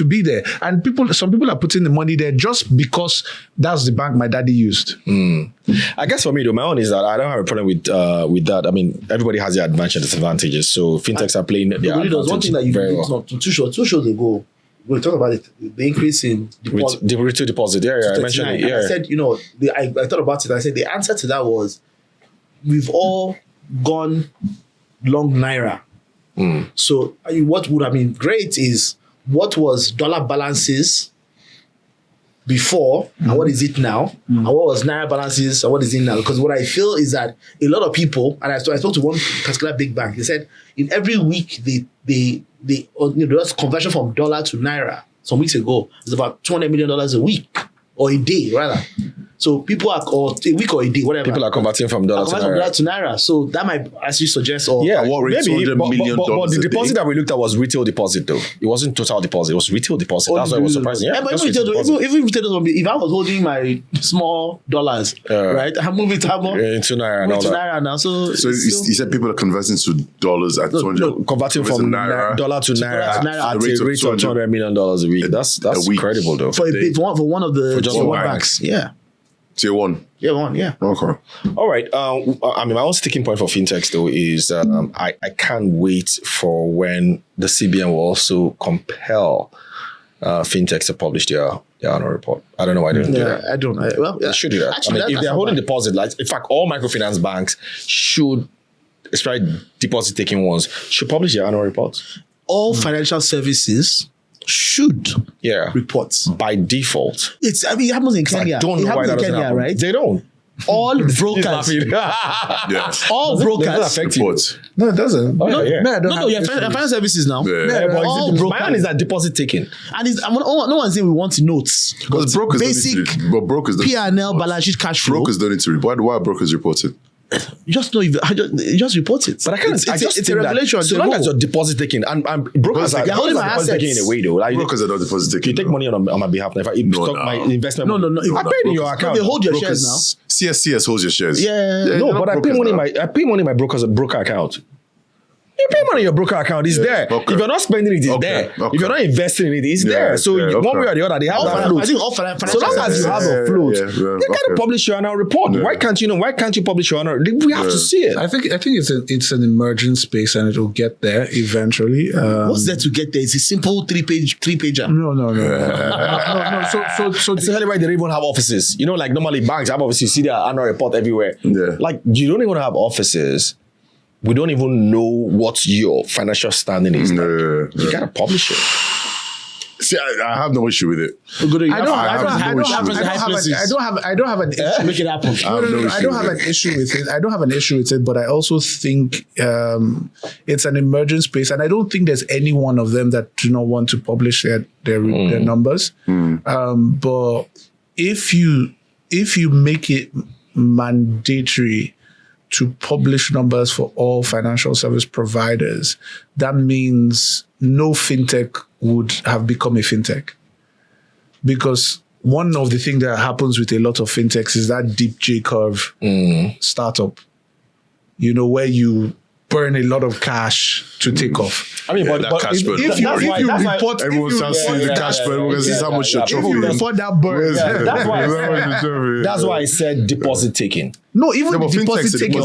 be there. And some people are putting the money there just because that's the bank my daddy used. I guess for me, though, my own is that I don't have a problem with that. I mean, everybody has their advantages and disadvantages. So fintechs are playing their advantage. There's one thing that very well. two shows ago. We'll talk about it. The increase in deposit. The retail deposit. I mentioned it. And I said, I thought about it. I said the answer to that was we've all gone long Naira. So what would have been great is what was dollar balances before and what is it now, and what was Naira balances and what is it now. Because what I feel is that a lot of people, and I spoke to one particular big bank, they said in every week there was conversion from dollar to Naira some weeks ago. It's about $200 million a week or a day rather. So people are, or a week or a day, whatever. People are converting from dollar to Naira. So that might actually suggest, what rate? $200 million but the deposit that we looked at was retail deposit, though. It wasn't total deposit; it was retail deposit. That's why it was surprising. Yeah, but even retail, if I was holding my small dollars, right, I move it into Naira now. So you said people are converting to dollars at 200. Converting from dollar to Naira at a rate of $200 million a week. That's incredible, though. For one of the just one banks. Yeah. Tier 1. Yeah, one, yeah. Okay. All right. I mean, my own sticking point for fintechs, though, is I can't wait for when the CBN will also compel fintechs to publish their annual report. I don't know why they don't do that. I don't know. They should do that. Actually, if they're holding deposit, like in fact, all microfinance banks should, especially deposit-taking ones, should publish their annual reports. All financial services should report by default. It happens in Kenya. I don't know why that doesn't happen. Right? They don't. All brokers. All brokers. Reports. No, it doesn't. No, financial services now. All brokers. My own is that deposit taking. And no one's saying we want notes. Because brokers basic P&L balance sheet cash flow. Brokers don't need to report. Why are brokers reported? Just report it. But I can't. It's a revelation. So long as you're deposit taking, and brokers are deposit taking in a way though. Like brokers are not deposit taking. You take money on my behalf. If I my investment, I paid in your account. They hold your shares now. CSCS holds your shares. No, but I pay money in my broker account. You pay money in your broker account, it's there. Okay. If you're not spending it, it's there. Okay. If you're not investing in it, it's there. So one way or the other, they have that float. So long as you have a float, you gotta publish your annual report. Why can't you publish your annual? We have to see it. I think it's an emerging space, and it will get there eventually. What's there to get there? It's a simple three pager. No. So that's why they don't even have offices. Like normally banks have offices. You see their annual report everywhere. Yeah. Like you don't even have offices. We don't even know what your financial standing is. You gotta publish it. See, I have no issue with it. I don't have an issue. Make it happen. I don't have an issue with it. I don't have an issue with it, but I also think it's an emerging space, and I don't think there's any one of them that do not want to publish their numbers. But if you make it mandatory to publish numbers for all financial service providers, that means no fintech would have become a fintech. Because one of the things that happens with a lot of fintechs is that deep J-curve startup, where you burn a lot of cash to take off. I mean, but cash burn. If you report, everyone starts seeing the cash burn because this is how much you're if you report that burn. That's why I said deposit taking. No, even the deposit taking.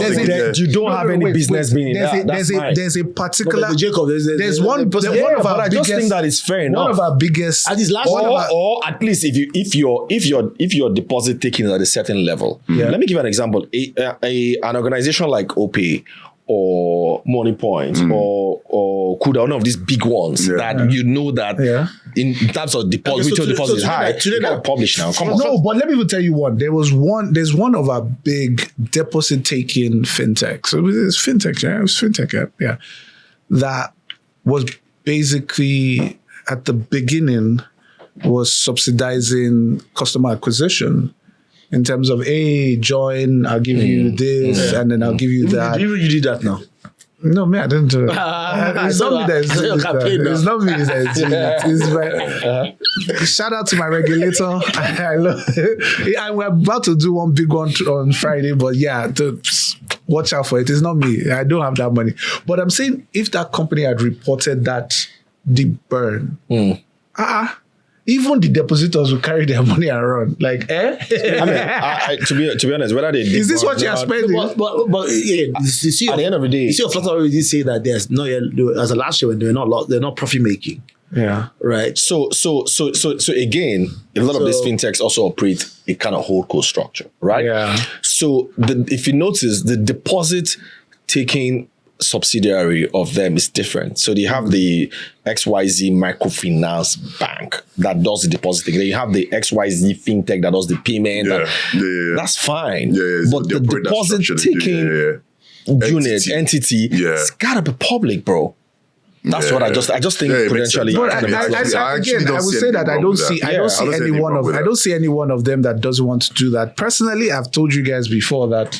You don't have any business being in that. There's a particular. There's one. But I just think that is fair enough. One of our biggest. Or at least if your deposit taking is at a certain level. Let me give you an example. An organization like OPay or Money Point or Kuda, one of these big ones that you know that in terms of deposit, mutual deposit is high. Today that publish now. Come on. No, but let me even tell you one. There's one of our big deposit taking fintechs. So it's fintech, yeah. It was fintech, yeah. That was basically at the beginning was subsidizing customer acquisition in terms of, hey, join, I'll give you this, and then I'll give you that. You did that now. No, me, I didn't do it. It's not me that's doing it. It's not me that's doing it. It's my, shout out to my regulator. I love it. And we're about to do one big one on Friday, but watch out for it. It's not me. I don't have that money. But I'm saying if that company had reported that deep burn, even the depositors will carry their money around. Like, I mean, to be honest, whether they is this what you're spending? But yeah, you see, at the end of the day, you see, a lot of already say that there's no, as a last year when they're not profit making. Yeah. Right. So again, a lot of these fintechs also operate a kind of holdco structure, right? Yeah. So if you notice, the deposit taking subsidiary of them is different. So they have the XYZ microfinance bank that does the depositing. Then you have the XYZ fintech that does the payment. That's fine. But the deposit taking unit, entity, it's gotta be public, bro. That's what I just think potentially. But I would say that I don't see any one of them that doesn't want to do that. Personally, I've told you guys before that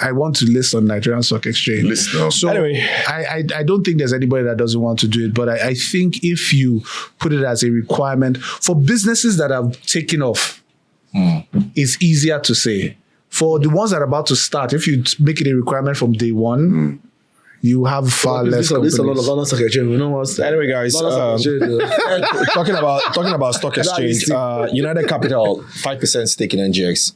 I want to list on Nigerian Stock Exchange. So anyway, I don't think there's anybody that doesn't want to do it. But I think if you put it as a requirement for businesses that have taken off, it's easier to say. For the ones that are about to start, if you make it a requirement from day one, you have far less companies. This is a lot of London Stock Exchange. We know what's anyway, guys. Talking about stock exchange, United Capital 5% stake in NGX.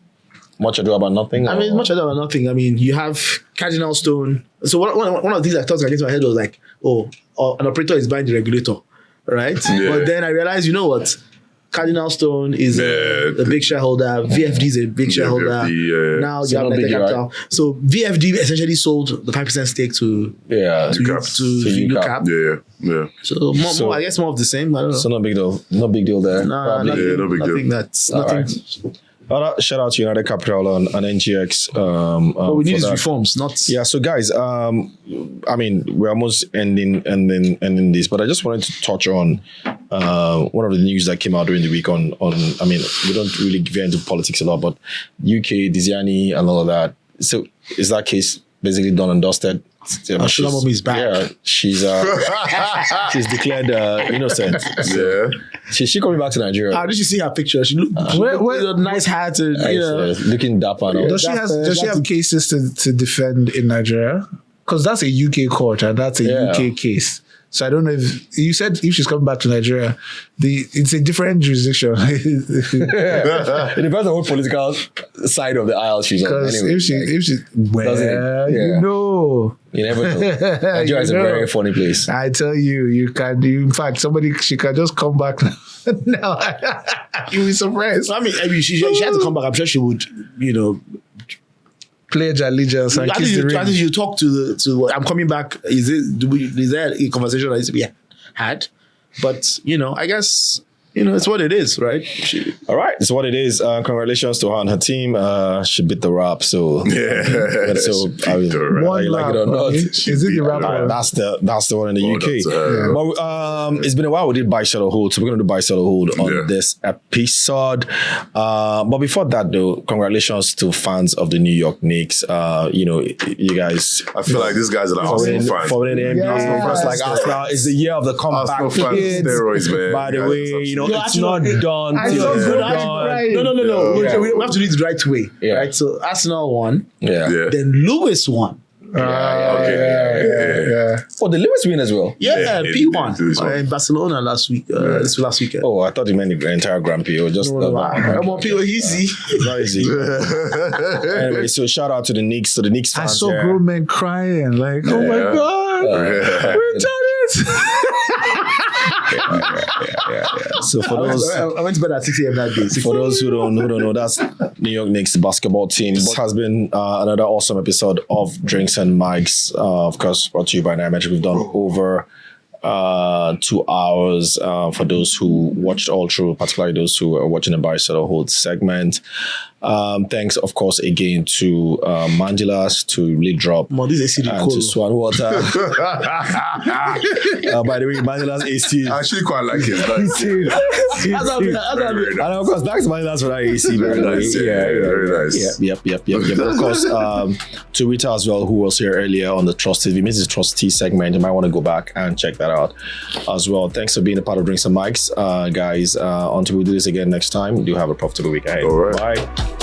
Much ado about nothing. Much ado about nothing. I mean, you have Cardinal Stone. So one of the things I thought against my head was like, an operator is buying the regulator, right? Yeah. But then I realized, you know what? Cardinal Stone is a big shareholder. VFD is a big shareholder. VFD, now you have United Capital. Right? So VFD essentially sold the 5% stake to UCAP. Yeah. So more, I guess more of the same. I don't know. So no big deal. No big deal there. No big deal. That's nothing. Right. Shout out to United Capital and NGX. But we need these reforms, not. Yeah, so guys, I mean, we're almost ending this, but I just wanted to touch on one of the news that came out during the week on I mean, we don't really get into politics a lot, but UK, Diziani and all of that. So is that case basically done and dusted? Mommy is back. Yeah, she's declared innocent. So she coming back to Nigeria. How did you see her picture? She looked with a nice hat and looking dapper. And all. Does she have cases to defend in Nigeria? Because that's a UK court and that's a UK case. So I don't know if you said if she's coming back to Nigeria, it's a different jurisdiction. It depends on what political side of the aisle she's on. Anyway, if she, you know. You never know. Nigeria is a very funny place. I tell you, in fact, she can just come back now. You'll be surprised. I mean, she had to come back. I'm sure she would, pledge allegiance and kiss the ring. You talk to I'm coming back. Is there a conversation that needs to be had? But I guess it's what it is, right? All right, it's what it is. Congratulations to her and her team. She beat the rap, so so one like it or not, is it the rap? That's the one in the UK. But it's been a while we did buy, sell, or hold, so we're going to do buy, sell, or hold on this episode. But before that, though, congratulations to fans of the New York Knicks. You guys. I feel like these guys are like Arsenal fans. For the NBA, like Arsenal, it's the year of the comeback. Arsenal fans, steroids, man. By the way, it's not done. No. We have to do it the right way. Yeah. Right. So Arsenal won. Yeah. Then Lewis won. Oh, the Lewis win as well. Yeah, P won in Barcelona last week. This last weekend. Oh, I thought you meant the entire Grand Prix or just. Come on, P was easy. Not easy. Anyway, so shout out to the Knicks. So the Knicks fans. I saw grown men crying like, oh my god, we done it. So for those, I went to bed at 6 a.m. that day. for those who don't know, that's New York Knicks basketball team. This has been another awesome episode of Drinks and Mics, of course, brought to you by Nairametrics. We've done over 2 hours for those who watched all through, particularly those who are watching the Buy Sell or Hold segment. Thanks, of course, again to Mandilas, to Lead Drop, This AC and to Swan Water. By the way, Mandilas AC. I actually quite like it. And of course, thanks Mandilas for that AC. Very nice. Very nice. Yep. Of course, to Rita as well, who was here earlier on the Trustees. If you missed the Trustees segment, you might want to go back and check that out as well. Thanks for being a part of Drinks and Mics, guys. Until we do this again next time, do have a profitable week ahead. All right. Bye.